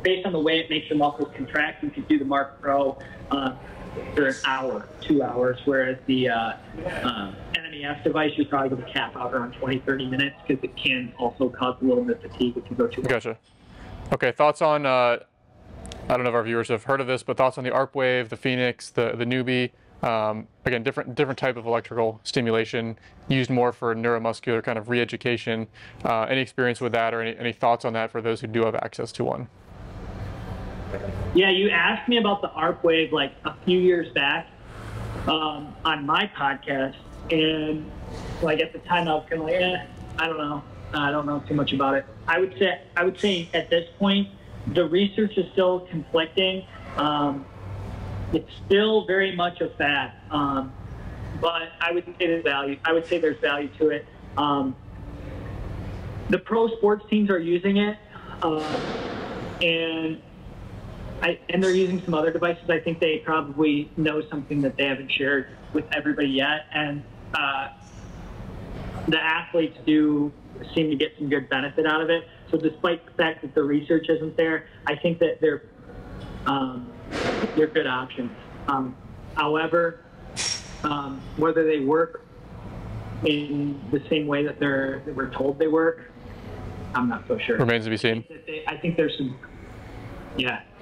Based on the way it makes your muscles contract, you could do the Mark Pro for an hour, 2 hours, whereas the NMES device you're probably going to cap out around 20-30 minutes, because it can also cause a little bit of fatigue if you go too long. Gotcha. Okay, thoughts on I don't know if our viewers have heard of this, but thoughts on the ARP Wave, the Phoenix, the Newbie. Again, different type of electrical stimulation used more for neuromuscular kind of re-education. Any experience with that, or any thoughts on that for those who do have access to one? Yeah, you asked me about the ARP Wave like a few years back on my podcast, and like at the time I was kind of like, I don't know too much about it. I would say at this point the research is still conflicting. It's still very much a fad, but I would say there's value. I would say there's value to it. The pro sports teams are using it, and they're using some other devices. I think they probably know something that they haven't shared with everybody yet, and the athletes do seem to get some good benefit out of it. So despite the fact that the research isn't there, I think that they're good options. However, whether they work in the same way that we're told they work, I'm not so sure. Remains to be seen. I think there's some,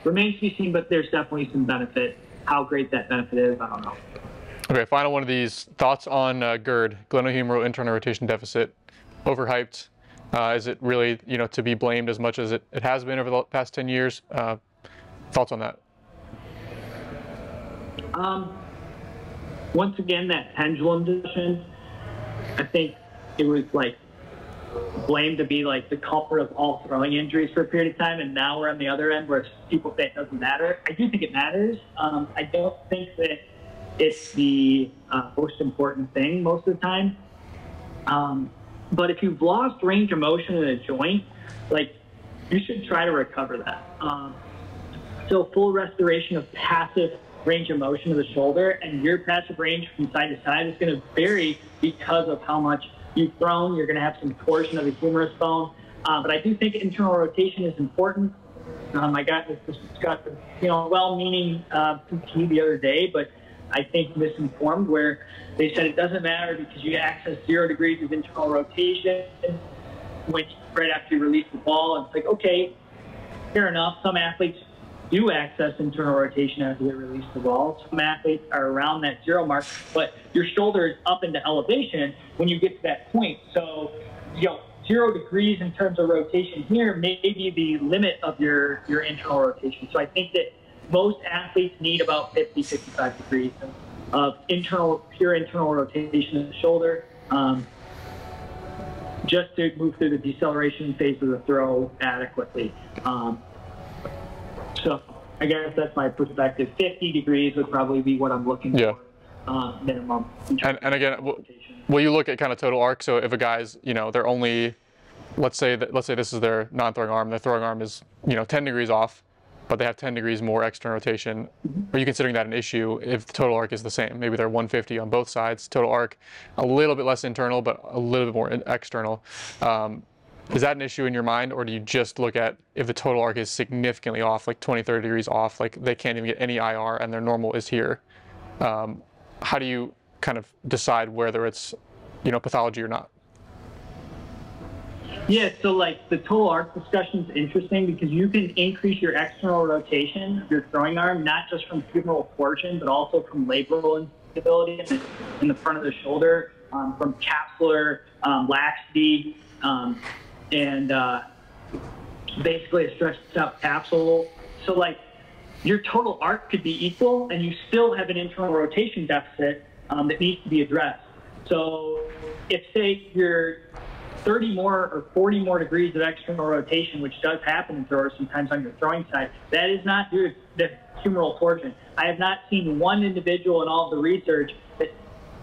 remains to be seen, but there's definitely some benefit. How great that benefit is, I don't know. Okay, final one of these. Thoughts on GERD, glenohumeral internal rotation deficit. Overhyped. Is it really, to be blamed as much as it has been over the past 10 years? Thoughts on that? Once again, that pendulum discussion, I think it was like blamed to be like the culprit of all throwing injuries for a period of time, and now we're on the other end where people say it doesn't matter. I do think it matters. I don't think that it's the most important thing most of the time. But if you've lost range of motion in a joint, like, you should try to recover that. So full restoration of passive range of motion of the shoulder, and your passive range from side to side is going to vary because of how much you've thrown. You're going to have some torsion of the humerus bone. But I do think internal rotation is important. I got this discussion, well-meaning PT the other day, but I think misinformed, where they said it doesn't matter because you access 0 degrees of internal rotation right after you release the ball. And it's like, okay, fair enough. Some athletes do access internal rotation after they release the ball. Some athletes are around that 0 mark, but your shoulder is up into elevation when you get to that point. So, 0 degrees in terms of rotation here may be the limit of your internal rotation. So I think that most athletes need about 50, 55 degrees of pure internal rotation of the shoulder, just to move through the deceleration phase of the throw adequately. So I guess that's my perspective. 50 degrees would probably be what I'm looking for, minimum. And again, will you look at kind of total arc? So if a guy's, they're only, let's say this is their non-throwing arm, their throwing arm is, 10 degrees off, but they have 10 degrees more external rotation. Are you considering that an issue if the total arc is the same? Maybe they're 150 on both sides, total arc a little bit less internal, but a little bit more external. Is that an issue in your mind, or do you just look at if the total arc is significantly off, like 20, 30 degrees off, like they can't even get any IR and their normal is here? How do you kind of decide whether it's, pathology or not? Yeah, so like the total arc discussion is interesting because you can increase your external rotation of your throwing arm, not just from humeral torsion, but also from labral instability in the front of the shoulder, from capsular laxity, and basically a stretched out capsule. So like your total arc could be equal and you still have an internal rotation deficit that needs to be addressed. So if, say, you're 30 more or 40 more degrees of external rotation, which does happen in throwers sometimes on your throwing side, that is not due to humeral torsion. I have not seen one individual in all of the research that,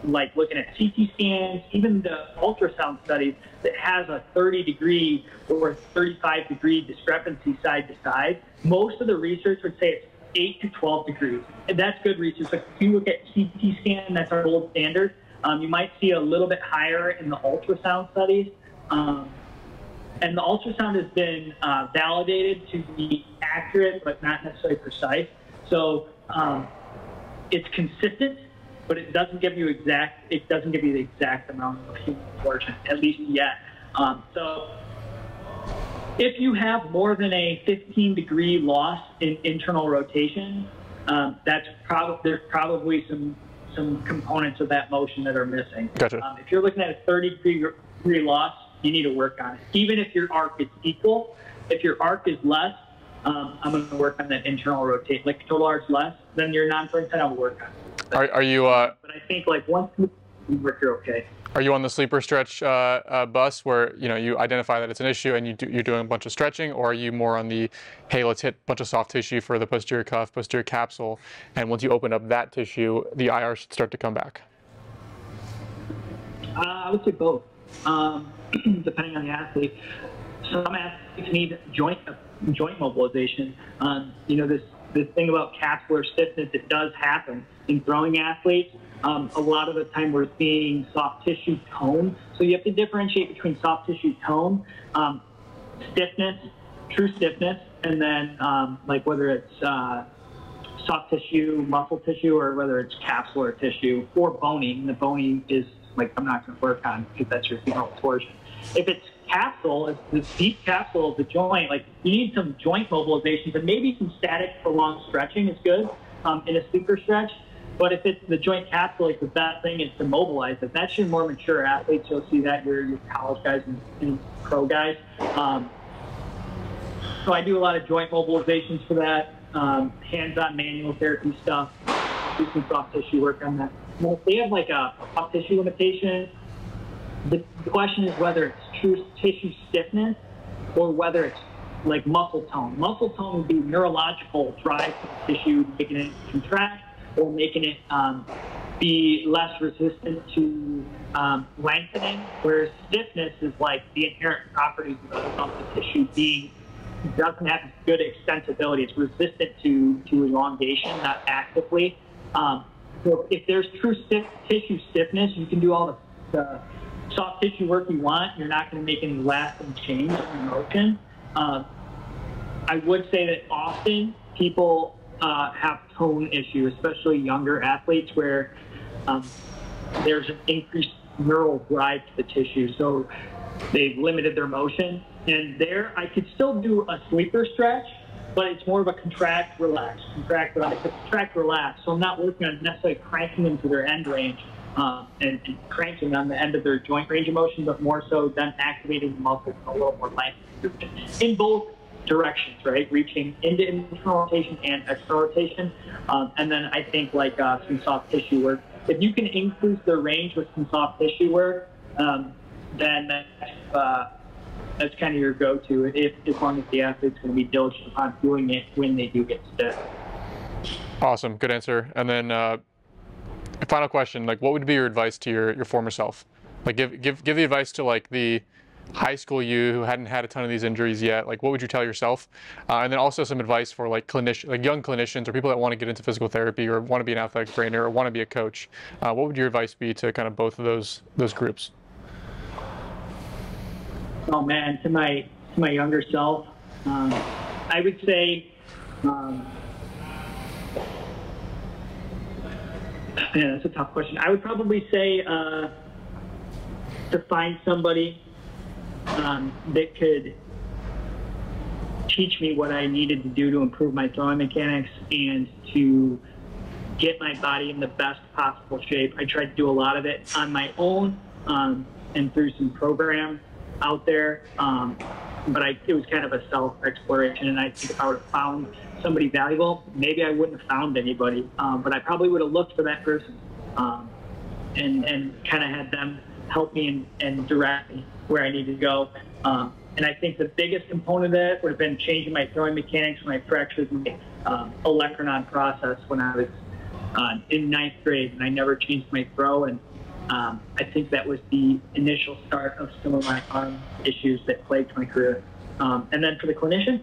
like looking at CT scans, even the ultrasound studies, that has a 30 degree or 35 degree discrepancy side to side. Most of the research would say it's 8 to 12 degrees. And that's good research. Like if you look at CT scan, that's our gold standard. You might see a little bit higher in the ultrasound studies. And the ultrasound has been validated to be accurate, but not necessarily precise. So it's consistent, but it doesn't give you the exact amount of humeral torsion, at least yet. So if you have more than a 15 degree loss in internal rotation, there's probably some components of that motion that are missing. Gotcha. If you're looking at a 30 degree loss, you need to work on it. Even if your arc is equal, if your arc is less, I'm going to work on that internal rotation. Like total arc's less, then your non-throwing side, I'll work on it. Are you? But I think like once you work, you're okay. Are you on the sleeper stretch bus where you identify that it's an issue and you're doing a bunch of stretching, or are you more on the, hey, let's hit a bunch of soft tissue for the posterior cuff, posterior capsule, and once you open up that tissue, the IR should start to come back? I would say both, depending on the athlete. Some athletes need joint mobilization. This thing about capsular stiffness, it does happen in throwing athletes. A lot of the time we're seeing soft tissue tone. So you have to differentiate between soft tissue tone, stiffness, true stiffness, and then like whether it's soft tissue, muscle tissue, or whether it's capsular tissue or boning. The boning is like I'm not going to work on because that's your humeral torsion. If it's capsule, it's the deep capsule of the joint, like you need some joint mobilization, but maybe some static prolonged stretching is good in a sleeper stretch. But if it's the joint capsule, the best thing is to mobilize it. That's your more mature athletes. You'll see that your college guys and pro guys. So I do a lot of joint mobilizations for that, hands-on manual therapy stuff, do some soft tissue work on that. Well, if they have like a soft tissue limitation, the question is whether it's true tissue stiffness or whether it's like muscle tone. Muscle tone would be neurological drive to the tissue, making it contract or making it be less resistant to lengthening, whereas stiffness is like the inherent properties of the tissue being doesn't have good extensibility. It's resistant to elongation, not actively. So if there's true tissue stiffness, you can do all the soft tissue work you want. You're not going to make any lasting change in motion. I would say that often people have tone issue, especially younger athletes, where there's an increased neural drive to the tissue. So they've limited their motion. And there, I could still do a sleeper stretch, but it's more of a contract, relax, contract, relax, contract, relax. So I'm not working on necessarily cranking them to their end range and cranking on the end of their joint range of motion, but more so than activating the muscles a little more length in both directions, right? Reaching into internal rotation and external rotation. And then I think like some soft tissue work. If you can increase the range with some soft tissue work, then that's kind of your go-to, as long as the athlete's going to be diligent upon doing it when they do get stiff. Awesome, good answer. And then final question, like what would be your advice to your former self? Like give the advice to like the high school you who hadn't had a ton of these injuries yet. Like what would you tell yourself? And then also some advice for like young clinicians or people that want to get into physical therapy or want to be an athletic trainer or want to be a coach. What would your advice be to kind of both of those groups? Oh man, to my younger self, I would say, man, that's a tough question. I would probably say to find somebody that could teach me what I needed to do to improve my throwing mechanics and to get my body in the best possible shape. I tried to do a lot of it on my own and through some programs out there, but it was kind of a self-exploration, and I think if I would have found somebody valuable, maybe I wouldn't have found anybody, but I probably would have looked for that person and kind of had them help me and direct me where I needed to go. And I think the biggest component of that would have been changing my throwing mechanics when I fractured my olecranon process when I was in 9th grade, and I never changed my throw. And I think that was the initial start of some of my arm issues that plagued my career. And then for the clinician,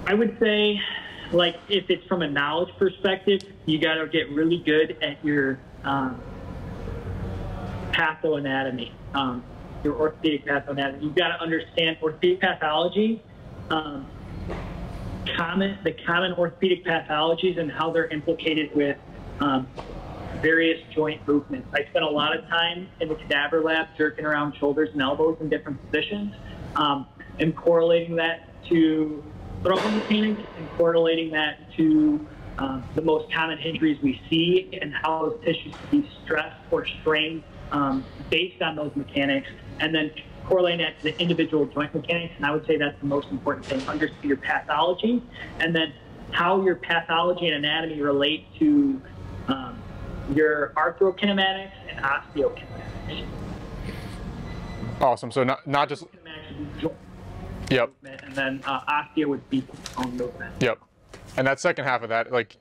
I would say, like, if it's from a knowledge perspective, you got to get really good at your pathoanatomy, your orthopedic pathoanatomy. You've got to understand orthopedic pathology, the common orthopedic pathologies and how they're implicated with various joint movements. I spent a lot of time in the cadaver lab jerking around shoulders and elbows in different positions, and correlating that to throwing mechanics and correlating that to the most common injuries we see and how those tissues can be stressed or strained based on those mechanics, and then correlating that to the individual joint mechanics. And I would say that's the most important thing, understand your pathology, and then how your pathology and anatomy relate to your arthrokinematics and osteokinematics. Awesome. So not just... Yep. And then osteo would be bone movement. Yep. And that second half of that, like,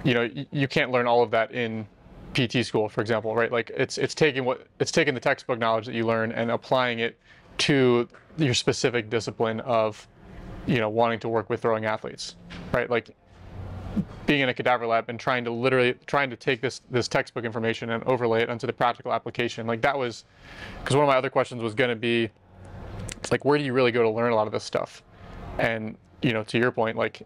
you know, you can't learn all of that in PT school, for example, right? Like it's taking the textbook knowledge that you learn and applying it to your specific discipline of, you know, wanting to work with throwing athletes, right? Like being in a cadaver lab and trying to take this textbook information and overlay it onto the practical application. Like that was, because one of my other questions was going to be, like, where do you really go to learn a lot of this stuff? And, you know, to your point, like,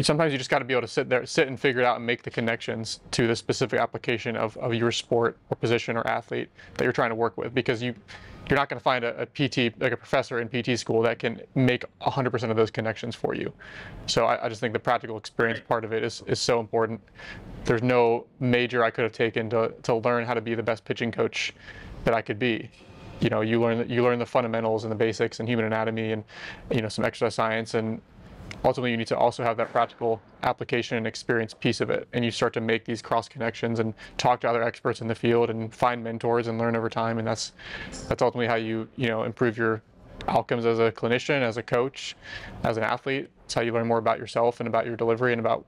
sometimes you just got to be able to sit and figure it out and make the connections to the specific application of your sport or position or athlete that you're trying to work with, because you're not going to find a PT, like a professor in PT school, that can make 100% of those connections for you. So I just think the practical experience part of it is so important. There's no major I could have taken to learn how to be the best pitching coach that I could be. You know, you learn the fundamentals and the basics and human anatomy and, you know, some exercise science, and ultimately you need to also have that practical application and experience piece of it. And you start to make these cross connections and talk to other experts in the field and find mentors and learn over time. And that's ultimately how you improve your outcomes as a clinician, as a coach, as an athlete. It's how you learn more about yourself and about your delivery and about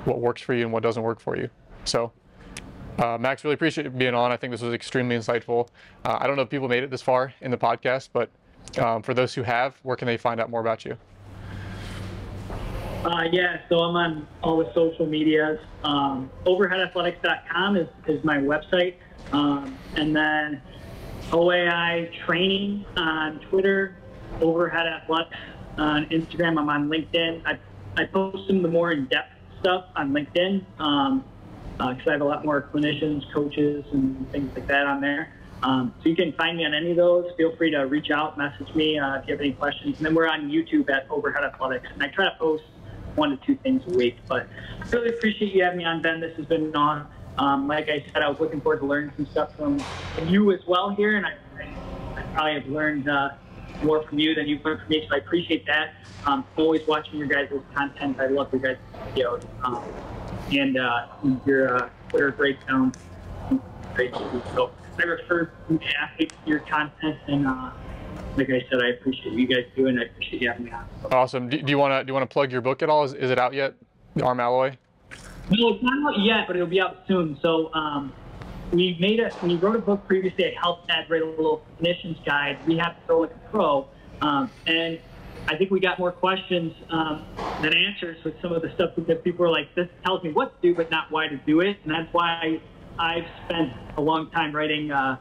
what works for you and what doesn't work for you. So Max, really appreciate you being on. I think this was extremely insightful. I don't know if people made it this far in the podcast, but for those who have, where can they find out more about you? Yeah, so I'm on all the social medias. Overheadathletics.com is my website. And then OAI Training on Twitter, Overhead Athletics on Instagram. I'm on LinkedIn. I post some of the more in-depth stuff on LinkedIn because I have a lot more clinicians, coaches, and things like that on there. So you can find me on any of those. Feel free to reach out, message me if you have any questions. And then we're on YouTube at Overhead Athletics. And I try to post 1 to 2 things a week. But I really appreciate you having me on, Ben. This has been on. Like I said, I was looking forward to learning some stuff from you as well here. And I probably have learned more from you than you've learned from me. So I appreciate that. Always watching your guys' content. I love your guys' videos. And your Twitter breakdown. Great. So I refer to athletes to your content, and like I said, I appreciate you guys doing it. I appreciate you having me on. Awesome. Do you want to plug your book at all? Is it out yet? The Arm Alloy? No, it's not out yet, but it'll be out soon. So we wrote a book previously. I helped Ed write a little clinician's guide. We have to throw it a pro, and I think we got more questions than answers with some of the stuff, because people are like, this tells me what to do, but not why to do it. And that's why I've spent a long time writing a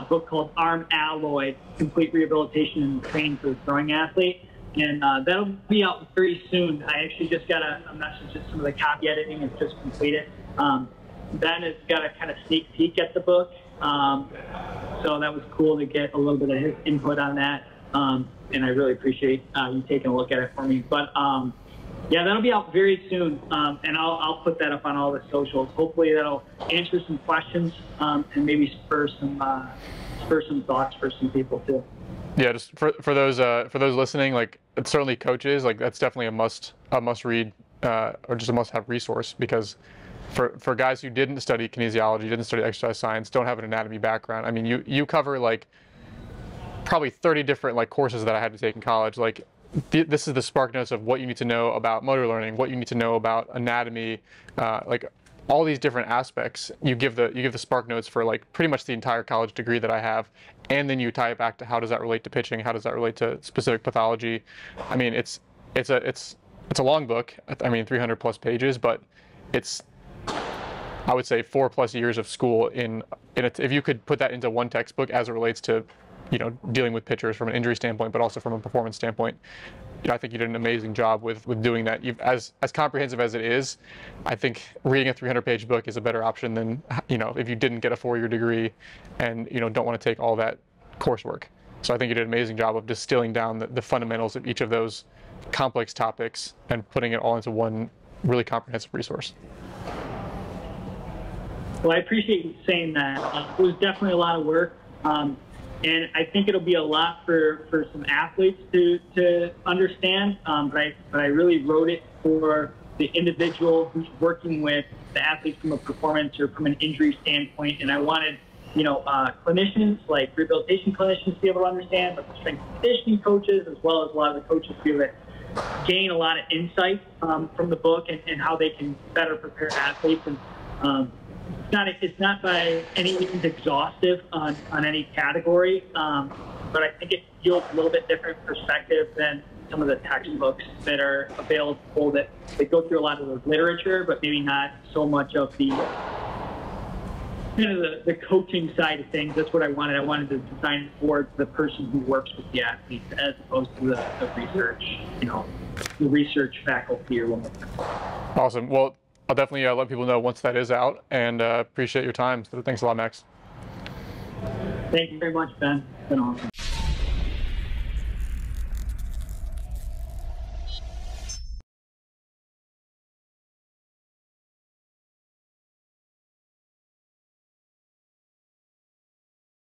book called Arm Alloy, Complete Rehabilitation and Training for the Throwing Athlete. And that'll be out very soon. I actually just got a message that some of the copy editing is just completed. Ben has got a kind of sneak peek at the book. So that was cool to get a little bit of his input on that. And I really appreciate you taking a look at it for me. But yeah, that'll be out very soon, and I'll put that up on all the socials. Hopefully that'll answer some questions and maybe spur some thoughts for some people too. Yeah, just for those listening, like, it's certainly coaches, like, that's definitely a must read or just a must have resource, because for guys who didn't study kinesiology, didn't study exercise science, don't have an anatomy background. I mean, you cover like probably 30 different like courses that I had to take in college. Like, this is the spark notes of what you need to know about motor learning, what you need to know about anatomy, like all these different aspects. You give the spark notes for like pretty much the entire college degree that I have, and then you tie it back to how does that relate to pitching, how does that relate to specific pathology. I mean, it's a long book. I mean, 300 plus pages, but it's, I would say, 4+ years of school in it. If you could put that into one textbook as it relates to, you know, dealing with pitchers from an injury standpoint, but also from a performance standpoint, you know, I think you did an amazing job with doing that. As comprehensive as it is, I think reading a 300-page book is a better option than, you know, if you didn't get a 4-year degree and, you know, don't want to take all that coursework. So I think you did an amazing job of distilling down the fundamentals of each of those complex topics and putting it all into one really comprehensive resource. Well, I appreciate you saying that. It was definitely a lot of work. And I think it'll be a lot for some athletes to understand, but I really wrote it for the individual who's working with the athletes from a performance or from an injury standpoint. And I wanted, you know, clinicians, like rehabilitation clinicians, to be able to understand, but the strength and conditioning coaches, as well as a lot of the coaches, to be able to gain a lot of insight from the book and how they can better prepare athletes. And it's not by any means exhaustive on any category, but I think it yields a little bit different perspective than some of the textbooks that are available that go through a lot of the literature, but maybe not so much of the kind of the coaching side of things. That's what I wanted. I wanted to design it for the person who works with the athletes as opposed to the research, the research faculty or whatever. Awesome. Well, I'll definitely let people know once that is out, and appreciate your time. So thanks a lot, Max. Thank you very much, Ben. It's been awesome.